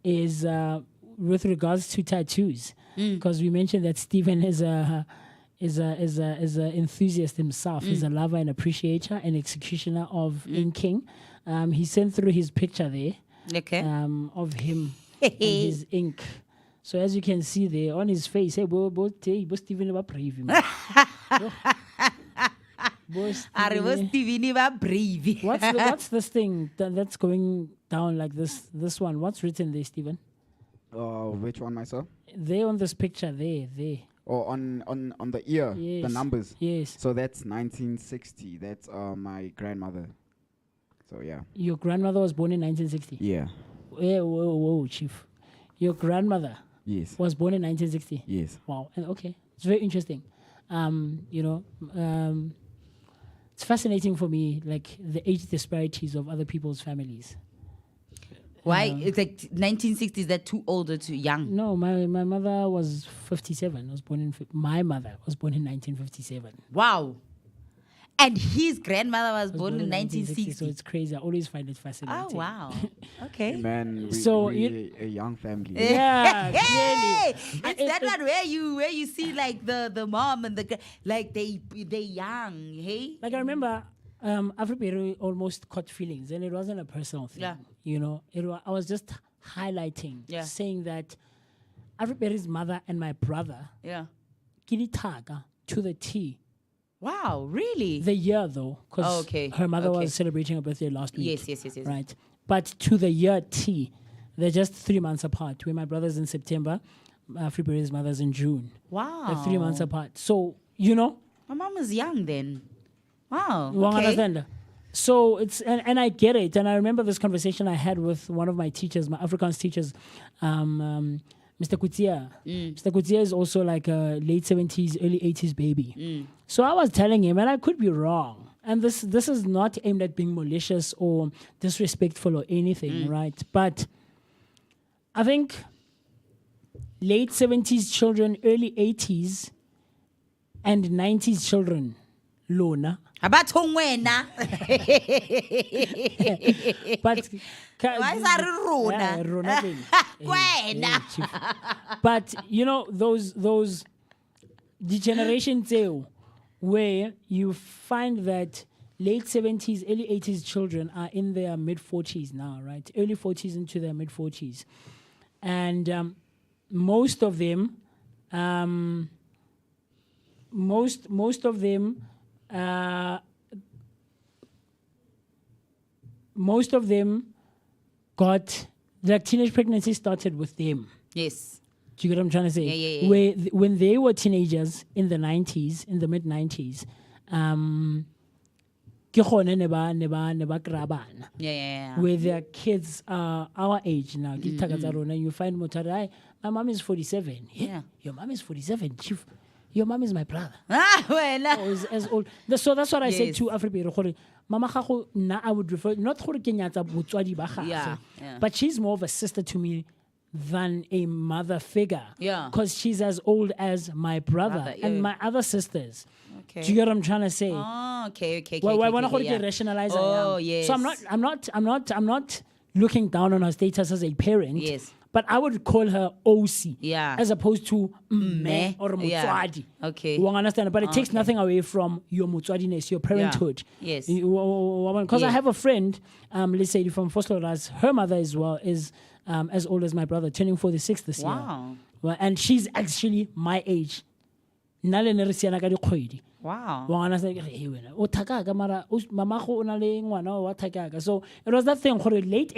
is with regards to tattoos, because we mentioned that Stephen is a enthusiast himself. He's a lover and appreciator and executioner of inking. He sent through his picture there, of him and his ink. So as you can see there on his face, hey, Stephen about brave. What's this thing that's going down like this? This one. What's written there, Stephen? Which one, myself? There on this picture, there. Oh, on the ear, Yes. the numbers. Yes. So that's 1960. That's my grandmother. So yeah. Your grandmother was born in 1960? Yeah. Whoa, Chief. Your grandmother was born in 1960? Yes. Wow. And okay. It's very interesting. It's fascinating for me, like the age disparities of other people's families. Why? It's like 1960s, that too old or too young? No, my mother was 57. My mother was born in 1957. Wow. And his grandmother was born in 1960. So it's crazy. I always find it fascinating. Oh, wow. Okay. Man, we a young family. Yeah, hey, it's that one where you see like the mom and the like they young, hey? Like I remember Afripero almost caught feelings, and it wasn't a personal thing. Yeah. You know, I was just highlighting, saying that Afripero's mother and my brother, Kilitaga to the T. Wow, really? The year though, because her mother was celebrating her birthday last week. Yes. Right, but to the year T, they're just 3 months apart. Where my brother's in September, Afripero's mother's in June. Wow, they're 3 months apart. So you know, my mom was young then. Wow. You understand? So it's and I get it, and I remember this conversation I had with one of my teachers, my Afrikaans teachers, Mr. Kutia. Mr. Kutia is also like a late 70s, early 80s baby. So I was telling him, and I could be wrong, and this is not aimed at being malicious or disrespectful or anything, right? But I think late 70s children, early 80s, and 90s children, Lona. Abathong wena. But Why is that rona? Yeah, rona thing. Wena. Chief. But you know those degenerations where you find that late 70s, early 80s children are in their mid 40s now, right? Early 40s into their mid 40s, and most of them, most of them got like teenage pregnancy started with them. Yes. Do you get what I'm trying to say? Yeah. Where when they were teenagers in the 90s, in the mid 90s, ke gone ne ba kry-a bana. Yeah. Where their kids are our age now. Ke dithaka tsa rona, you find motho, my mom is 47. Yeah. Your mom is 47, chief. Your mom is my brother. Wena. Oh, is as old. So that's what I said Yes. to Africa. Mama gago na I would refer not gore ke nyatsa botswadi ba gagwe, Yeah. but she's more of a sister to me than a mother figure. Yeah. Because she's as old as my brother Yeah. and my other sisters. Okay. Do you get what I'm trying to say? Oh, okay. Why not yeah. rationalize? Oh, I am. yes. So I'm not looking down on her status as a parent. Yes. But I would call her OC. Yeah. As opposed to me or Yeah. mutswadi. Okay. You understand? But it takes nothing away from your mutswadiness, your parenthood. Yes. Because I Yeah. have a friend, let's say from Fosloras, her mother as well is as old as my brother, turning 46 this year. Wow. Well, and she's actually my age. Nale ne re siana ka dikgwedi. Wow. Wa ngwana se ke re, "Hey, wena, o thakaka mara mama go o na le ngwana wa thakaka." So it was that thing gore late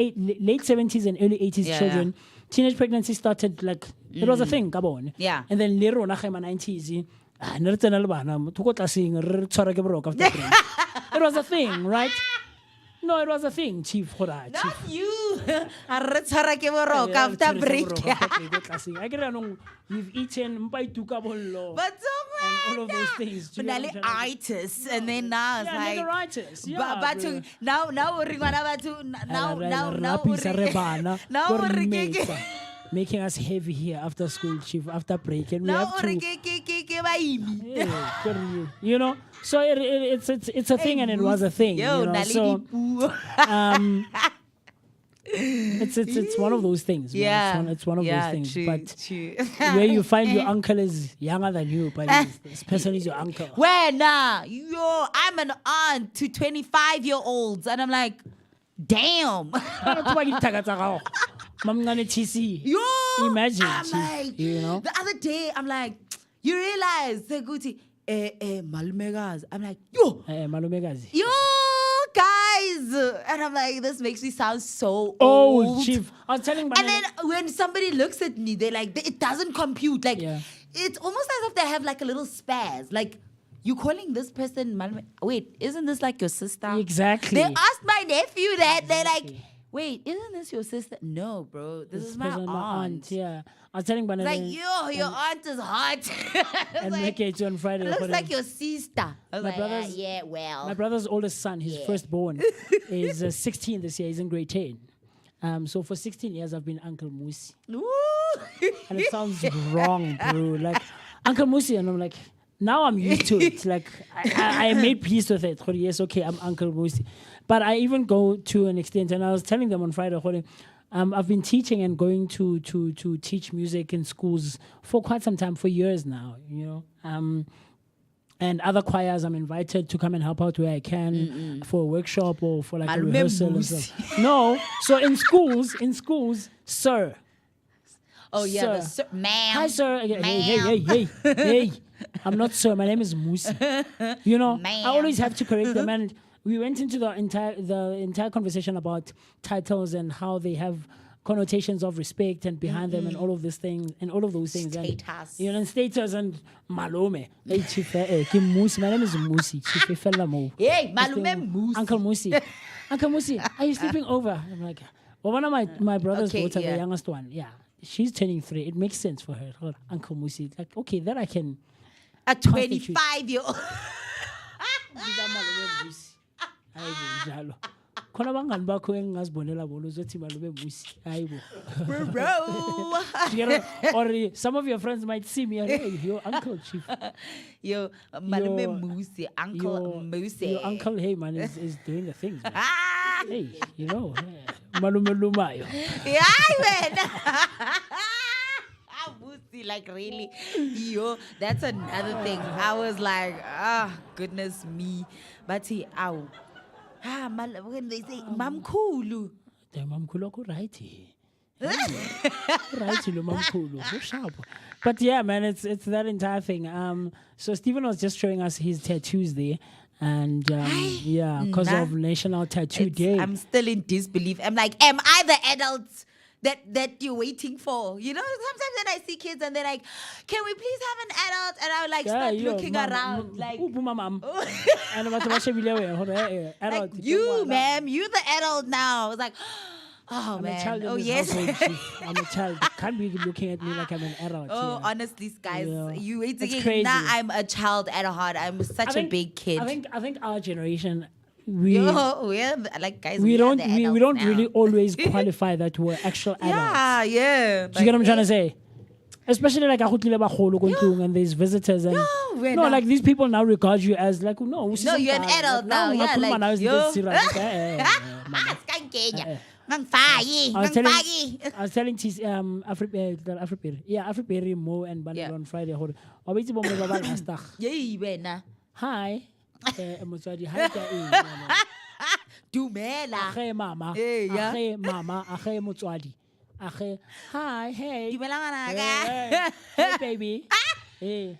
70s and early 80s Yeah. children, teenage pregnancy started like it was a thing ka bone. Yeah. And then le rona ga ma 90s ne re tsena le bana motho go tlaseng re tshwara ke boroko after break. It was a thing, right? No, it was a thing, chief. Not you. Arre tshwara ke boroko after break. I get it. You've eaten mpa bollo But and all of those things. Do you know what I'm trying to say? itis, and then now it's Yeah, like niggeritis. Yeah, but bro. now we're gonna now Rapisa re bana, now gore we're metsa, making us heavy here after school, chief, after break, and we now have to. ke baimi. Yeah, gore you know, so it's a thing, and it was a thing. Yo, You know? So it's one of those things. Man. Yeah. It's one of those things. True, But true. where you find your uncle is younger than you, but this person is your uncle. Where nah, yo, I'm an aunt to 25-year-olds, and I'm like, damn. Mamngane TC. Yo, Imagine, I'm chief, like, you know? the other day, I'm like, you realize, Seguti, Malmegas. I'm like, yo, Malumekazi. yo, guys. And I'm like, this makes me sound so Oh, old. chief. I was telling And then when somebody looks at me, they're like, it doesn't compute. Like, Yeah. it's almost as if they have like a little spaz. Like, you calling this person Malme? Wait, isn't this like your sister? Exactly. They asked my nephew that. They're like, wait, isn't this your sister? No, bro. This is my person, aunt. Yeah. I was telling Banana. Like, yo, your aunt is hot. and like, make it on Friday. looks like your sister. I was My like, brother's- yeah, well. My brother's oldest son, his firstborn, is 16 this year. He's in grade 10. So for 16 years, I've been Uncle Musi. Ooh. And it sounds wrong, bro. Like, Uncle Musi. And I'm like, now I'm used to it. Like, I made peace with it. Yes, okay, I'm Uncle Musi. But I even go to an extent, and I was telling them on Friday, I've been teaching and going to teach music in schools for quite some time, for years now, you know. And other choirs, I'm invited to come and help out where I can for a workshop or for like a Malume rehearsal. And Musi. stuff. No, so in schools, sir. Oh, yeah, the Sir. ma'am. Hi, sir. Hey. I'm not sir. My name is Musi. You know, Ma'am. I always have to correct them. And we went into the entire conversation about titles and how they have connotations of respect and behind them and all of these things and all of those things. Status. And, you know, and status and malome. Hey, Chief, Musi. My name is Musi. Chief, fella mo. Hey, Malume Musi. Uncle Musi. Uncle Musi, are you sleeping over? I'm like, well, one of my brother's Okay, daughter, yeah. the youngest one, yeah, she's turning 3. It makes sense for her. Uncle Musi, like, okay, then I can. A 25-year-old. Ngiza malume Mbusi. Hayibo njalo. Khona abangani bakho engingazibonela bona uzothi malume Mbusi. Hayibo. Bro. Or some of your friends might see me and hey, your uncle chief. Yo, Malume Musi, Uncle Musi. Your uncle, hey man, is doing the things, man. Hey, you know, Malume Lumayo. Yeah, man. Musi, like really. Yo, that's another thing. I was like, goodness me. But he, when they say, Mamkulu. Mamkulu, right here. Sharp. But yeah, man, it's that entire thing. So Stephen was just showing us his tattoos there, and yeah, because of National Tattoo Day. I'm still in disbelief. I'm like, am I the adult that you're waiting for? You know, sometimes when I see kids and they're like, can we please have an adult? And I would like start looking around like, like you, ma'am, you the adult now. I was like, oh, I'm man. a child in Oh, this yes. household, chief. I'm a child. Can't be looking at me like I'm an adult. Oh, yeah. honestly, guys, Yeah. you wait It's again. crazy. Now I'm a child at heart. I'm such a big kid. I think our generation, we we're like guys. we are don't the we adults don't now. really always qualify that we're actual adults. Yeah, yeah. Do you get what I'm trying to say? Especially like and there's visitors and no, like these people now regard you as like no, you're an adult now. Yeah, like yo. I was telling Afriperi Mo and Bandel on Friday. Hi. Motswadi, hi ka Dumela. Age mama. Yeah. Age mama. Age motswadi. Age hi, hey. Hey baby. Hey,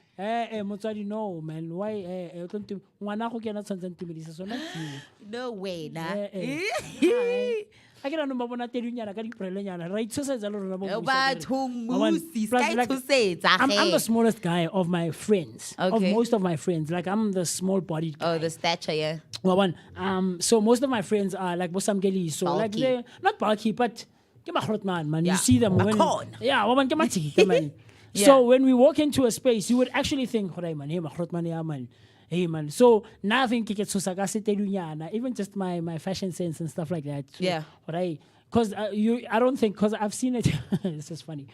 motswadi, no man. Why ngwana go kena tshwantseng tumedisa sona ke. No way, nah. Hi. I get on the mobile telunyana ka diprelenyana. Right, so says a lot of I'm the smallest guy of my friends. Of most of my friends. Like I'm the small bodied guy. Oh, the stature, yeah. Well, so most of my friends are like Bosamgeli. So like they're not bulky, but man. You see them when man. So when we walk into a space, you would actually think, hey man. So now I think even just my fashion sense and stuff like that. So, yeah. Because I don't think, because I've seen it. This is funny.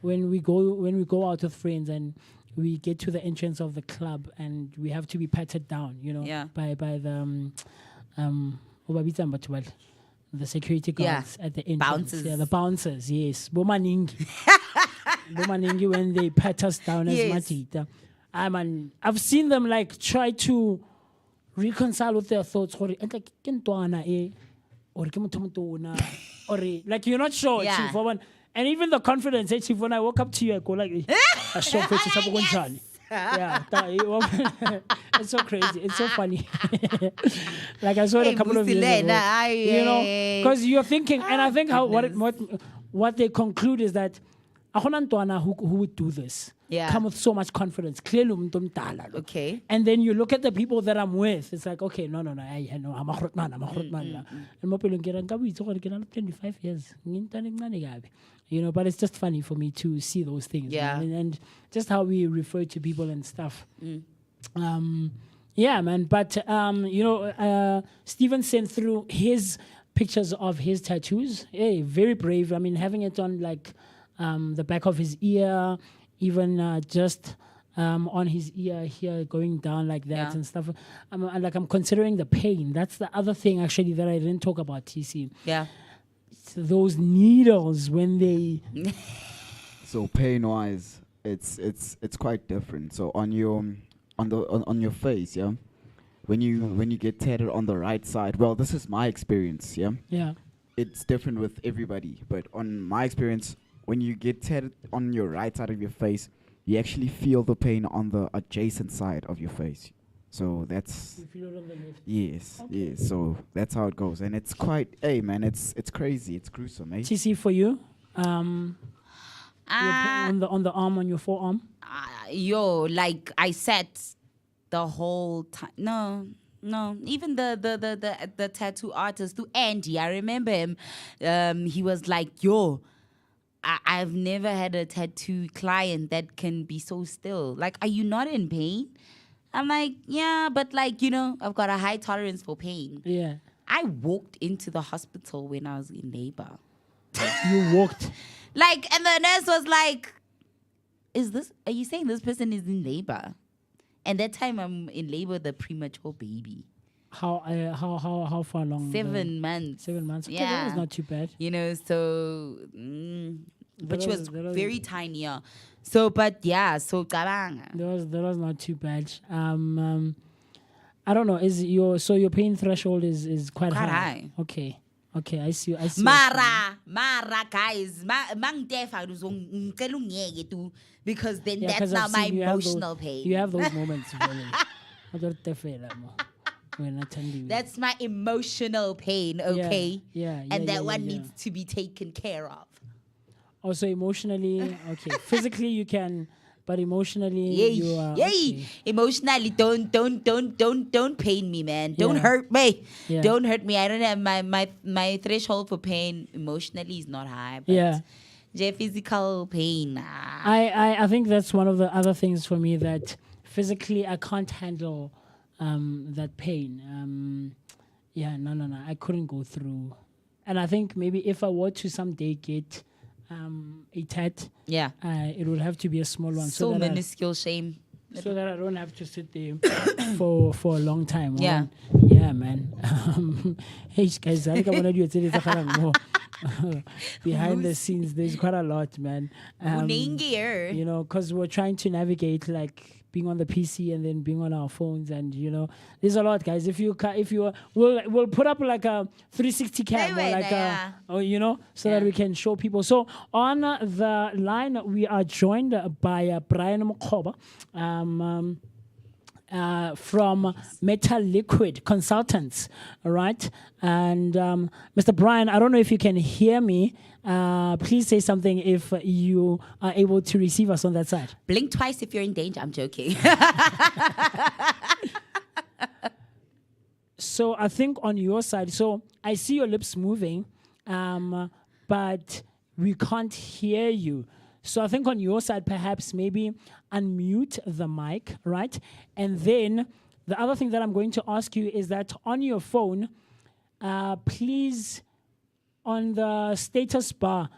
When we go out with friends and we get to the entrance of the club and we have to be patted down, you know, by the security guards at the entrance. Bouncers. Yeah, the bouncers, yes. Bomaningi. Bomaningi when they pat us down as matita. I've seen them like try to reconcile with their thoughts. Or like you're not sure, Chief. And even the confidence, Chief, when I walk up to you, I go like, yeah, it's so crazy. It's so funny. Like I saw it a couple of years ago. You know, because you're thinking, and I think what they conclude is that who would do this come with so much confidence. Clearly, okay. And then you look at the people that I'm with. It's like, okay, no, I'm a hot man. And more people get 25 years. You know, but it's just funny for me to see those things. Yeah. And just how we refer to people and stuff. Yeah, man. But, you know, Steven sent through his pictures of his tattoos. Hey, very brave. I mean, having it on like the back of his ear, even just on his ear here, going down like that and stuff. I'm considering the pain. That's the other thing actually that I didn't talk about, TC. Yeah. It's those needles when they. So pain wise, it's quite different. So on your face, yeah. When you get tatted on the right side, well, this is my experience, yeah. Yeah. It's different with everybody, but on my experience, when you get tatted on your right side of your face, you actually feel the pain on the adjacent side of your face. So that's You feel it on the left. yes, Okay. yes. So that's how it goes, and it's quite. Hey, man, it's crazy. It's gruesome, eh? TC for you, on the arm, on your forearm. Yo, like I said the whole time. No. Even the tattoo artist, to Andy, I remember him. He was like, yo, I've never had a tattoo client that can be so still. Like, are you not in pain? I'm like, yeah, but like, I've got a high tolerance for pain. Yeah. I walked into the hospital when I was in labor. You walked. Like, and the nurse was like, are you saying this person is in labor? And that time I'm in labor with a premature baby. How far along? 7 months. 7 months. Okay, Yeah. that was not too bad. So, which was that very tiny. Yeah. So, but yeah, so That was not too bad. I don't know. Your pain threshold is quite high. Okay, I see. Mara, guys, because then that's not my emotional pain. You have those moments. That's my emotional pain, okay? Yeah. And that one needs to be taken care of. Also, emotionally, okay. Physically, you can, but emotionally, you are. Okay. Emotionally, don't pain me, man. Don't Yeah. hurt me. Yeah. Don't hurt me. I don't have my threshold for pain emotionally is not high. But physical pain. I think that's one of the other things for me that physically I can't handle that pain. No. I couldn't go through. And I think maybe if I were to someday get a tat, it would have to be a small one. So minuscule, shame. So that I don't have to sit there for a long time. Yeah. Yeah, man. Hey, guys, I think I want to do it more. Behind the scenes, there's quite a lot, man. Because we're trying to navigate like being on the PC and then being on our phones, and there's a lot, guys. We'll put up like a 360 cam so that we can show people. So on the line we are joined by Brian Mokhoba, from Metal Liquid Consultants, all right? And Mr. Brian, I don't know if you can hear me. Please say something if you are able to receive us on that side. Blink twice if you're in danger. I'm joking. So I think on your side, so I see your lips moving, but we can't hear you. So I think on your side, perhaps maybe unmute the mic, right? And then the other thing that I'm going to ask you is that on your phone, please, on the status bar,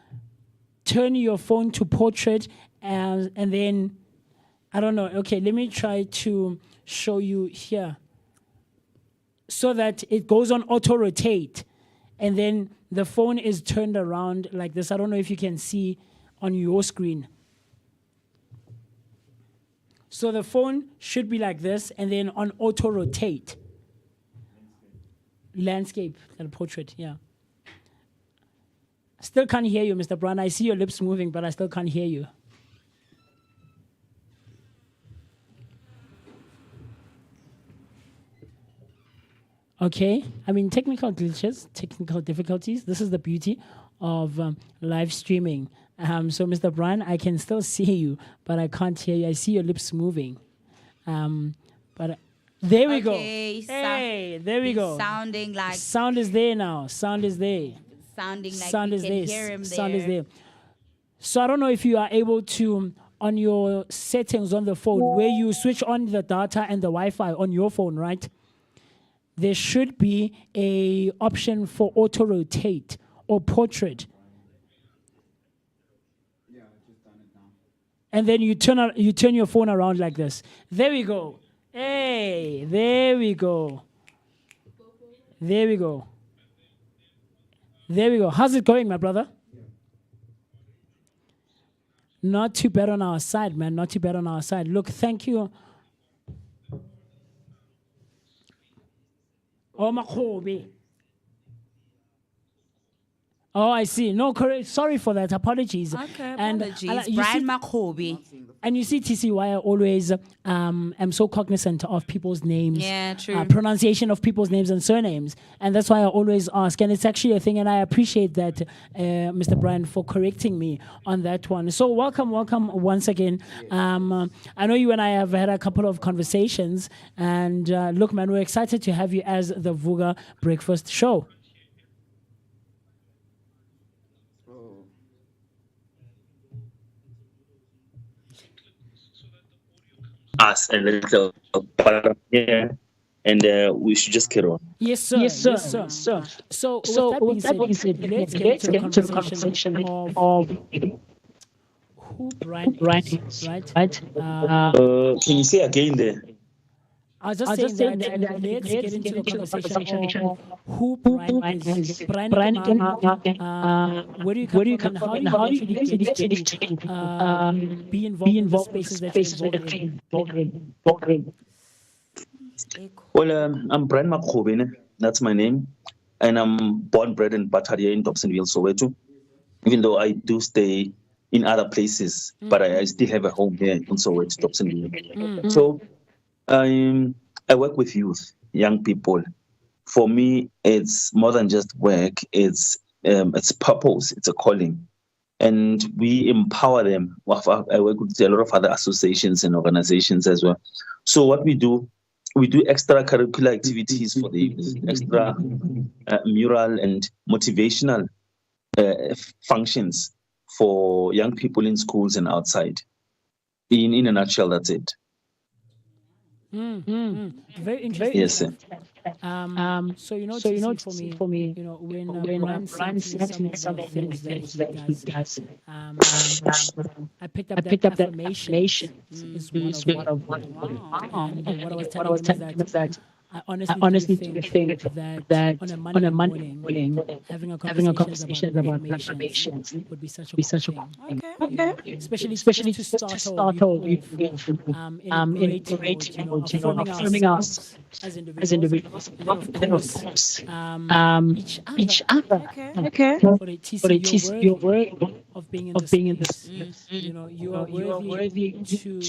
turn your phone to portrait, and then, I don't know. Okay, let me try to show you here so that it goes on auto rotate, and then the phone is turned around like this. I don't know if you can see on your screen. So the phone should be like this, and then on auto rotate. Landscape and portrait, yeah. Still can't hear you, Mr. Brown. I see your lips moving, but I still can't hear you. Okay, I mean, technical glitches, technical difficulties. This is the beauty of live streaming. So, Mr. Brian, I can still see you, but I can't hear you. I see your lips moving. But there we go. Hey, there we go. Sounding like... Sound is there now. Sound is there. Sounding like Sound we is can there. hear him Sound there. is there. So I don't know if you are able to, on your settings on the phone, where you switch on the data and the Wi-Fi on your phone, right? There should be a option for auto rotate or portrait. Yeah, I've just done it now. And then you turn your phone around like this. There we go. Hey, there we go. There we go. There we go. How's it going, my brother? Not too bad on our side, man. Not too bad on our side. Look, thank you. Oh, Makhobe. Oh, I see. No, correct. Sorry for that. Apologies. Okay, And, apologies. you Brian see- Makhobe. And you see, TC, why I always am so cognizant of people's names. Yeah, true. Pronunciation of people's names and surnames. And that's why I always ask. And it's actually a thing, and I appreciate that, Mr. Brian, for correcting me on that one. So welcome once again. I know you and I have had a couple of conversations. And look, man, we're excited to have you as the Vooka Breakfast Show. Us a little. but I'm here, and we should just carry on. Yes, sir. Yes, sir. So, with that being said, let's get into the conversation of who Brian is, right? Can you say again there? I was just saying that let's get into the conversation of who Brian is. Brian, where do you come from, and how do you actually get to be involved in the spaces that you're involved in? Well, I'm Brian Makhobene. That's my name. And I'm born, bred, and buttered here in Dobsonville, Soweto. Even though I do stay in other places, but I still have a home here in Soweto, Dobsonville. So I work with youth, young people. For me, it's more than just work. It's purpose. It's a calling, and we empower them. I work with a lot of other associations and organizations as well. So what we do extracurricular activities for the youth, extra mural and motivational functions for young people in schools and outside. In a nutshell, that's it. Very interesting. Yes, sir. So TC, for me, when Brian sent me some of the things that he does, I picked up that affirmation is one of one. And what I was telling him is that I honestly do think that on a Monday morning, having a conversation about affirmations would be such a cool thing. Okay. Especially to start our week in a great mode, affirming us as individuals. And then of course, each other. Okay. For the TC, you're worthy of being in this space. You are worthy to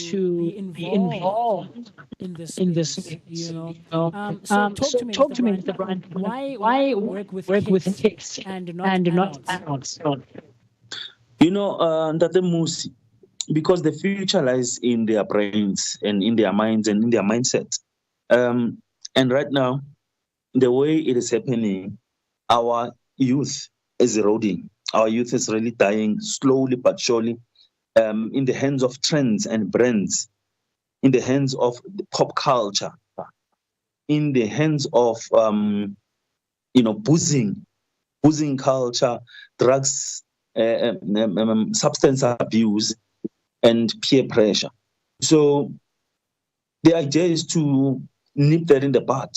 be involved in this space. So talk to me, Mr. Brian. Why work with kids and not adults? That the Musi, because the future lies in their brains and in their minds and in their mindset. And right now, the way it is happening, our youth is eroding. Our youth is really dying slowly but surely, in the hands of trends and brands, in the hands of the pop culture, in the hands of boozing culture, drugs, substance abuse, and peer pressure. So the idea is to nip that in the bud,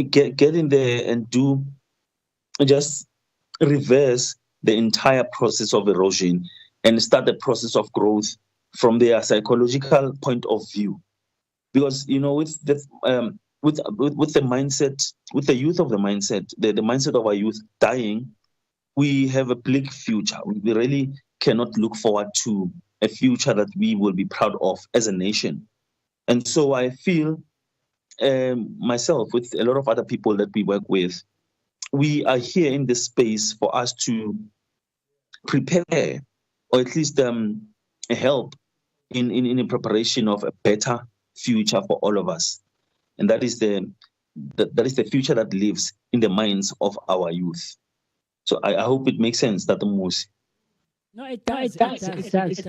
get in there and just reverse the entire process of erosion and start the process of growth from their psychological point of view. Because with the mindset, with the youth of the mindset, the mindset of our youth dying, we have a bleak future. We really cannot look forward to a future that we will be proud of as a nation. And so I feel myself, with a lot of other people that we work with, we are here in this space for us to prepare, or at least help in the preparation of a better future for all of us. And that is the future that lives in the minds of our youth. So I hope it makes sense, that the most. No, it does. It does.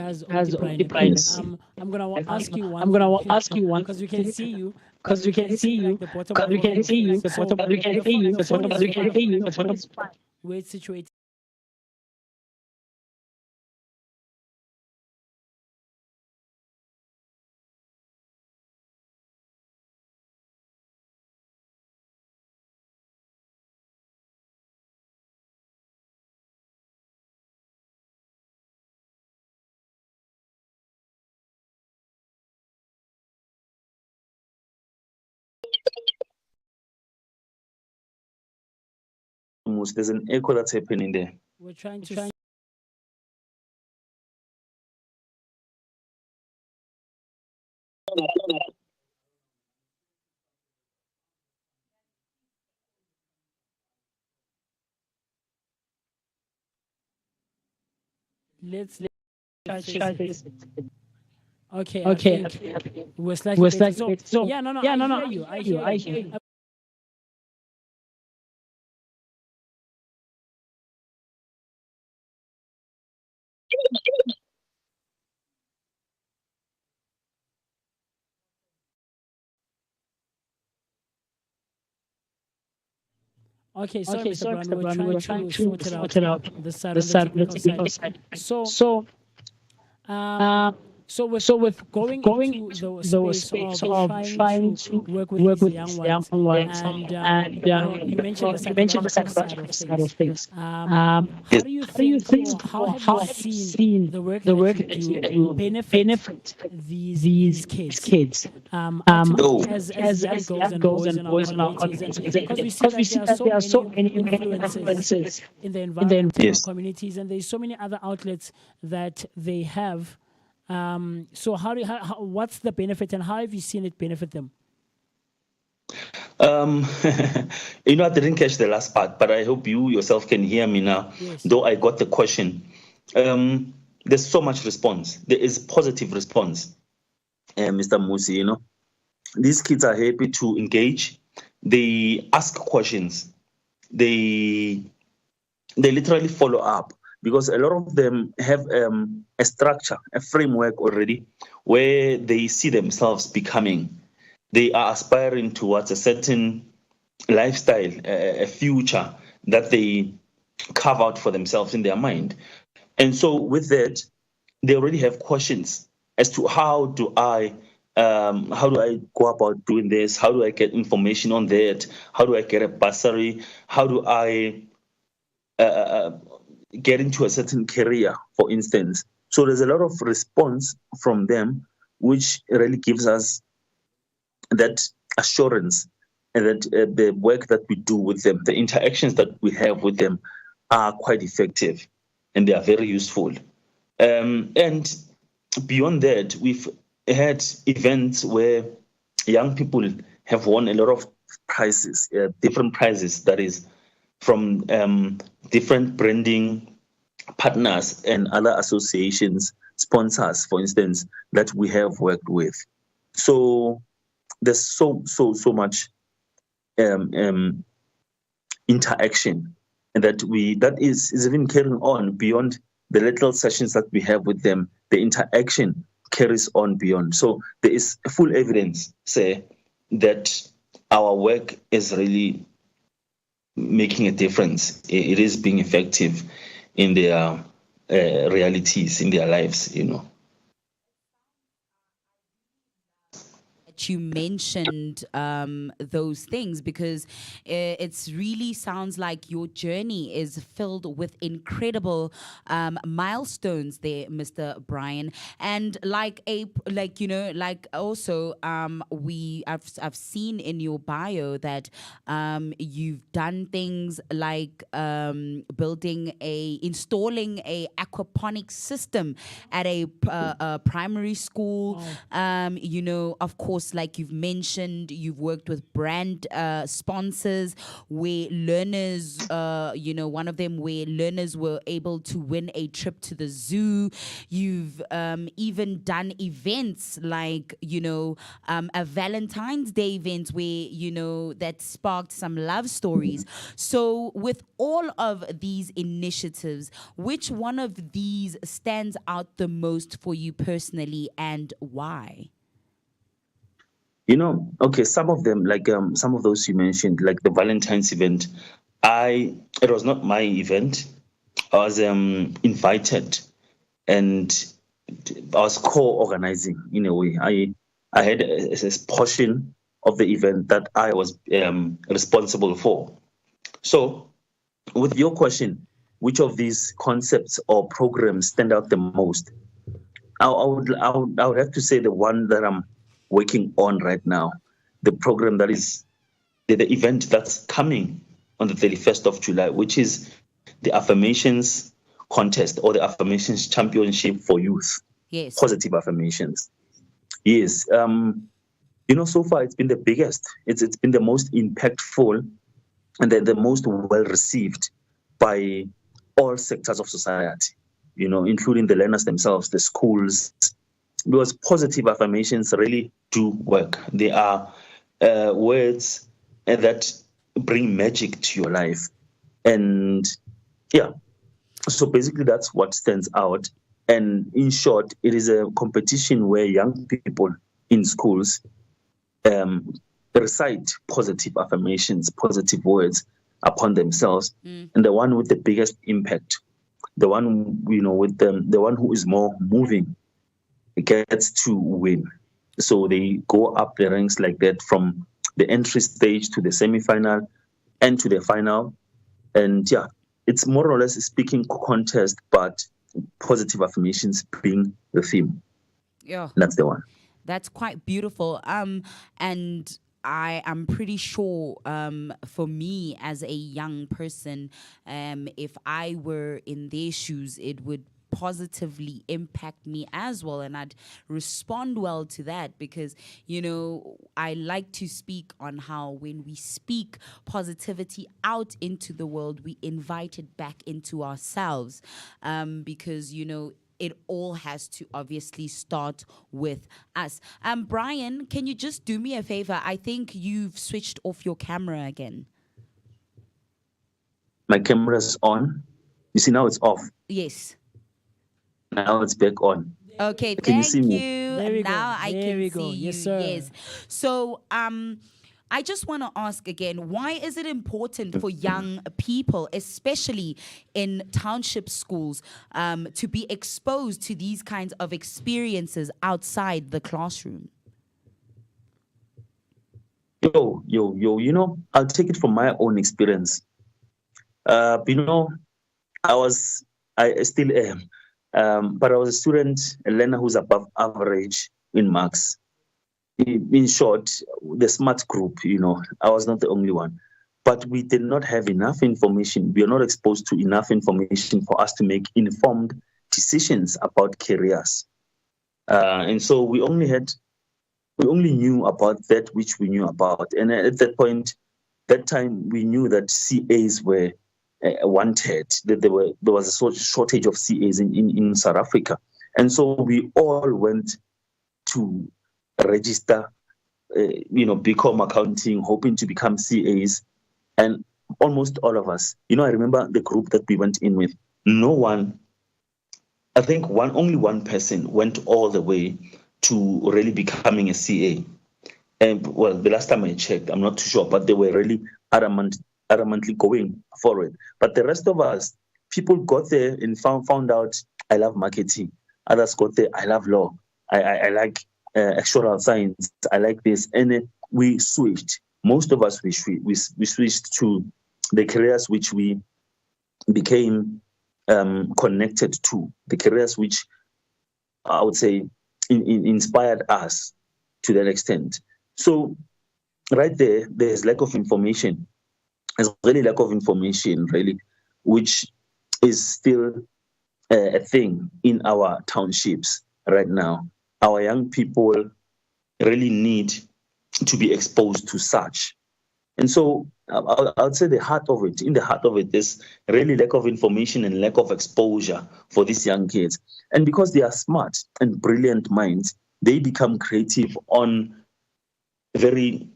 Brian. Yes. I'm gonna ask you one because we can see you. Because we can see you. Because we can see you. Where it's situated. There's an echo that's happening there. We're trying to. Let's try this. Okay. I think we're slightly better. So yeah, no. I hear you. Okay, sorry, Mr. Brown. We were trying to sort it out this side on the technical side. So, um, so with going into the space of trying to work with these young ones, and you mentioned the psychological side of things. How do you think, or how have you seen the work that you do benefit these kids? Ultimately, as young girls and boys in our communities, because we see that there are so many influences in the environment, in our Yes. communities, and there's so many other outlets that they have. So what's the benefit, and how have you seen it benefit them? I didn't catch the last part, but I hope you yourself can hear me now. Yes. Though I got the question. There's so much response. There is positive response, Mr. Musi. These kids are happy to engage. They ask questions. They literally follow up, because a lot of them have a structure, a framework already, where they see themselves becoming. They are aspiring towards a certain lifestyle, a future that they carve out for themselves in their mind. And so with that, they already have questions as to how do I go about doing this? How do I get information on that? How do I get a bursary? How do I get into a certain career, for instance? So there's a lot of response from them, which really gives us that assurance, and that the work that we do with them, the interactions that we have with them, are quite effective, and they are very useful. And beyond that, we've had events where young people have won a lot of prizes, different prizes, that is, from different branding partners and other associations, sponsors, for instance, that we have worked with. So there's so much interaction, and that is even carrying on beyond the little sessions that we have with them. The interaction carries on beyond. So there is full evidence, say, that our work is really making a difference. It is being effective in their realities, in their lives, You mentioned those things, because it's really sounds like your journey is filled with incredible milestones there, Mr. Brian. And also I've seen in your bio that you've done things like installing a aquaponics system at a primary school. Of course, like you've mentioned, you've worked with brand sponsors where learners, one of them where learners were able to win a trip to the zoo. You've even done events like, a Valentine's Day event where, that sparked some love stories. So with all of these initiatives, which one of these stands out the most for you personally, and why? Okay, some of them, like some of those you mentioned, like the Valentine's event, it was not my event. I was invited, and I was co-organizing in a way. I had a portion of the event that I was responsible for. So, with your question, which of these concepts or programs stand out the most? I would have to say the one that I'm working on right now, the program that is the event that's coming on the 31st of July, which is the affirmations contest, or the affirmations championship for youth. Yes. Positive affirmations. Yes. So far it's been the biggest. It's been the most impactful, and the most well received by all sectors of society, including the learners themselves, the schools, because positive affirmations really do work. They are words that bring magic to your life. And so basically that's what stands out. And in short, it is a competition where young people in schools recite positive affirmations, positive words upon themselves, and the one with the biggest impact, the one with the one who is more moving, gets to win. So they go up the ranks like that from the entry stage to the semi-final and to the final. And yeah, it's more or less a speaking contest, but positive affirmations being the theme. Yeah. That's the one. That's quite beautiful. And I am pretty sure for me as a young person, if I were in their shoes, it would positively impact me as well, and I'd respond well to that, because I like to speak on how when we speak positivity out into the world, we invite it back into ourselves, because it all has to obviously start with us. Brian, can you just do me a favor? I think you've switched off your camera again. My camera's on. You see, now it's off. Yes. Now it's back on. Okay, Can you thank see you. me? There we Now go. I There can we see go. you. Yes, sir. Yes. So, I just want to ask again, why is it important for young people, especially in township schools, to be exposed to these kinds of experiences outside the classroom? I'll take it from my own experience. I still am, but I was a student, a learner who's above average in marks. In short, the smart group, I was not the only one. But we did not have enough information. We are not exposed to enough information for us to make informed decisions about careers. And so we only knew about that which we knew about. And at that time, we knew that CAs were wanted, that there was a shortage of CAs in South Africa. And so we all went to register, become accounting, hoping to become CAs. And almost all of us, I remember the group that we went in with, I think only one person went all the way to really becoming a CA. And well, the last time I checked, I'm not too sure, but they were really adamantly going for it. But the rest of us, people got there and found out, I love marketing. Others got there, I love law. I like actuarial science. I like this. And then we switched. Most of us, we switched to the careers which we became connected to, the careers which I would say inspired us to that extent. So right there's lack of information. There's really lack of information, really, which is still a thing in our townships right now. Our young people really need to be exposed to such. And so I would say in the heart of it is really lack of information and lack of exposure for these young kids. And because they are smart and brilliant minds, they become creative on very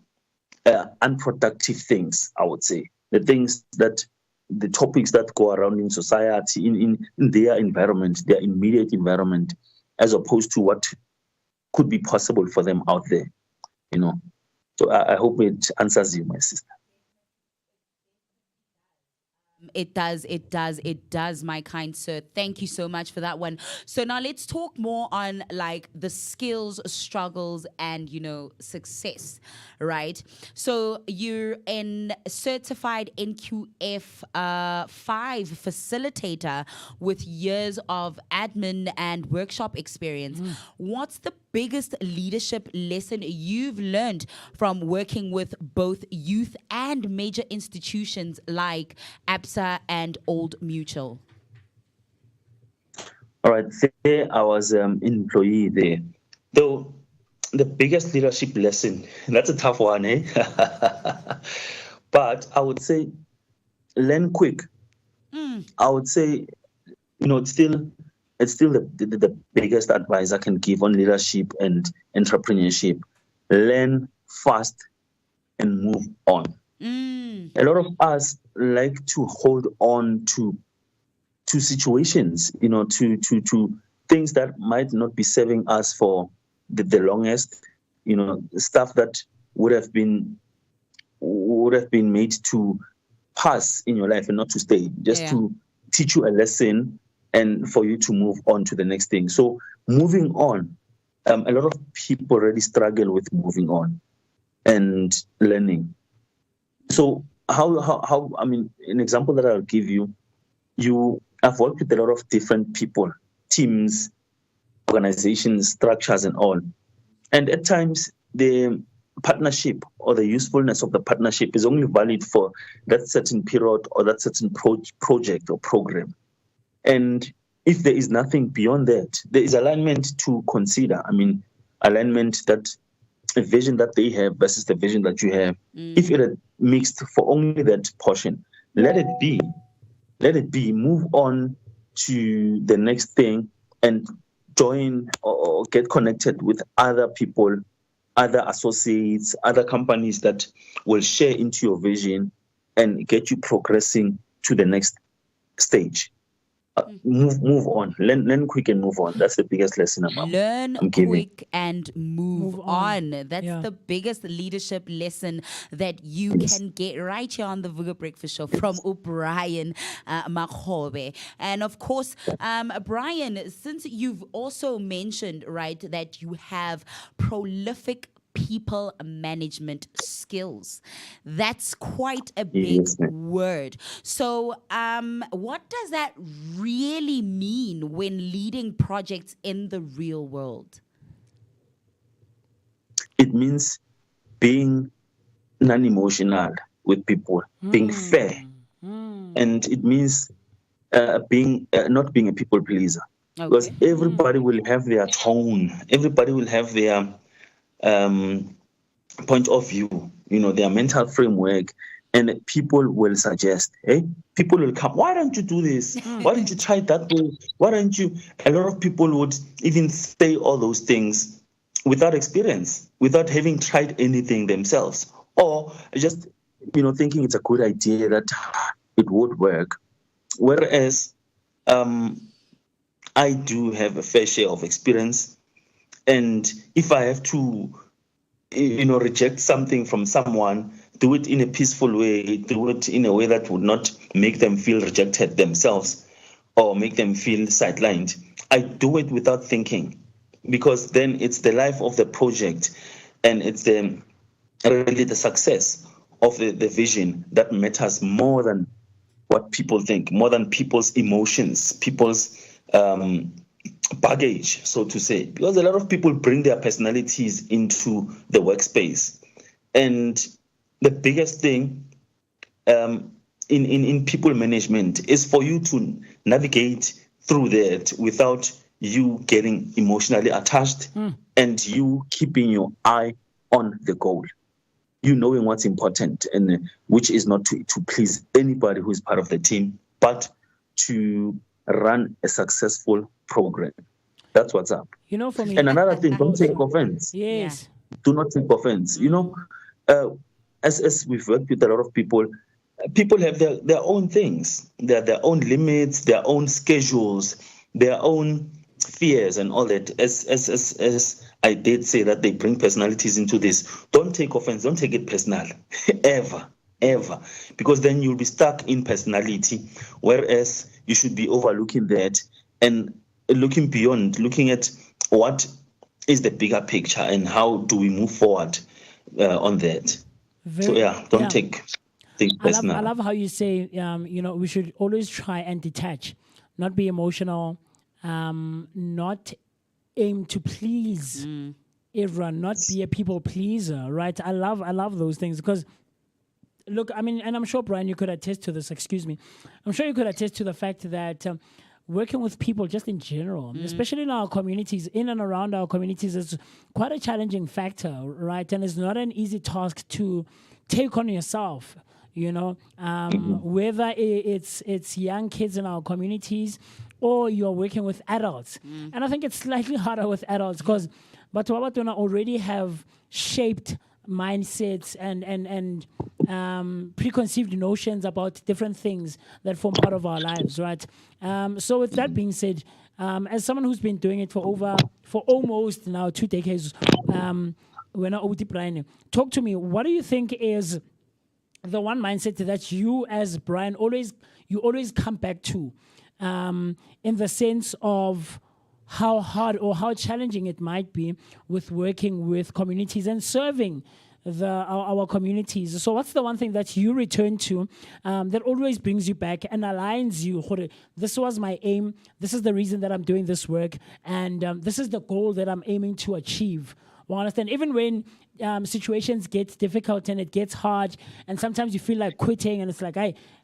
unproductive things, I would say. The topics that go around in society, in their environment, their immediate environment, as opposed to what could be possible for them out there, So I hope it answers you, my sister. It does, my kind sir. Thank you so much for that one. So now let's talk more on like the skills, struggles, and success, right? So you're a certified NQF 5 facilitator with years of admin and workshop experience. What's the biggest leadership lesson you've learned from working with both youth and major institutions like ABSA and Old Mutual? All right, there I was an employee there. Though the biggest leadership lesson, that's a tough one, eh? But I would say learn quick. I would say, it's still the biggest advice I can give on leadership and entrepreneurship. Learn fast and move on. A lot of us like to hold on to situations, to things that might not be serving us for the longest, stuff that would have been made to pass in your life and not to stay, just Yeah. to teach you a lesson and for you to move on to the next thing. So moving on, a lot of people already struggle with moving on and learning. So how I mean, an example that I'll give you, I've worked with a lot of different people, teams, organizations, structures, and all. And at times, the partnership or the usefulness of the partnership is only valid for that certain period or that certain project or program. And if there is nothing beyond that, there is alignment to consider. I mean, alignment that a vision that they have versus the vision that you have. If it is mixed for only that portion, let it be. Let it be. Move on to the next thing and join or get connected with other people, other associates, other companies that will share into your vision and get you progressing to the next stage. Move on. Learn quick and move on. That's the biggest lesson Learn I'm giving. quick and move on. That's the biggest leadership lesson that you can get right here on the Vooka Breakfast Show from Brian Makhobe. And of course, Brian, since you've also mentioned, right, that you have prolific people management skills. That's quite a big word. So what does that really mean when leading projects in the real world? It means being non-emotional with people, being fair. And it means being not being a people pleaser. Because everybody will have their tone. Everybody will have their point of view, their mental framework, and people will suggest, people will come, why don't you do this? Why don't you try that way? Why don't you? A lot of people would even say all those things without experience, without having tried anything themselves, or just, thinking it's a good idea that it would work. Whereas I do have a fair share of experience. And if I have to, reject something from someone, do it in a peaceful way, do it in a way that would not make them feel rejected themselves or make them feel sidelined. I do it without thinking, because then it's the life of the project and it's really the success of the vision that matters more than what people think, more than people's emotions, people's baggage, so to say, because a lot of people bring their personalities into the workspace. And the biggest thing in people management is for you to navigate through that without you getting emotionally attached and you keeping your eye on the goal. You knowing what's important, and which is not to please anybody who is part of the team, but to run a successful program. That's what's up. For me. And another thing, don't take offense. Yes. Do not take offense. As we've worked with a lot of people, people have their own things, their own limits, their own schedules, their own fears and all that. As I did say that they bring personalities into this. Don't take offense. Don't take it personal. Ever. Because then you'll be stuck in personality, whereas you should be overlooking that and looking beyond, looking at what is the bigger picture and how do we move forward on that. Don't take things personal. I love how you say, we should always try and detach, not be emotional, not aim to please everyone, not be a people pleaser, right? I love those things because, look, I mean, and I'm sure, Brian, you could attest to this, I'm sure you could attest to the fact that working with people just in general, especially in our communities, in and around our communities, is quite a challenging factor, right? And it's not an easy task to take on yourself, whether it's young kids in our communities or you're working with adults. And I think it's slightly harder with adults because Batwa already have shaped mindsets and preconceived notions about different things that form part of our lives, right? So with that being said, as someone who's been doing it for almost now 2 decades, talk to me. What do you think is the one mindset that you as Brian always come back to, in the sense of how hard or how challenging it might be with working with communities and serving our communities. So what's the one thing that you return to that always brings you back and aligns you? This was my aim. This is the reason that I'm doing this work. And this is the goal that I'm aiming to achieve. Well, understand, even when situations get difficult and it gets hard, and sometimes you feel like quitting, and it's like,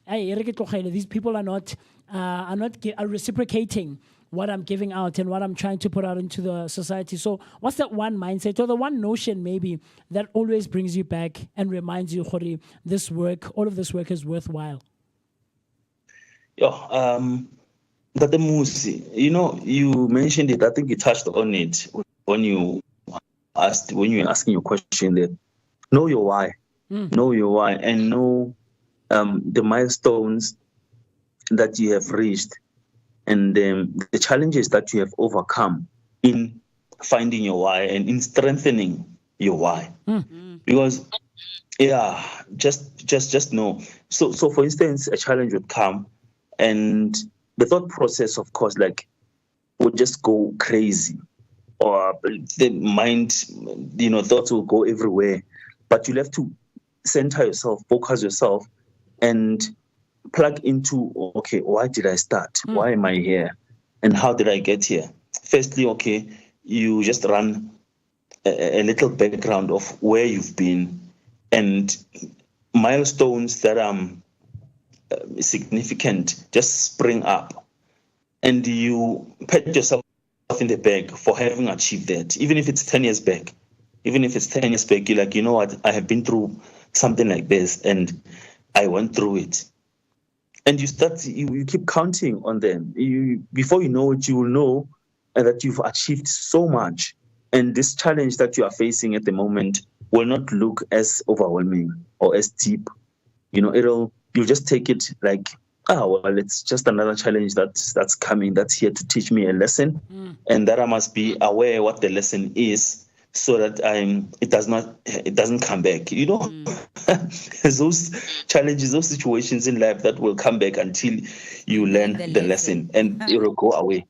these people are not reciprocating what I'm giving out and what I'm trying to put out into the society. So what's that one mindset or the one notion maybe that always brings you back and reminds you, this work, all of this work is worthwhile? That the Musi, you mentioned it. I think you touched on it when you were asking your question there. Know your why. Know your why and know the milestones that you have reached and the challenges that you have overcome in finding your why and in strengthening your why. Because just know. So for instance, a challenge would come and the thought process, of course, would just go crazy, or the mind, thoughts will go everywhere. But you'll have to center yourself, focus yourself, and plug into, okay, why did I start? Why am I here? And how did I get here? Firstly, okay, you just run a little background of where you've been and milestones that are significant just spring up. And you pat yourself in the back for having achieved that. Even if it's 10 years back, you're like, you know what, I have been through something like this and I went through it. And you keep counting on them. Before you know it, you will know that you've achieved so much. And this challenge that you are facing at the moment will not look as overwhelming or as deep. You'll just take it like, it's just another challenge that's coming, that's here to teach me a lesson. And that I must be aware what the lesson is, so that it doesn't come back. Those challenges, those situations in life that will come back until you learn the lesson and it will go away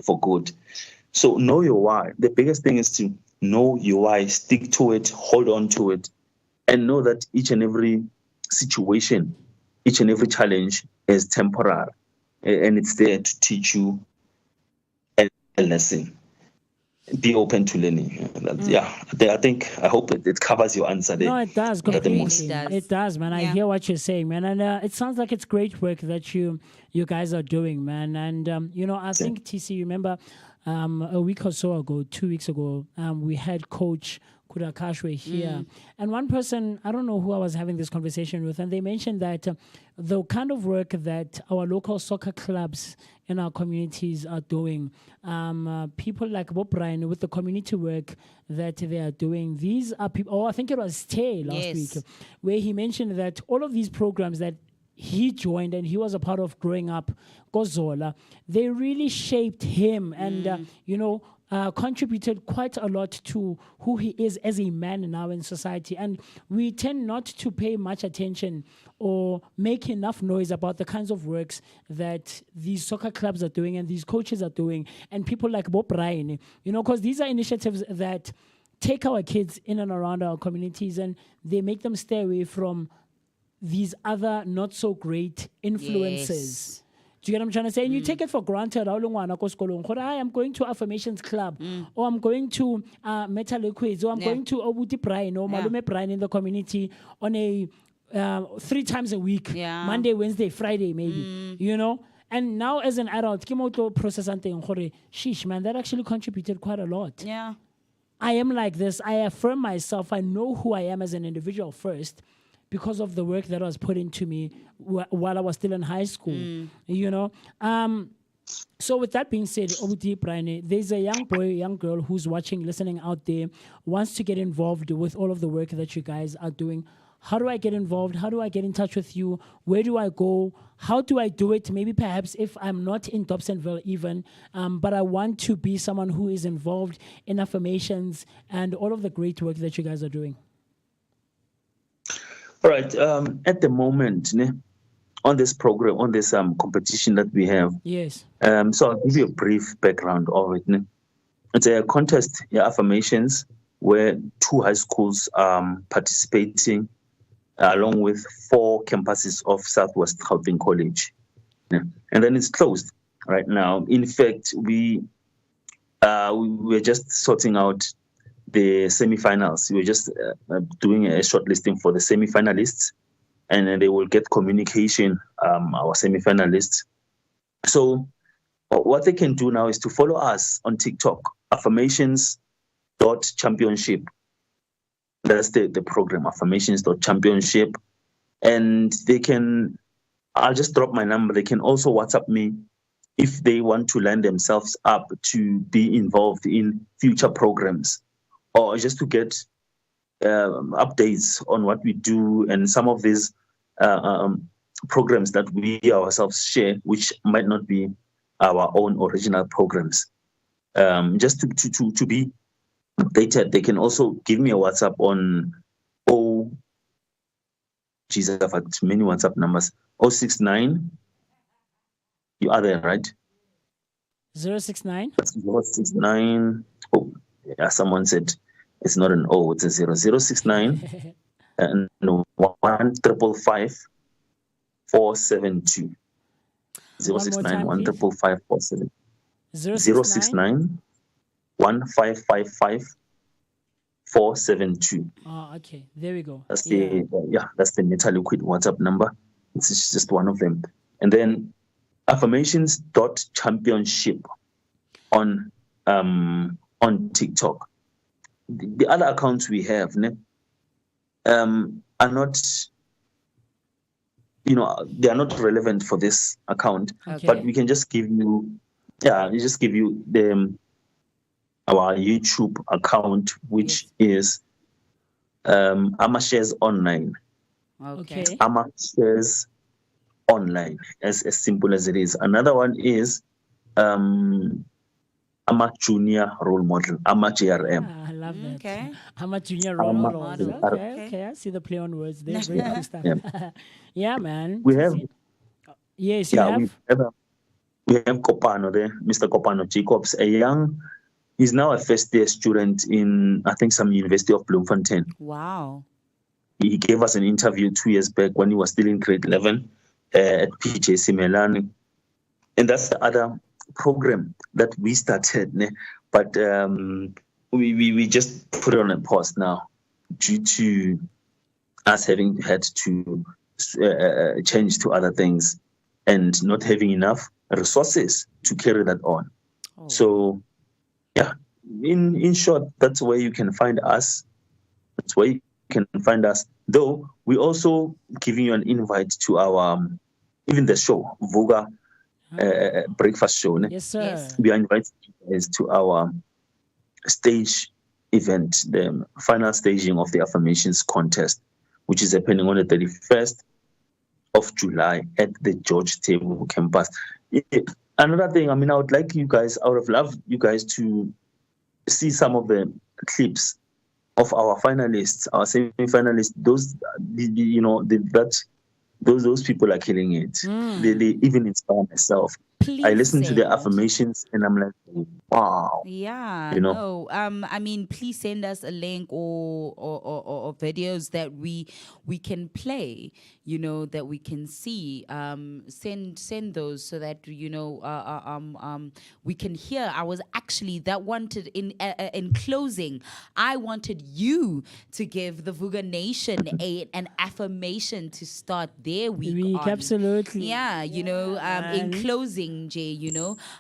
for good. So know your why. The biggest thing is to know your why, stick to it, hold on to it, and know that each and every situation, each and every challenge is temporary, and it's there to teach you a lesson. Be open to learning. I hope it covers your answer there. No, it does completely. It does, man. I hear what you're saying, man, and it sounds like it's great work that you guys are doing, man. And I think TC, you remember a week or so ago, 2 weeks ago, we had Coach Kurakashwe here, and one person, I don't know who I was having this conversation with, and they mentioned that the kind of work that our local soccer clubs in our communities are doing, people like Bob Brian with the community work that they are doing, these are people, I think it was Tay last week, where he mentioned that all of these programs that he joined and he was a part of growing up, Gozola, they really shaped him and, contributed quite a lot to who he is as a man now in society. And we tend not to pay much attention or make enough noise about the kinds of works that these soccer clubs are doing and these coaches are doing, and people like Bob Ryan, because these are initiatives that take our kids in and around our communities and they make them stay away from these other not so great influences. Do you get what I'm trying to say? And you take it for granted. I'm going to Affirmations Club, or I'm going to Metal Liquids, or I'm going to Obuti Brian or Malume Brian in the community on a 3 times a week, Monday, Wednesday, Friday, maybe, And now as an adult, sheesh, man, that actually contributed quite a lot. Yeah. I am like this. I affirm myself. I know who I am as an individual first, because of the work that was put into me while I was still in high school, So with that being said, Obuti Brian, there's a young girl who's watching, listening out there, wants to get involved with all of the work that you guys are doing. How do I get involved? How do I get in touch with you? Where do I go? How do I do it? Maybe perhaps if I'm not in Dobsonville even, but I want to be someone who is involved in affirmations and all of the great work that you guys are doing. All right. At the moment, on this program, on this competition that we have, Yes. so I'll give you a brief background of it. It's a contest, affirmations, where 2 high schools participating, along with 4 campuses of Southwest Gauteng College. And then it's closed right now. In fact, we're just sorting out the semifinals. We're just doing a shortlisting for the semifinalists, and then they will get communication, our semifinalists. So what they can do now is to follow us on TikTok, affirmations.championship. That's the program, affirmations.championship. And they can, I'll just drop my number. They can also WhatsApp me if they want to line themselves up to be involved in future programs, or just to get updates on what we do and some of these programs that we ourselves share, which might not be our own original programs. Just to be updated, they can also give me a WhatsApp on I've got many WhatsApp numbers. 069. You are there, right? 069. 069. Oh, yeah, someone said it's not an O, it's a 069 and 155 472. 069 155 472. 069 1555 472. Oh, okay. There we go. That's that's the Meta Liquid WhatsApp number. It's just one of them. And then affirmations.championship on TikTok. The other accounts we have are not, they are not relevant for this account. Okay. But we can just give you, our YouTube account, which is Amashares Online. Okay. Amashares Online, as simple as it is. Another one is Ama Junior Role Model, Ama JRM. I love that. Okay. I'm a junior role model. JRM. Okay. I see the play on words there. Very cool stuff. Yeah, man. We have, Yes, you have. we have Kopano there, Mr. Kopano Jacobs, he's now a first-year student in, I think, some University of Bloemfontein. Wow. He gave us an interview 2 years back when he was still in grade 11 at PJC Melani. And that's the other program that we started, but we just put it on a pause now due to us having had to change to other things and not having enough resources to carry that on. Oh. So, yeah, in short, that's where you can find us. That's where you can find us. Though we also giving you an invite to our even the show, Vooka breakfast show. Yes, sir. Yes. We are inviting you guys to our stage event, the final staging of the affirmations contest, which is happening on the 31st of July at the George Table campus. Another thing, I would like you guys, I would have loved you guys to see some of the clips of our finalists, our semi-finalists. Those people are killing it. They even inspire myself. Please I listen to send. their affirmations and I'm like, wow. Yeah, No. Please send us a link or videos that we can play, that we can see. Send those so that we can hear. I was actually in closing, I wanted you to give the Vooka Nation an affirmation to start their week on. Absolutely. Yeah, in closing, Jay,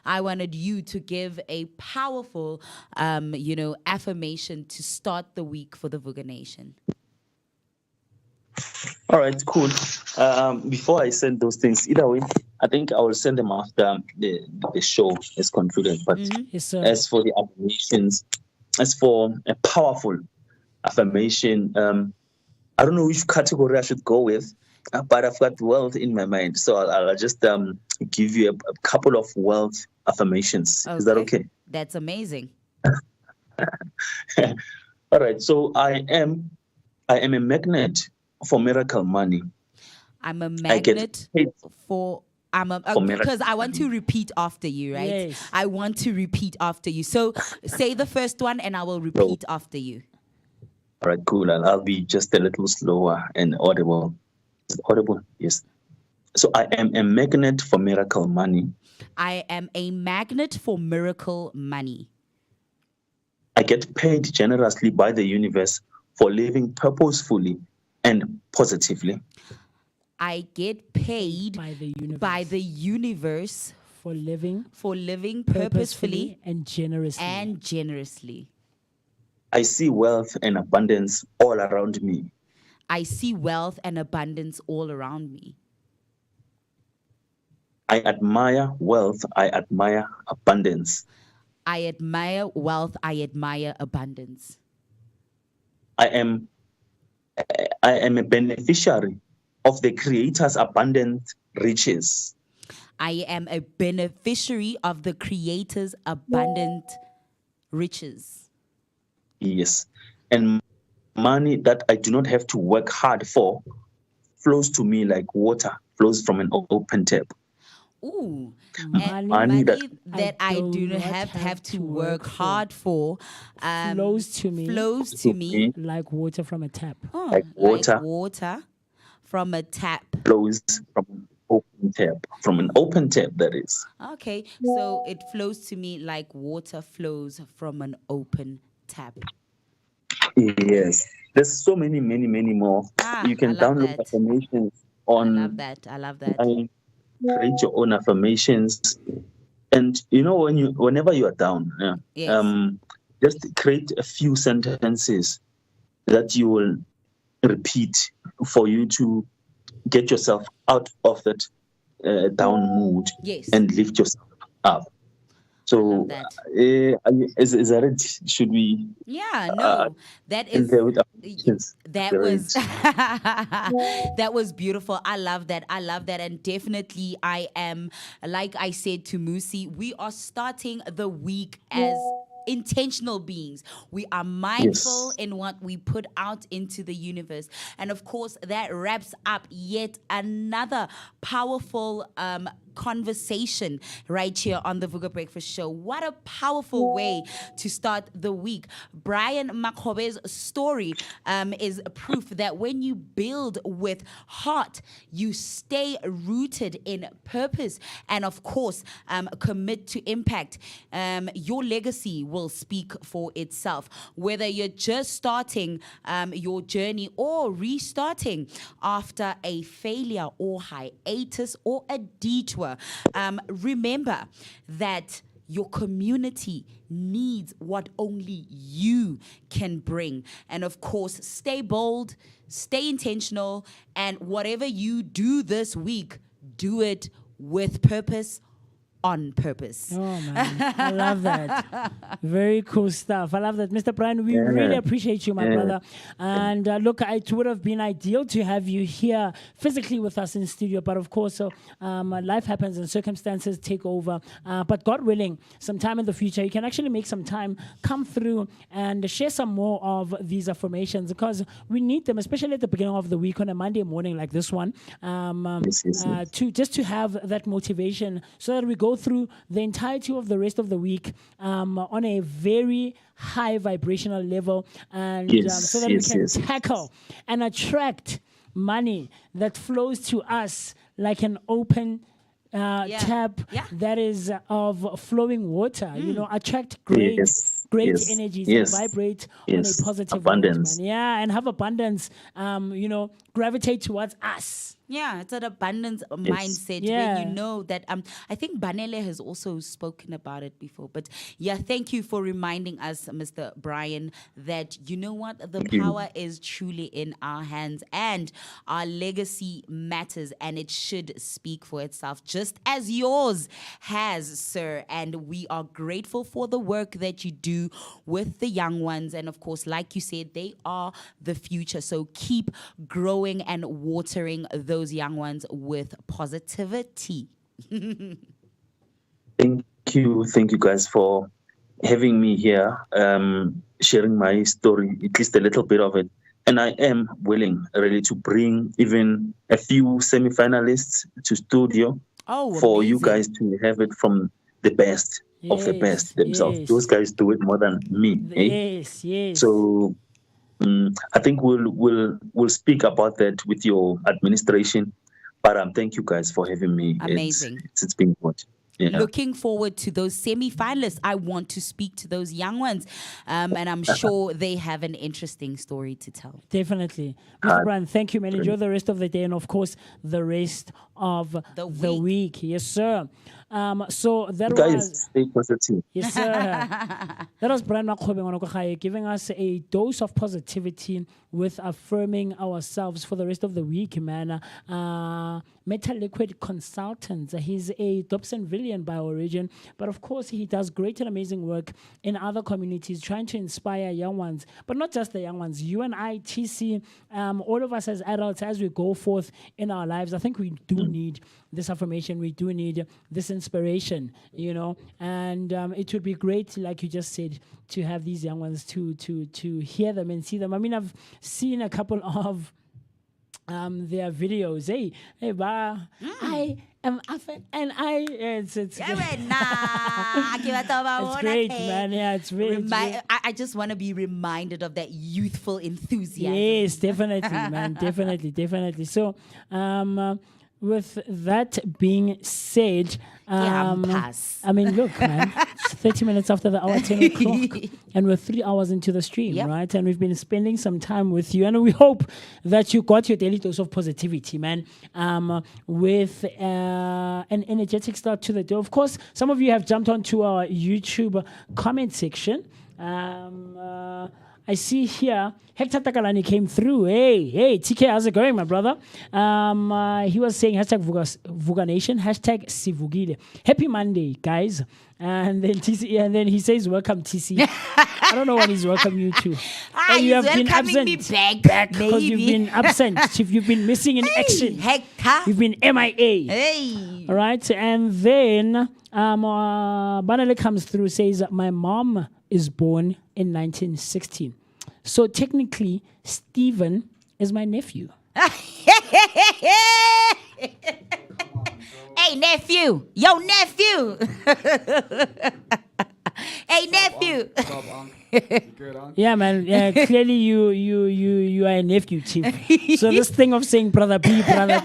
I wanted you to give a powerful, affirmation to start the week for the Vooka Nation. All right, cool. Before I send those things, either way, I think I will send them after the show is concluded. But Yes, sir. as for the affirmations, as for a powerful affirmation, I don't know which category I should go with, but I've got wealth in my mind. So I'll just give you a couple of wealth affirmations. Okay. Is that okay? That's amazing. All right. So I am a magnet for miracle money. I'm a I get magnet paid for. I'm a for miracle because I want to repeat after you, right? Yes. I want to repeat after you. So say the first one, and I will repeat after you. All right, cool. I'll be just a little slower and audible. Is it audible? Yes. So I am a magnet for miracle money. I am a magnet for miracle money. I get paid generously by the universe for living purposefully and positively. I get paid by the universe for living purposefully and generously. I see wealth and abundance all around me. I see wealth and abundance all around me. I admire wealth. I admire abundance. I admire wealth. I admire abundance. I am a beneficiary of the Creator's abundant riches. I am a beneficiary of the Creator's abundant riches. Yes. And money that I do not have to work hard for flows to me like water flows from an open tap. Ooh, money that I do not have to work hard for flows to me like water from a tap. Oh, like water from a tap. Flows from an open tap. From an open tap, that is. Okay, so it flows to me like water flows from an open tap. Yes. There's so many more. You can download affirmations on. I love that. Create your own affirmations, and whenever you are down, just create a few sentences that you will repeat for you to get yourself out of that down mood and lift yourself up. So is that it? Should we? Yeah, no, that is that was beautiful. I love that, and definitely I am, like I said to Musi, we are starting the week as intentional beings. We are mindful in what we put out into the universe, and of course that wraps up yet another powerful conversation right here on the Vooka Breakfast Show. What a powerful way to start the week. Brian Makhobe's story is proof that when you build with heart, you stay rooted in purpose and, of course, commit to impact. Your legacy will speak for itself. Whether you're just starting your journey or restarting after a failure or hiatus or a detour, remember that your community needs what only you can bring. And of course, stay bold, stay intentional, and whatever you do this week, do it with purpose, on purpose. Oh man, I love that. Very cool stuff. I love that, Mr. Brian. We really appreciate you, my brother. And look, it would have been ideal to have you here physically with us in studio, but of course, life happens and circumstances take over. But God willing, sometime in the future, you can actually make some time, come through and share some more of these affirmations because we need them, especially at the beginning of the week on a Monday morning like this one, to have that motivation so that we go through the entirety of the rest of the week on a very high vibrational level, and so that we can tackle and attract money that flows to us like an open tap that is of flowing water. Attract great energies and vibrate on a positive abundance. Note, man. And have abundance. Gravitate towards us. Yeah, it's an abundance mindset where you know that I think Banele has also spoken about it before. But thank you for reminding us, Mr. Brian, that you know what? The power is truly in our hands and our legacy matters and it should speak for itself, just as yours has, sir. And we are grateful for the work that you do with the young ones. And of course, like you said, they are the future. So keep growing and watering those young ones with positivity. Thank you guys for having me here, sharing my story, at least a little bit of it. and I am willing really to bring even a few semi-finalists to studio for you amazing. guys to have it from the best of the best themselves. yes. Those guys do it more than me. Yes, yes. So I think we'll speak about that with your administration. But thank you guys for having me. Amazing. It's been good. Yeah. Looking forward to those semi-finalists. I want to speak to those young ones, and I'm sure they have an interesting story to tell. Definitely. Mr. Brian, thank you, man. Enjoy the rest of the day and, of course, the rest of the week. Yes, sir. So that Guys, was... stay positive. Yes, sir. That was Brian Makhobe giving us a dose of positivity with affirming ourselves for the rest of the week, man. Metal Liquid Consultants. He's a Dobsonvillian by origin, but of course he does great and amazing work in other communities, trying to inspire young ones, but not just the young ones. You and I, TC, all of us as adults, as we go forth in our lives, I think we do need this affirmation. We do need this inspiration, you know, and it would be great, like you just said, to have these young ones to hear them and see them. I mean, I've seen a couple of their videos. Hey, I am and it's It's great, man. Yeah, it's really. I just want to be reminded of that youthful enthusiasm. Yes, definitely, man. Definitely. So, with that being said, I mean, look, man, it's 30 minutes after the hour, 10 o'clock, and we're 3 hours into the stream, right? And we've been spending some time with you, and we hope that you got your daily dose of positivity, man, with an energetic start to the day. Of course, some of you have jumped onto our YouTube comment section. I see here, Hector Takalani came through. Hey, TK, how's it going, my brother? He was saying hashtag Vooka Nation, hashtag Sivugile. Happy Monday, guys. And then TC, and then he says, welcome, TC. I don't know what he's welcoming you to. And you have been absent. Me back because you've been absent. You've been missing in action. Hector. You've been MIA. Hey. All right. And then Banale comes through, says, my mom is born in 1916. So technically, Stephen is my nephew. Hey, nephew. Yo, nephew. Hey, nephew. Yeah, man. Yeah, clearly you are a nephew, chief. So this thing of saying brother B. Brother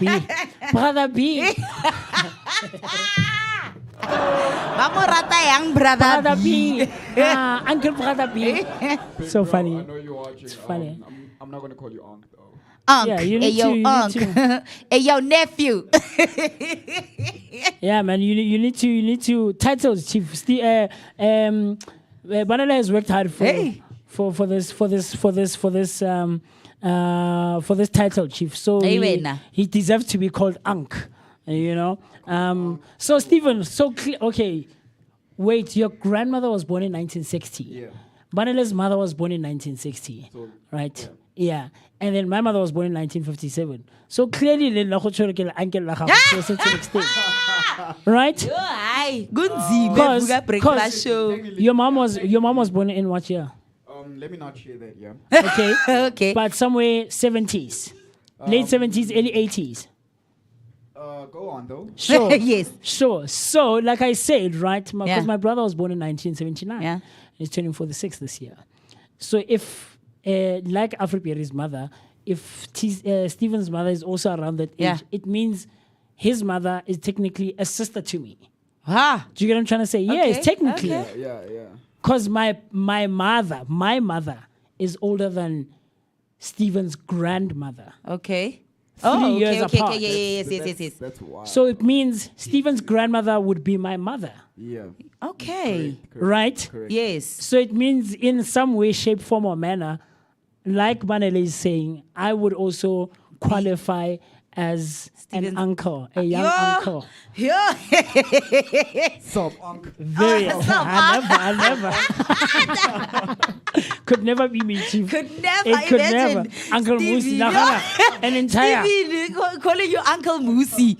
B. Uncle Brother B. So funny. I know you're watching. It's funny. I'm not going to call you Unc, though. Yeah, you need to. Hey, yo, nephew. Yeah, man. You need to titles, chief. Banana has worked hard for this title, chief. So he deserves to be called Unc. You know. So Stephen, okay. Wait, your grandmother was born in 1960. Yeah. Banele's mother was born in 1960. So, right? Yeah. And then my mother was born in 1957. So clearly, right? Because your mom was born in what year? Let me not share that, yeah. Okay. Okay. But somewhere 70s. Late 70s, early 80s. Go on, though. Sure. Yes. Sure. So, like I said, right, because my brother was born in 1979. Yeah. He's turning 46 this year. So, if, like Afripieri's mother, if Stephen's mother is also around that age, it means his mother is technically a sister to me. Ah. Do you get what I'm trying to say? Yes, technically. Okay. Yeah. Because my mother is older than Stephen's grandmother. Okay. 3 years apart. Okay. Yes. That's wild. So it means Stephen's grandmother would be my mother. Yeah. Okay. Correct. Right? Correct. Yes. So it means in some way, shape, form, or manner, like Banele is saying, I would also qualify as an uncle, a young uncle. Yeah. Sup, Unc? Very. I never. Could never be me, chief. Could never. It could imagine never. Uncle Stevie, Musi, an entire. Stevie calling you Uncle Musi.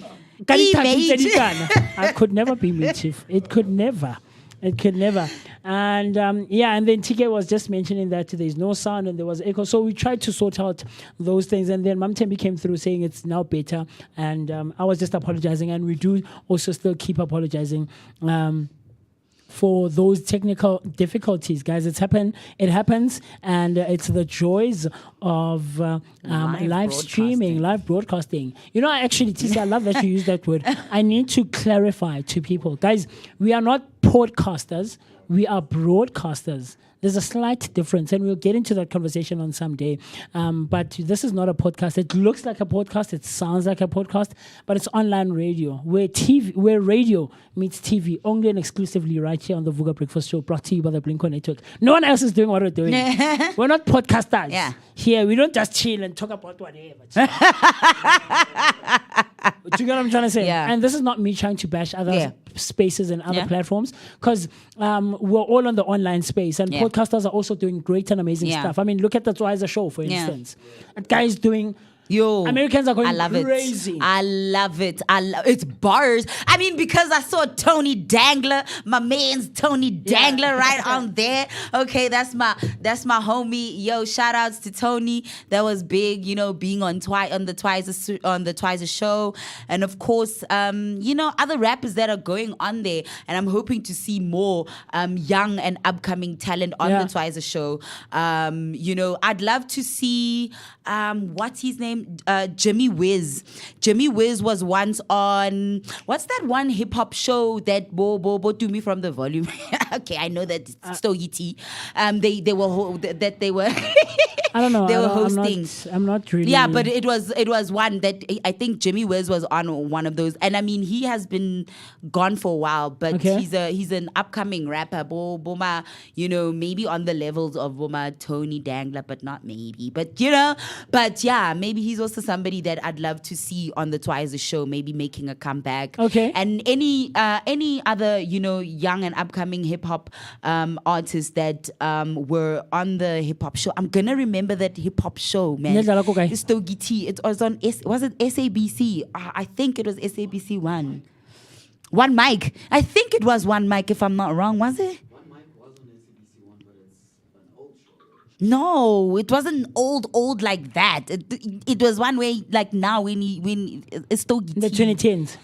I could never be me, chief. It could never. It could never. And and then TK was just mentioning that there's no sound and there was echo. So we tried to sort out those things. And then Mam Tembi came through saying it's now better. And I was just apologizing. And we do also still keep apologizing. For those technical difficulties, guys, it happens, and it's the joys of live streaming, live broadcasting. You know, actually, Tisa, I love that you use that word. I need to clarify to people, guys, we are not podcasters, we are broadcasters. There's a slight difference, and we'll get into that conversation on some day. But this is not a podcast. It looks like a podcast. It sounds like a podcast, but it's online radio, where radio meets TV, only and exclusively right here on the Vooka Breakfast Show, brought to you by the Blinko Network. No one else is doing what we're doing. We're not podcasters. Yeah. Here, we don't just chill and talk about whatever. Do you get what I'm trying to say? Yeah. And this is not me trying to bash other spaces and other platforms, because we're all on the online space, and podcasters are also doing great and amazing stuff. I mean, look at the Twizer show, for instance. That guy is doing... Americans are going crazy. I love it. It's bars. I mean, because I saw Tony Dangler, my man's Tony Dangler right on there. Okay, that's my homie. Yo, shout outs to Tony. That was big, you know, being on the Twizer show. And of course, you know, other rappers that are going on there. And I'm hoping to see more young and upcoming talent on the Twizer show. You know, I'd love to see what's his name? Jimmy Wiz. Jimmy Wiz was once on, what's that one hip hop show that Bo do me from the volume? Okay, I know that it's still ET. They were I don't know. They were hosting. I'm not really. Yeah, but it was one that I think Jimmy Wiz was on one of those. And I mean, he has been gone for a while, but he's an upcoming rapper. Boma, you know, maybe on the levels of Boma Tony Dangler, but not maybe. But you know, yeah, maybe he's also somebody that I'd love to see on the Twizer show, maybe making a comeback. Okay. And any other, you know, young and upcoming hip hop artists that were on the hip hop show. I'm gonna remember that hip hop show, man. It's Togiti. It was on was it SABC? I think it was SABC One. One Mic. I think it was One Mic, if I'm not wrong. Was it? One Mic was on SABC One, but it's an old show. No, it wasn't old like that. It was one way like now when it's Togiti. The 2010s.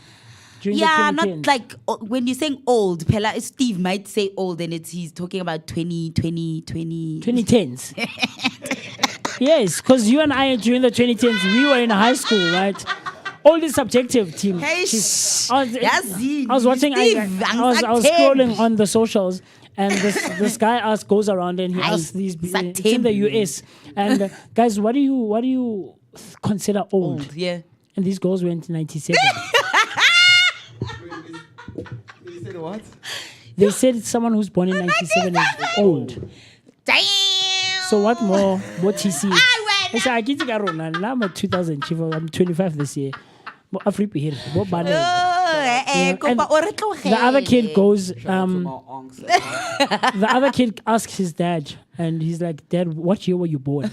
Not like when you're saying old. Pella, Steve might say old, and he's talking about 2010s. Yes, because you and I during the 2010s, we were in high school, right? All this subjective, team. Hey, I was watching. I was scrolling on the socials, and this guy goes around and he asks these. It's in the US, and guys, what do you consider old? Yeah. And these girls went 97. You said what? They said someone who's born in 97 is old. Damn. So what more? What TC? I'm a 2000 chief. I'm 25 this year. The other kid goes. The other kid asks his dad, and he's like, "Dad, what year were you born?"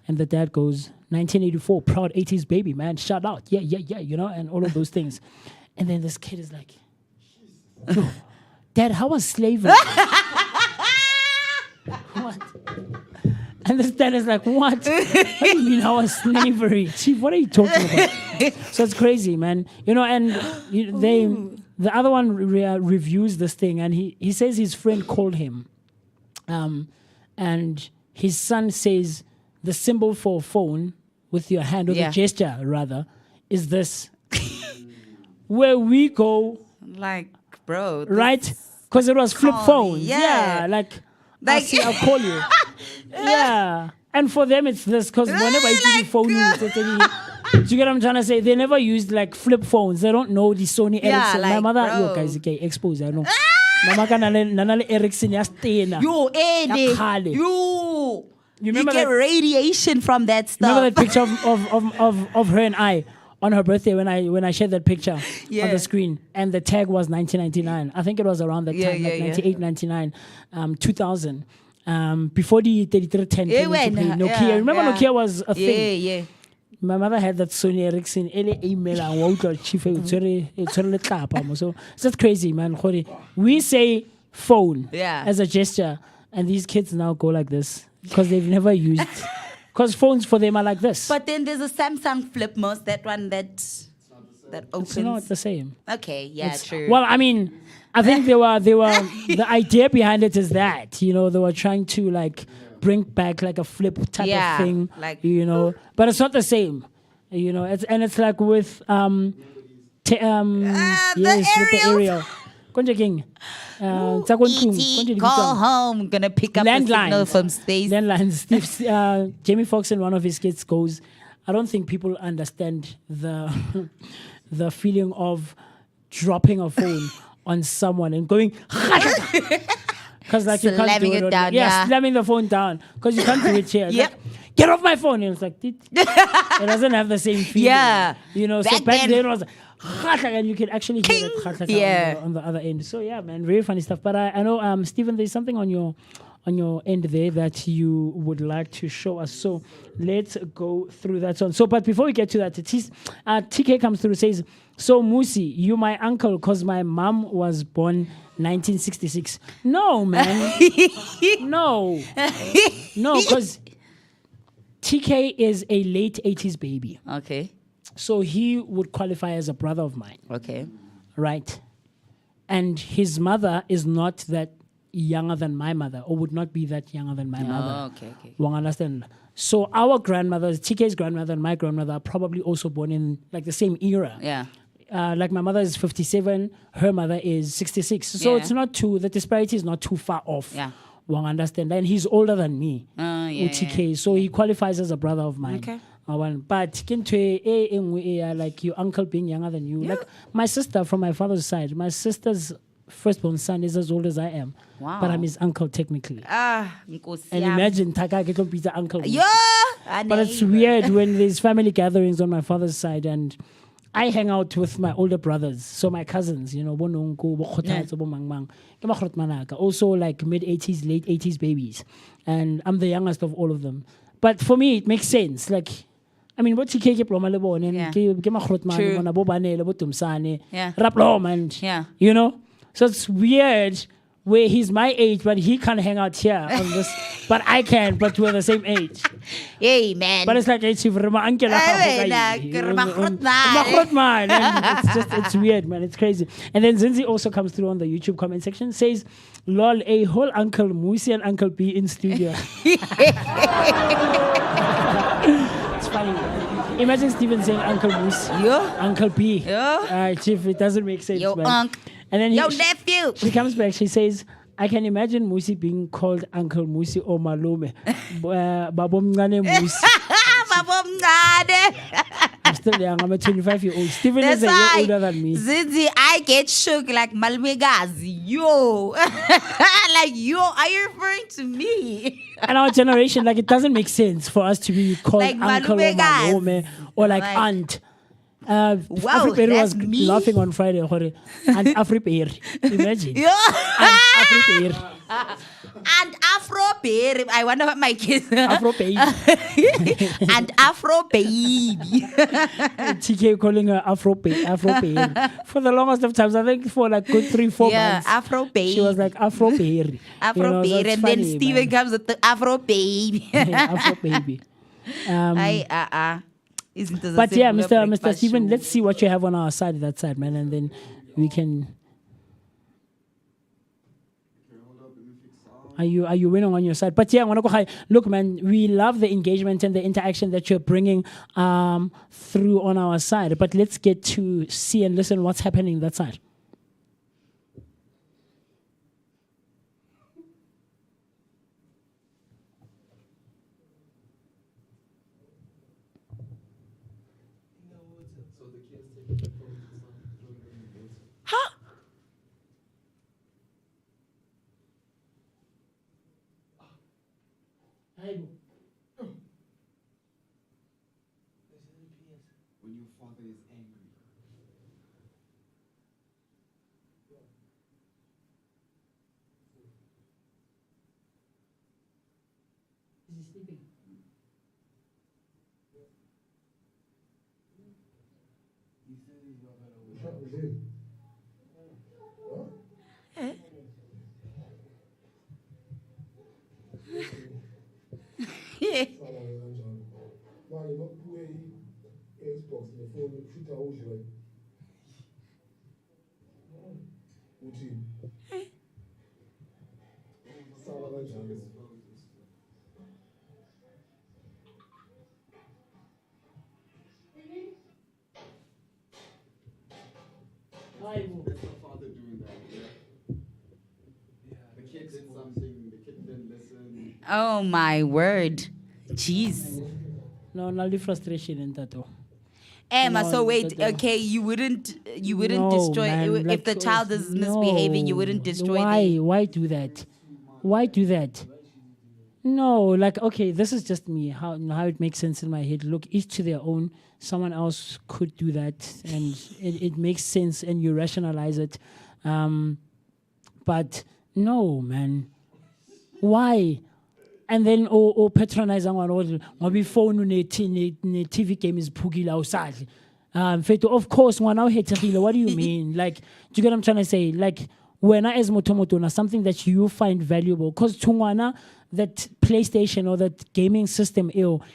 And the dad goes, 1984, proud 80s baby, man. Shout out, yeah, you know, and all of those things. And then this kid is like, "Yo, Dad, how was slavery?" What? And this dad is like, "What? What do you mean how was slavery? Chief, what are you talking about?" So it's crazy, man. You know, and the other one reviews this thing, and he says his friend called him. And his son says the symbol for phone with your hand, or the gesture rather, is this. Where we go, like, bro, right? Because it was flip phones. Yeah. Like I'll call you. Yeah. And for them, it's this, because whenever I see the phone, do you get what I'm trying to say? They never used like flip phones. They don't know the Sony Ericsson. Like, my mother, bro. yo guys, okay, expose. I know. Mama nanale Ericsson ya stena. You remember get that radiation from that stuff. Remember that picture of her and I on her birthday when I shared that picture on the screen, and the tag was 1999. I think it was around that time, like 98, 99, 2000. Before the 3310 came into play, Nokia. Remember Nokia was a thing. Yeah. My mother had that Sony Ericsson email and chief. So that's crazy, man. We say phone Yeah. as a gesture, and these kids now go like this because they've never used. Because phones for them are like this. But then there's a Samsung Flip most, that one that opens. It's not the same. Okay, yeah, true. Well, I mean, I think they were the idea behind it is that, you know, they were trying to like bring back like a flip type Yeah, of thing, like- you know, but it's not the same, you know. It's like with yes, with the aerial. Konje king. Tsa ko ntlong, konje di Go bitswang? home, gonna pick up the signal from space. Landlines. Steve, Jamie Foxx in one of his skits goes, I don't think people understand the the feeling of dropping a phone on someone and going because like you can't Slamming do it on- down, yeah, yeah. slamming the phone down because you can't do it here. It's Yep. like, get off my phone. And it's like it doesn't have the same feeling. Yeah. You know, so Back back then- then it was and you can actually hear it Yeah. on the other end. So yeah, man, very funny stuff. But I know, Stephen, there's something on your end there that you would like to show us. So let's go through that one. So, but before we get to that, TK comes through, says, so Musi, you my uncle because my mom was born 1966. No, man. No, because TK is a late 80s baby. Okay. So he would qualify as a brother of mine. Okay. Right. And his mother is not that younger than my mother, or would not be that younger than my mother. Okay, okay. You understand? So our grandmothers, TK's grandmother and my grandmother, are probably also born in like the same era. Yeah. Like my mother is 57, her mother is 66. So Yeah. it's not the disparity is not too far off. Yeah. You understand? And he's older than me, Yeah, TK. So he qualifies as a brother of mine. Okay. But like your uncle being younger than you. Like my sister from my father's side, my sister's firstborn son is as old as I am. Wow. But I'm his uncle technically. Nkosi And yami. imagine Taka get to be the uncle. Yeah. But it's weird when there's family gatherings on my father's side and I hang out with my older brothers, so my cousins, you know, bononko, bokhotatso, bomangmang, ke magrot manaka, also like mid 80s, late 80s babies. And I'm the youngest of all of them. But for me, it makes sense. Like, I mean, what TK ke ploma le bone, ke magrot man, True. bona bo banele, bo tumsane, Yeah. raplom, and Yeah. you know. So it's weird where he's my age, but he can't hang out here on this. But I can, but we're the same age. Hey, man. But it's like it's uncle. Man. And it's weird, man. It's crazy. And then Zinzi also comes through on the YouTube comment section, says, "Lol, a whole Uncle Musi and Uncle B in studio." It's funny. Imagine Steven saying Uncle Moose, Uncle B. Chief, it doesn't make sense, Yo, man. unc. And then Yo, nephew. she comes back. She says, "I can imagine Musi being called Uncle Musi or Malume. Babomngane Musi." I'm still young. I'm a 25-year-old. Steven is a year older than me. Zizi, I get shook like Malmegazi. Yo. Like, yo, are you referring to me? And our generation, like, it doesn't make sense for us to be called Like uncle or Malumegas. Malume or like aunt. Afriperi was that's me? laughing on Friday. Aunt Afriperi. Imagine. Yo. Aunt Afriperi. And Afro baby. I wonder what my kids. Afro baby. And Afro baby. TK calling her Afro baby. For the longest of times, I think for like good 3-4 months. Afro baby. She was like Afro baby. Afro baby. And then Steven comes with the Afro baby. Afro baby. Isn't this But a yeah, similar Mr. breakfast Steven, show? let's see what you have on our side, that side, man, and then we can. Are you winning on your side? But yeah, I want to go high. Look, man, we love the engagement and the interaction that you're bringing through on our side. But let's get to see and listen what's happening that side. When your father is angry. Is he sleeping? That's the father doing that. Yeah. The kid did something. The kid didn't listen. Oh my word. Jeez. No, not the frustration in that though. Emma, No, so wait, the- okay, you wouldn't No, destroy man, if like, the child is misbehaving, you wouldn't destroy Why do that? Why do that? No, like, okay, this is just me, how it makes sense in my head. Look, each to their own. Someone else could do that, and it makes sense, and you rationalize it. But no, man. Why? And then or patronize someone or be phone ne TV game is pugila usali. Of course, one out here. What do you mean? Like, do you get what I'm trying to say? Like, when I as motomotona, something that you find valuable, because tungwana, that PlayStation or that gaming system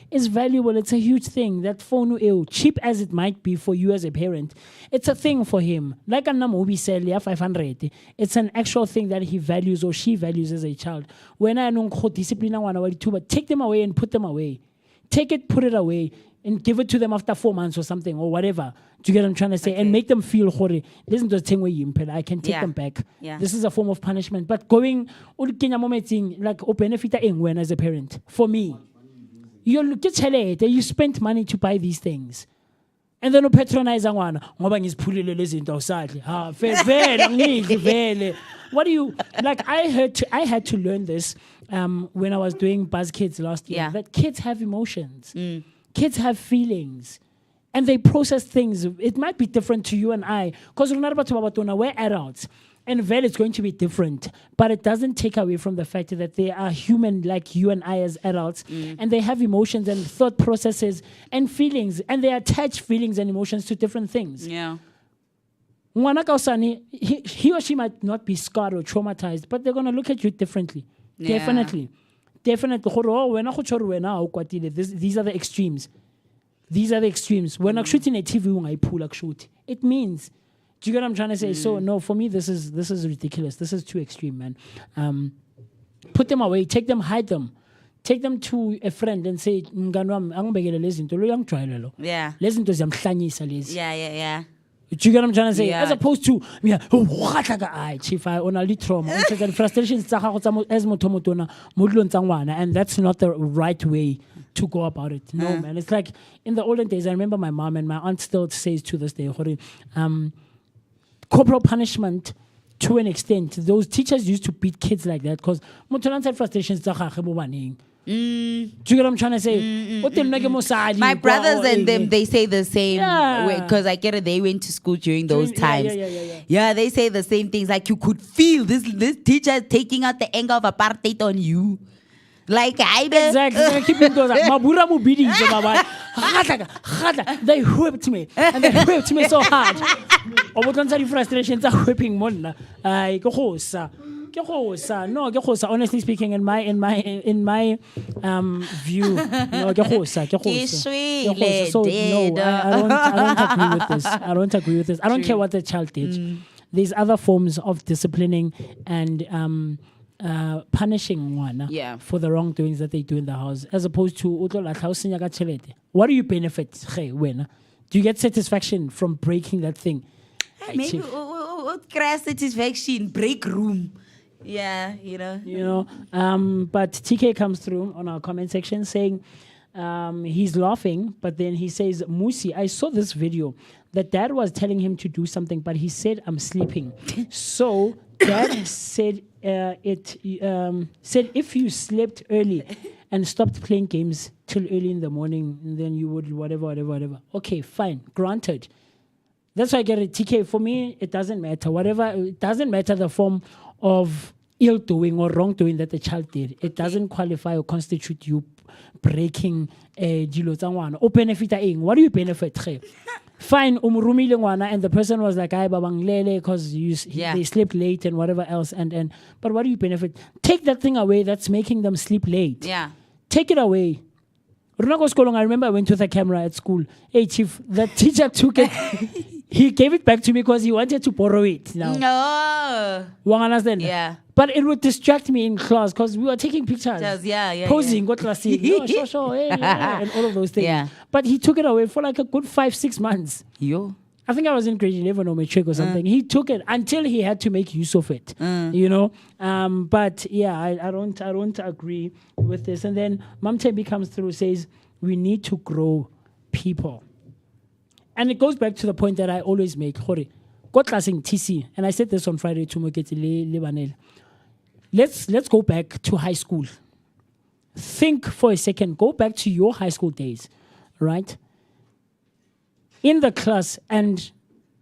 is valuable. It's a huge thing. That phone cheap as it might be for you as a parent, it's a thing for him. Like a movie sell 500. It's an actual thing that he values or she values as a child. When I don't discipline but take them away and put them away. Take it, put it away, and give it to them after 4 months or something or whatever. Do you get what I'm trying to say? And make them feel horrible. Listen to the thing where you impel. I can take them back. Yeah. This is a form of punishment. But going like benefit when as a parent. For me, you spent money to buy these things. And then you patronize one. What do you like? I had to learn this when I was doing Buzz Kids last year. Yeah. That kids have emotions. Kids have feelings. And they process things. It might be different to you and I. Because we're adults. And well, it's going to be different. But it doesn't take away from the fact that they are human like you and I as adults. And they have emotions and thought processes and feelings. And they attach feelings and emotions to different things. Yeah. He or she might not be scarred or traumatized, but they're going to look at you differently. Yeah. Definitely. These are the extremes. These are the extremes. When I'm shooting a TV, I pull like shoot. It means, do you get what I'm trying to say? So no, for me, this is ridiculous. This is too extreme, man. Put them away. Take them, hide them. Take them to a friend and say, Yeah. Listen to them, lezi. Yeah. Do you get what I'm trying to say? Yeah. As opposed to, chief, I only trauma. And frustrations as motomotona, and that's not the right way to go about it. No, man. It's like in the olden days, I remember my mom and my aunt still says to this day, corporal punishment to an extent. Those teachers used to beat kids like that because frustrations. Do you get what I'm trying to say? My brothers and them, they say the same. Yeah. Because I get it, they went to school during those times. Yeah. Yeah, they say the same things. Like you could feel this teacher is taking out the anger of apartheid on you. Like Exactly. Keeping those Mabura Mubidi. They whipped me. And they whipped me so hard. Frustrations are whipping one. Honestly speaking, in my view, no, so no, I don't agree with this. I don't care what the child did. There's other forms of disciplining and punishing one for the wrongdoings that they do in the house, as opposed to what do you benefit? Do you get satisfaction from breaking that thing? Maybe what crash satisfaction, break room. Yeah, but TK comes through on our comment section saying he's laughing, but then he says, Musi, I saw this video that dad was telling him to do something, but he said, I'm sleeping. So dad said said if you slept early and stopped playing games till early in the morning, then you would whatever. Okay, fine, granted. That's why I get it. TK, for me, it doesn't matter. It doesn't matter the form of ill-doing or wrongdoing that the child did. It doesn't qualify or constitute you breaking dilo tsa ngwana. O benefit eng? What do you benefit? Fine, umurumile ngwana, and the person was like, "Ay babang lele," because they slept late and whatever else. And but what do you benefit? Take that thing away that's making them sleep late. Yeah. Take it away. I remember I went with a camera at school. Hey, chief, the teacher took it. He gave it back to me because he wanted to borrow it. Now, No. Wang understand? Yeah. But it would distract me in class because we were taking pictures. Posing, what class sure, hey, yeah, and all of those things. Yeah. But he took it away for like a good 5-6 months. Yo. I think I was in grade 11 or matric or something. He took it until he had to make use of it, you know. But yeah, I don't agree with this. And then Mam Tembi comes through, says we need to grow people, and it goes back to the point that I always make. Hore, go classing TC, and I said this on Friday to Moketi Lebanel. Let's go back to high school. Think for a second. Go back to your high school days, right? In the class, and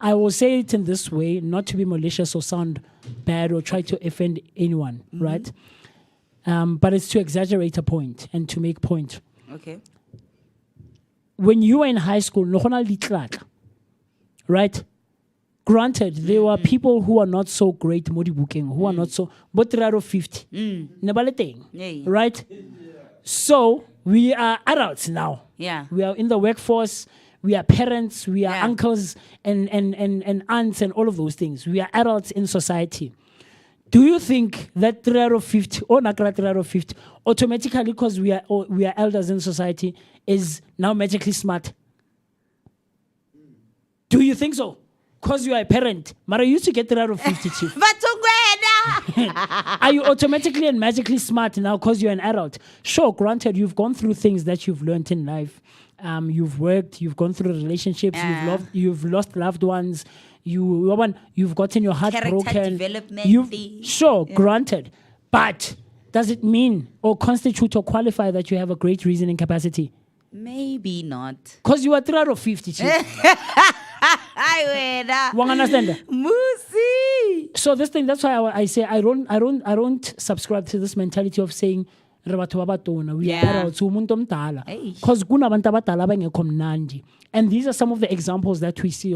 I will say it in this way, not to be malicious or sound bad or try to offend anyone, right? But it's to exaggerate a point and to make point. Okay. When you were in high school, right? Granted, there were people who are not so great, modi booking, who are not so, but 3 out of 50. Right? So we are adults now. Yeah. We are in the workforce. We are parents, we are uncles and aunts and all of those things. We are adults in society. Do you think that 3 out of 50 or not 3 out of 50 automatically, because we are elders in society, is now magically smart? Do you think so? Because you are a parent. Mara used to get 3 out of 50, chief. Are you automatically and magically smart now because you're an adult? Sure, granted, you've gone through things that you've learned in life. You've worked, you've gone through relationships, you've lost loved ones, you've gotten your heart broken. Granted. But does it mean or constitute or qualify that you have a great reasoning capacity? Maybe not. Because you are 3 out of 50. Wong understand that? So this thing, that's why I say I don't subscribe to this mentality of saying we are adults, umuntu omdala. Because kunabantu abadala abangekho mnandi. And these are some of the examples that we see.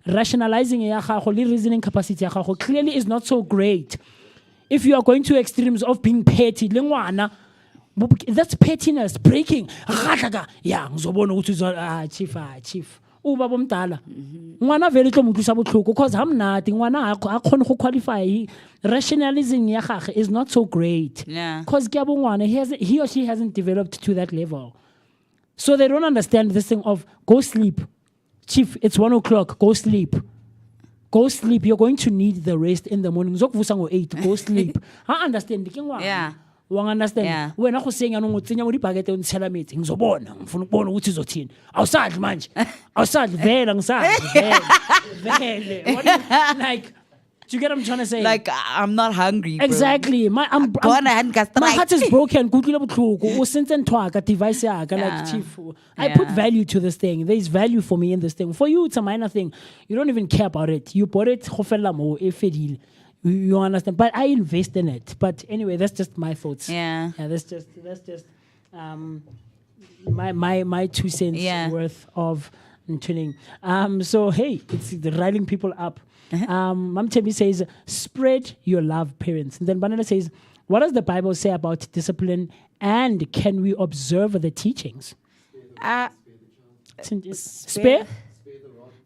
Rationalizing ya gago le reasoning capacity ya gago clearly is not so great. If you are going to extremes of being petty, le ngwana, that's pettiness, breaking. Yeah, chief. Uba bomdala. Ngwana vele tlo motlusa botlhoko because hamnati ngwana a khone go qualify. Rationalizing ya gagwe is not so great. Yeah. Because he or she hasn't developed to that level. So they don't understand this thing of go sleep. Chief, it's 1 o'clock, go sleep. Go sleep. You're going to need the rest in the morning. Zokvusa ngo 8, go sleep. I understand. Yeah. Wang understand? Wena go senya no ngotsenya mo dipakete o ntshela metsi ngizobona ngifuna ukubona ukuthi uzothini awusadli manje awusadli vela ngisadli vele like do you get what I'm trying to say? Like I'm not hungry, bro. Exactly. My heart is broken. Device like chief. I put value to this thing. There's value for me in this thing. For you, it's a minor thing. You don't even care about it. You bought it. You understand? But I invest in it. But anyway, that's just my thoughts. Yeah. That's just my 2 cents worth of tuning. So hey, it's riling people up. Mam Temi says, spread your love, parents. And then Banana says, what does the Bible say about discipline and can we observe the teachings?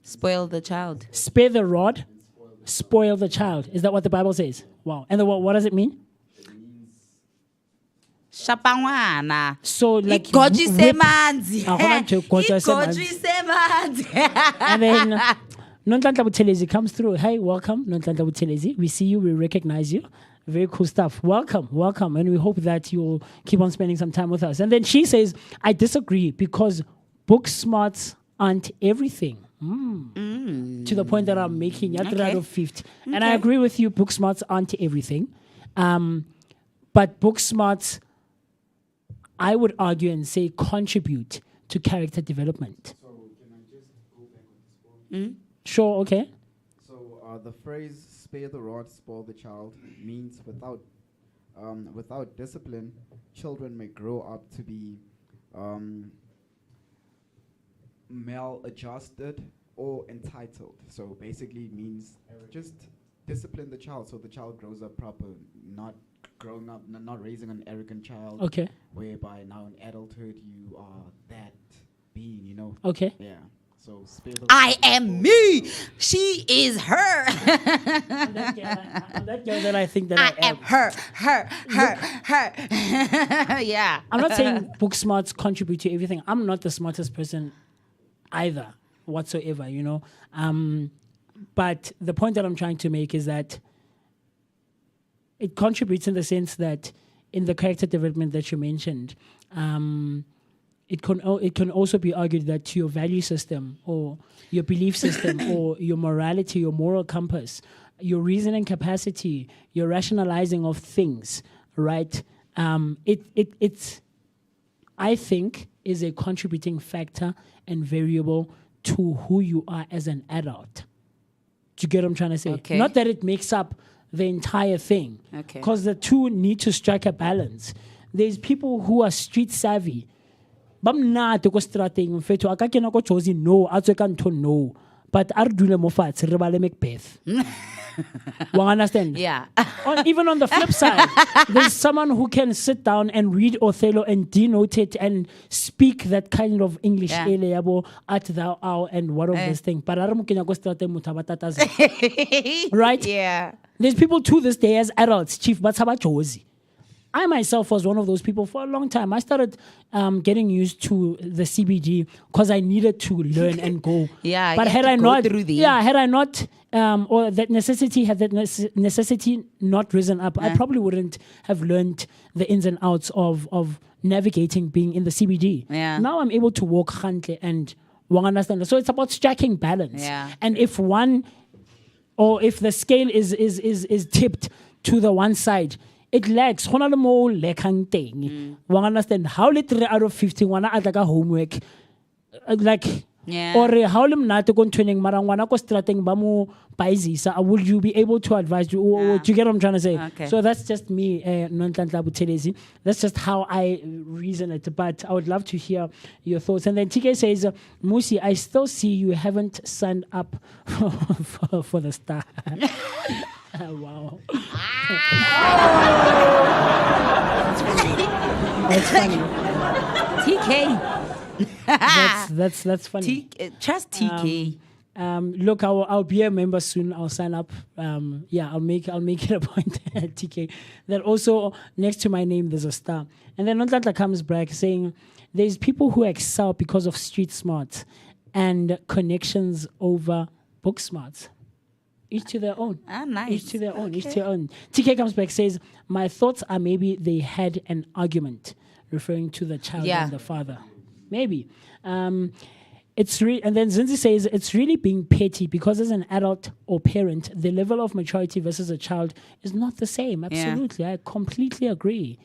Spoil the child. Spare the rod, spoil the child. Is that what the Bible says? Wow. And what does it mean? So like and then Nonhlanhla Buthelezi comes through. Hey, welcome, Nonhlanhla Buthelezi. We see you, we recognize you. Very cool stuff. Welcome. And we hope that you'll keep on spending some time with us. And then she says, I disagree because book smarts aren't everything. To the point that I'm making, out of 50. And I agree with you, book smarts aren't everything. But book smarts, I would argue and say, contribute to character development. So can I just go back on this point? Sure, okay. So the phrase "spare the rod, spoil the child" means without discipline, children may grow up to be maladjusted or entitled. So basically, it means just discipline the child so the child grows up proper, not growing up, not raising an arrogant child. Okay. Whereby now in adulthood you are that being, you know. Okay. Yeah. So spare the I am me. She is her. I'm that girl that I think that I am her. Yeah. I'm not saying book smarts contribute to everything. I'm not the smartest person either, whatsoever, you know. But the point that I'm trying to make is that it contributes in the sense that in the character development that you mentioned, it can also be argued that your value system or your belief system or your morality, your moral compass, your reasoning capacity, your rationalizing of things, right? It's I think is a contributing factor and variable to who you are as an adult. Do you get what I'm trying to say? Okay. Not that it makes up the entire thing. Okay. Because the two need to strike a balance. There's people who are street savvy. Bamnate ko strateng mfetho aka kena ko chosi no a tswe ka ntho no but a re dule mo fatshe re bale Macbeth. You understand? Yeah. Even on the flip side, there's someone who can sit down and read Othello and denote it and speak that kind of English, Yeah. at thou hour and what of this thing. But right? Yeah. There's people to this day as adults, chief, but Jozi. I myself was one of those people for a long time. I started getting used to the CBD because I needed to learn and go. Yeah, but you had have I to go not, through the- had I not, or that necessity had that necessity not risen up, I probably wouldn't have learned the ins and outs of navigating being in the CBD. Yeah. Now I'm able to walk hantle and understand. So it's about striking balance. Yeah. And if one, or if the scale is tipped to the one side, it lacks. Hona le mo lekang teng. Wa understand how little out of 50 wana ataka homework. Like Yeah. or how le mnate ko ntweneng mara ngwana ko strateng ba mo baizisa, would you be able to advise you? Or, do you get what I'm trying to say? Okay. So that's just me, Nonhlanhla Buthelezi. That's just how I reason it. But I would love to hear your thoughts. And then TK says, Musi, I still see you haven't signed up for the star. Wow. That's funny. TK. That's funny. Trust TK. Look, I'll be a member soon. I'll sign up. I'll make it a point, TK, that also next to my name there's a star. And then Nonhlanhla comes back saying there's people who excel because of street smarts and connections over book smarts. Each to their own. Ah, nice. Each to their own. Each to their own. TK comes back, says, my thoughts are maybe they had an argument, referring to the child and the father. Maybe. And then Zinzi says, it's really being petty because as an adult or parent, the level of maturity versus a child is not the same. Absolutely. I completely agree.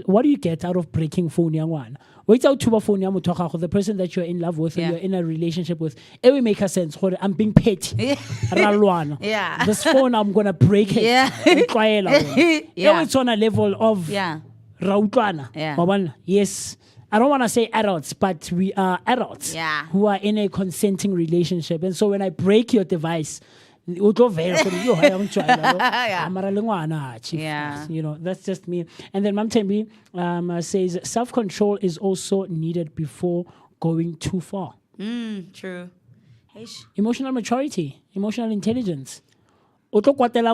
What do you get out of breaking phone, young one? Wait out to phone, the person that you're in love with and you're in a relationship with. It will make a sense. I'm being petty. Yeah. This phone, I'm gonna break it. Yeah. Yeah. It's on a level of Rautwana. Yeah. Yes. I don't want to say adults, but we are adults who are in a consenting relationship. And so when I break your device, you know, that's just me. And then Mam Tembi says self-control is also needed before going too far. True. Emotional maturity, emotional intelligence. But that's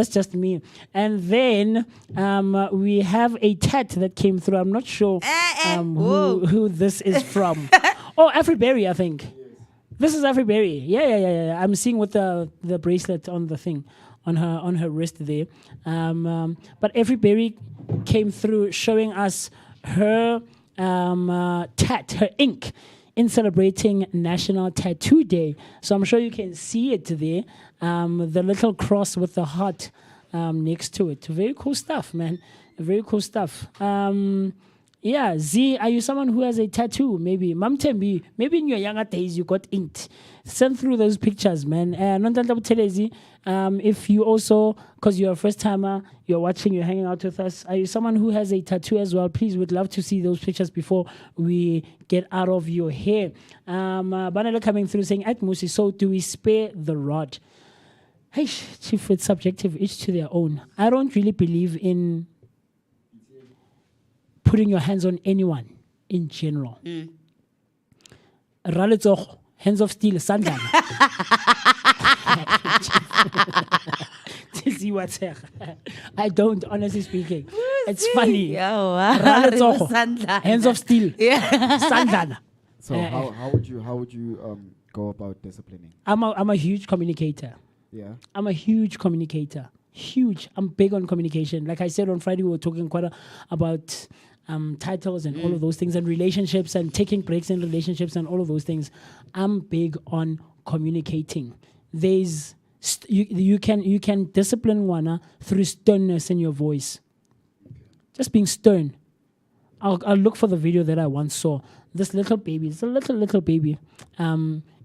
just me. And then we have a tat that came through. I'm not sure who this is from. Oh, Afriberry, I think. This is Afriberry. Yeah. I'm seeing with the bracelet on the thing, on her wrist there. But Afriberry came through showing us her tat, her ink, in celebrating National Tattoo Day. So I'm sure you can see it there. The little cross with the heart next to it. Very cool stuff, man. Very cool stuff. Z, are you someone who has a tattoo? Maybe. Mam Tembi, maybe in your younger days you got inked. Send through those pictures, man. If you also, because you're a first timer, you're watching, you're hanging out with us, are you someone who has a tattoo as well? Please, would love to see those pictures before we get out of your hair. Banela coming through saying, at Musi, so do we spare the rod? Hey, chief, it's subjective, each to their own. I don't really believe in putting your hands on anyone in general. Raletsogo, hands of steel, sandal. To see what's here. I don't, honestly speaking. It's funny. Raletsogo, hands of steel, sandal. So how would you go about disciplining? I'm a huge communicator. Yeah. I'm a huge communicator. Huge. I'm big on communication. Like I said on Friday, we were talking about titles and all of those things, and relationships, and taking breaks in relationships, and all of those things. I'm big on communicating. There's you can discipline one through sternness in your voice. Just being stern. I'll look for the video that I once saw. This little baby, it's a little baby,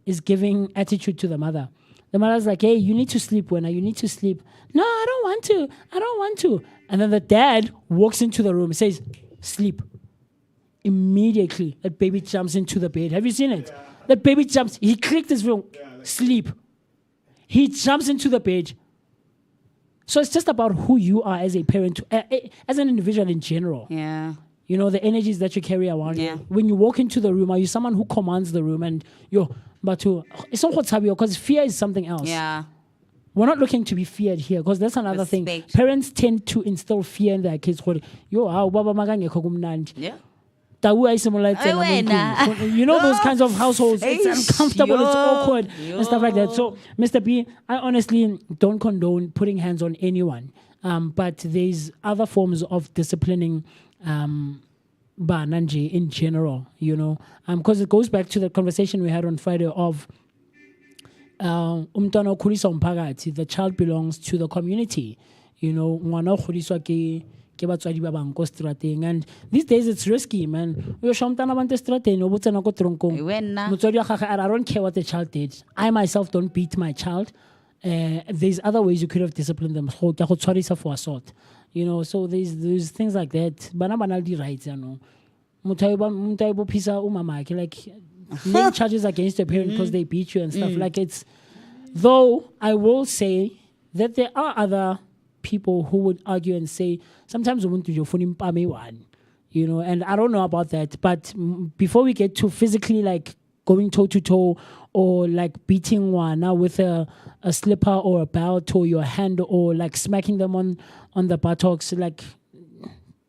is giving attitude to the mother. The mother's like, hey, you need to sleep, Wena. You need to sleep. No, I don't want to. And then the dad walks into the room and says, sleep. Immediately, that baby jumps into the bed. Have you seen it? That baby jumps. He clicked his room. Sleep. He jumps into the bed. So it's just about who you are as a parent, as an individual in general. Yeah. You know, the energies that you carry around. Yeah. When you walk into the room, are you someone who commands the room and it's not what's because fear is something else. Yeah. We're not looking to be feared here because that's another thing. Parents tend to instill fear in their kids. Yo, baba magangekho kumnandi. Yeah. You know those kinds of households. It's uncomfortable, it's awkward, and stuff like that. So, Mr. B, I honestly don't condone putting hands on anyone. But there's other forms of disciplining Bananje in general, you know. Because it goes back to the conversation we had on Friday of umntwana okhuliswa umphakathi. The child belongs to the community. You know, ngwana okhuliswa ke batswadi ba bang ko strateng, and these days it's risky, man. I don't care what the child did. I myself don't beat my child. There's other ways you could have disciplined them for assault, you know. So there's things like that. Bana banaldi rights, you know. Mutaibo pisa umama like name charges against your parent because they beat you and stuff like it's. Though I will say that there are other people who would argue and say sometimes you know, and I don't know about that, but before we get to physically like going toe to toe or like beating one with a slipper or a belt or your hand or like smacking them on the buttocks, like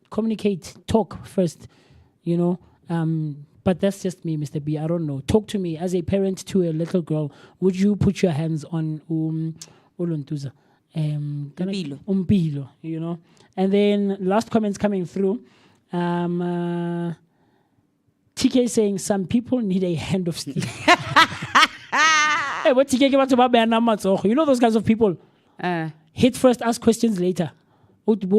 communicate, talk first, you know. But that's just me, Mr. B. I don't know. Talk to me as a parent to a little girl. Would you put your hands on Uluntuza? Umpilo, you know. And then last comments coming through. TK saying some people need a hand of steel. Hey, what TK about you know those kinds of people? Hit first, ask questions later. I don't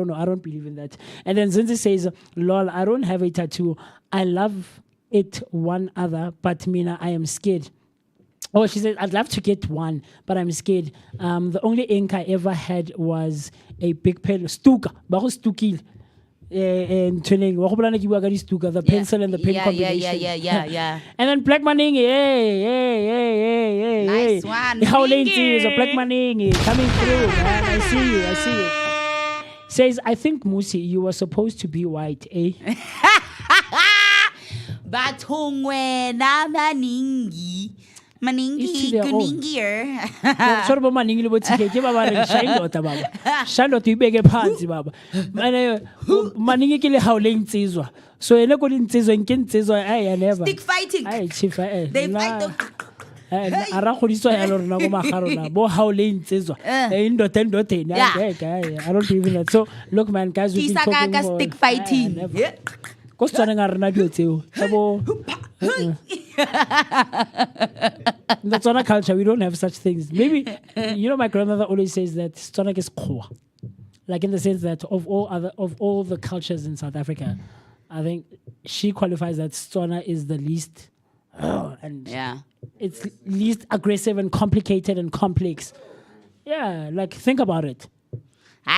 know. I don't believe in that. And then Zinzi says, lol, I don't have a tattoo. I love it one other, but Mina, I am scared. Oh, she said, I'd love to get one, but I'm scared. The only ink I ever had was a big pen, Stuka, Baho Stukil. And training, the pencil and the pen combination. Yeah. And then Black Maning, hey. Nice one. How late is a Black Maning coming through, man? I see you. Says, I think Musi, you were supposed to be white, eh? But wena maningi kuningier. Sorry about maningi lo botike ke baba re shayindota baba. Shayindota ibeke phansi baba. Mane maningi ke le haule ntsizwa. So ene ko dintsizwa nke ntsizwa I never. Stick fighting. Ai chief They fight the ara khodiswa ya lo rena go magarona bo haule ntsizwa. Indota ndoteni. I don't believe in that. So look man, guys, we've been talking about stick fighting. Yeah. Go start nga rena dio tseo. Sabo that's on a culture. We don't have such things. Maybe you know my grandmother always says that Stona is khoa. Like in the sense that of all the cultures in South Africa, I think she qualifies that Stona is the least it's least aggressive and complicated and complex. Yeah, like think about it.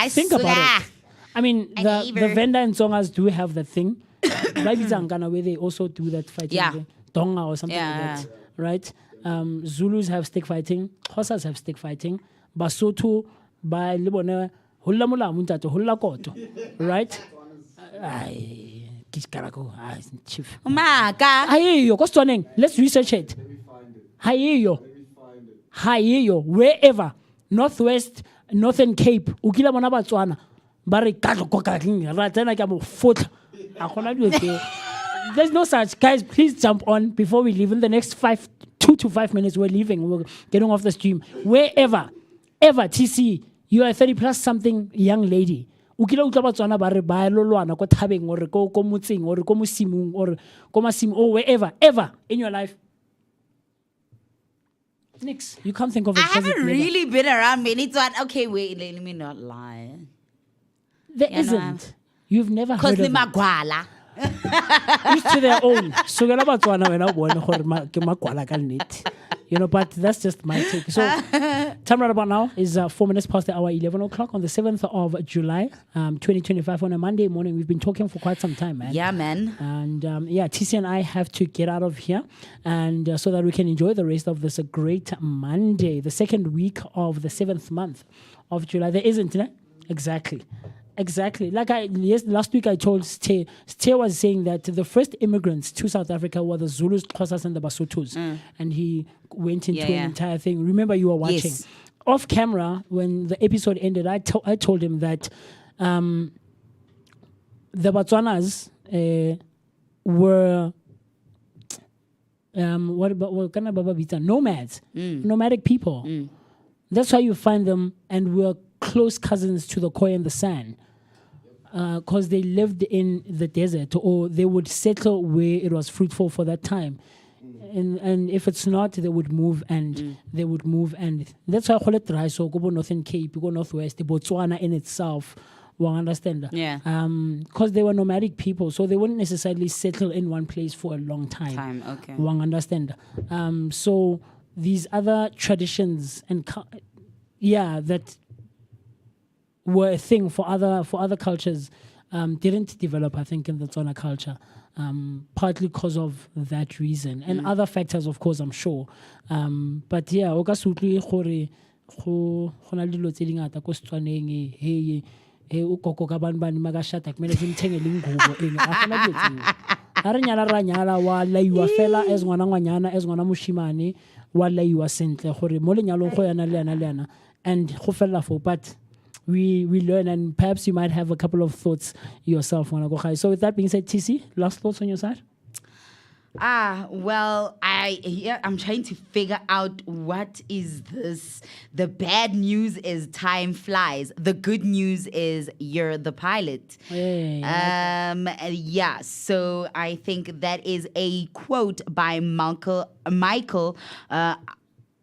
Think about it. I mean, the Venda and Tsongas do have that thing. Where they also do that fighting thing. Tonga or something like that, right? Zulus have stick fighting, Xhosas have stick fighting, Basotho ba le bone holla molamo ntate holla koto, right? Ai kiskarako chief. Maka. Hayiyo ko Setswaneng, let's research it. Hayiyo wherever Northwest Northern Cape ukila bona Batswana ba re ka tlokoka ra tsena ka mo fotla a gona dilo tse. There's no such. Guys, please jump on before we leave. In the next 2 to 5 minutes, we're leaving. We're getting off the stream. Wherever, TC, you are a 30 plus something young lady. Ukila utla Batswana ba re ba lo lwana ko thabeng or ko motseng or ko mosimong or ko masim or wherever, ever in your life. Nix. You can't think of it. I haven't really been around many Tswana. Okay, wait, let me not lie. There isn't. You've never heard of it. Because magwala. Each to their own. So you're about Batswana when I want but that's just my take. So time right about now is 4 minutes past the hour, 11 o'clock on the 7th of July, 2025 on a Monday morning. We've been talking for quite some time, man. Yeah, man. And TC and I have to get out of here, and so that we can enjoy the rest of this great Monday, the second week of the 7th month of July. There isn't, né? Exactly. Like last week I told Ste was saying that the first immigrants to South Africa were the Zulus, Xhosas, and the Basothos. And he went into an entire thing. Remember, you were watching. Yes. Off camera, when the episode ended, I told him that the Batswanas were nomads, nomadic people. That's why you find them, and we're close cousins to the Khoi and the San. Because they lived in the desert, or they would settle where it was fruitful for that time. And if it's not, they would move, and that's why I call it dry. So go Northern Cape, go Northwest, Botswana in itself. Well, understand? Yeah. Because they were nomadic people, so they wouldn't necessarily settle in one place for a long time. Okay. Well, understand? So these other traditions and that were a thing for other cultures didn't develop, I think, in the Tswana culture, partly because of that reason and other factors, of course, I'm sure. But yeah, o ka se utlwe gore go na le dilo tse dingata ko Setswaneng he o koko ka bana maga shata kumele simthenge lingubo eng a gona dilo tseo a re nyala ra nyala wa laiwa fela as ngwana moshimane wa laiwa sentle gore mo lenyalong go yana le yana and go fella for, but we learn, and perhaps you might have a couple of thoughts yourself. So with that being said, TC, last thoughts on your side? Well, I'm trying to figure out what is this. The bad news is time flies. The good news is you're the pilot. Yeah. So I think that is a quote by Michael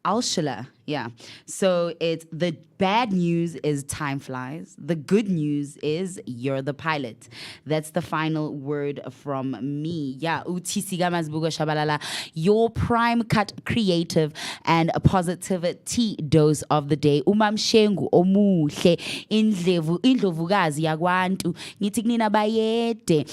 Alschuler. Yeah. So it's the bad news is time flies. The good news is you're the pilot. That's the final word from me. Yeah. UTC Gamazbuga Shabalala, your prime cut creative and a positivity dose of the day. Umam Shengu omuhle indlovukazi yakwantu ngithi kunina bayede.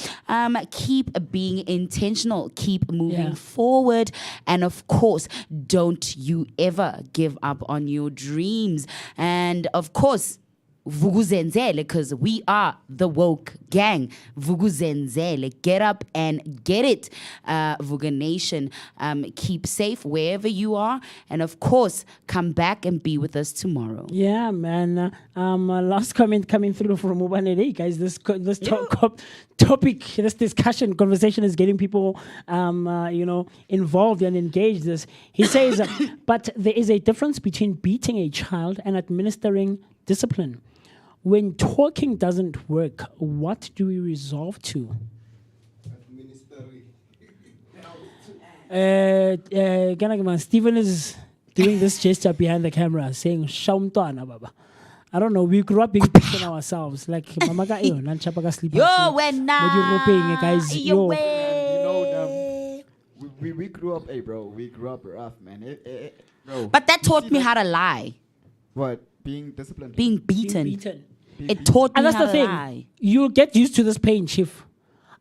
Keep being intentional, keep moving forward, and of course, don't you ever give up on your dreams. And of course, Vukuzenzele, because we are the woke gang. Vukuzenzele, get up and get it. Vooka Nation, keep safe wherever you are, and of course, come back and be with us tomorrow. Yeah, man. Last comment coming through from Ubanele, guys. This topic, this discussion, conversation is getting people, involved and engaged. He says, but there is a difference between beating a child and administering discipline. When talking doesn't work, what do we resolve to? Stephen is doing this gesture behind the camera, saying "Shaumtwana baba." I don't know. We grew up being Christian ourselves, like mama ka iyo, nanchapa ka sleep. Yo, when guys, yo. We grew up, bro. We grew up rough, man. Bro. But that taught me how to lie. What? Being disciplined. Being beaten. It taught me And that's how the to thing. lie. You'll get used to this pain, Chief.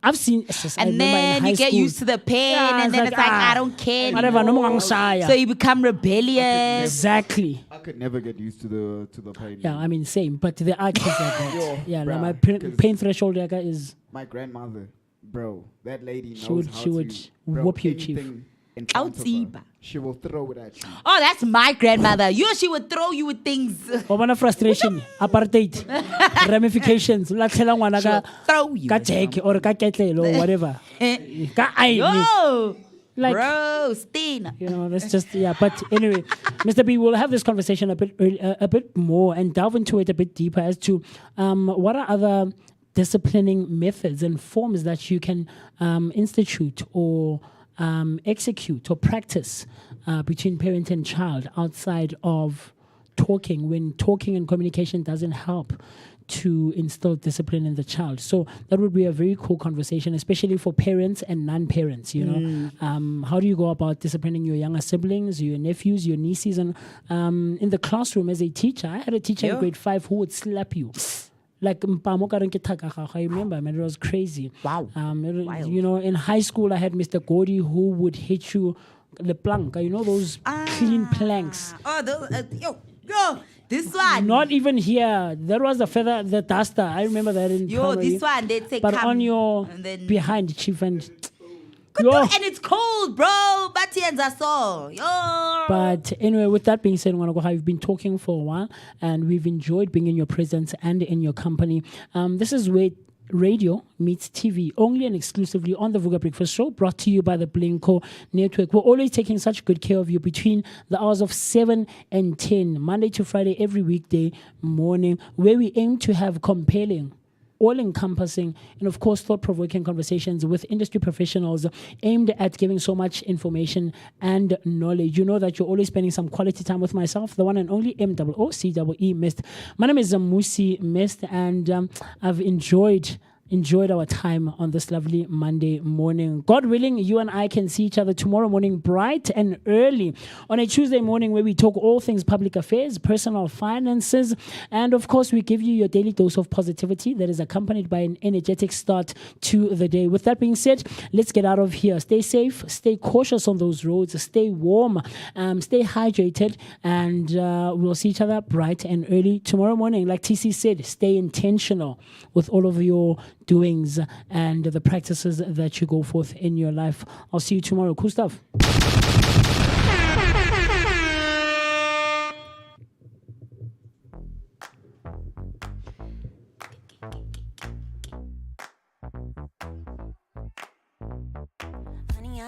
I've seen, sis, I And remember in then high you get school, used to the pain, Yeah, and it's then like, it's like, ah, I don't care whatever, no more anymore. angshaya. So you become rebellious. Exactly. I could never get used to the pain. Yeah, I mean, same. But there are kids like that. Yo, Yeah, like bruh, my 'cause pain threshold is my grandmother, bro, that lady knows She would- how she would to, bro, whoop you, chief. anything in front of her, Outsiba. she will throw it at you. Oh, that's my grandmother. She would throw you with things. Obana frustration, apartheid, ramifications. La tshela ngwana ka Throw you. ka jeke or ka ketlelo or whatever. Ka aini. Yo, Like, bro, Steen. you know, that's just But anyway, Mr. B, we'll have this conversation a bit more and delve into it a bit deeper as to what are other disciplining methods and forms that you can institute or execute or practice between parent and child outside of talking, when talking and communication doesn't help to instill discipline in the child. So that would be a very cool conversation, especially for parents and non-parents, you know. How do you go about disciplining your younger siblings, your nephews, your nieces? And in the classroom as a teacher, I had a teacher in grade 5 who would slap you. Like, I remember, man, it was crazy. Wow. You know, in high school, I had Mr. Gordy who would hit you the plank. You know, those clean planks. Oh, those, yo, this one. Not even here. There was the duster. I remember that in primary. This one, they say But come, on your and then- behind, chief, and And it's cold, bro. Batians are so. Yo. But anyway, with that being said, Mwanagoha, we've been talking for a while, and we've enjoyed being in your presence and in your company. This is where radio meets TV, only and exclusively on the Vooka Breakfast Show, brought to you by the Blinko Network. We're always taking such good care of you between the hours of 7 and 10, Monday to Friday, every weekday morning, where we aim to have compelling, all-encompassing, and of course thought-provoking conversations with industry professionals aimed at giving so much information and knowledge. You know that you're always spending some quality time with myself, the one and only MOOCEE Mist. My name is Musi Mist, and I've enjoyed our time on this lovely Monday morning. God willing, you and I can see each other tomorrow morning bright and early on a Tuesday morning, where we talk all things public affairs, personal finances, and of course we give you your daily dose of positivity that is accompanied by an energetic start to the day. With that being said, let's get out of here. Stay safe, stay cautious on those roads, stay warm, stay hydrated, and we'll see each other bright and early tomorrow morning. Like TC said, stay intentional with all of your doings and the practices that you go forth in your life. I'll see you tomorrow. Cool stuff. Honey,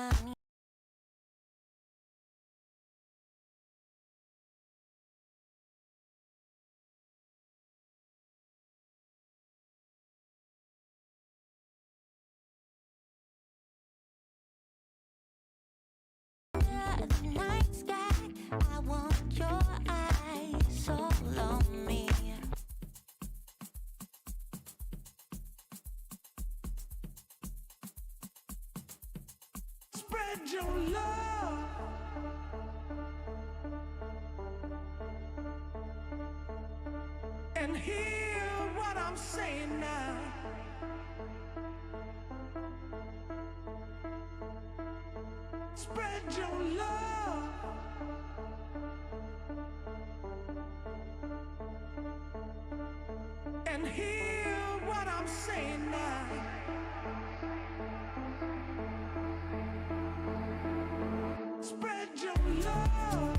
the night sky, I want your eyes all on me. Spread your love. And hear what I'm saying now. Spread your love. And hear what I'm saying now. Spread your love.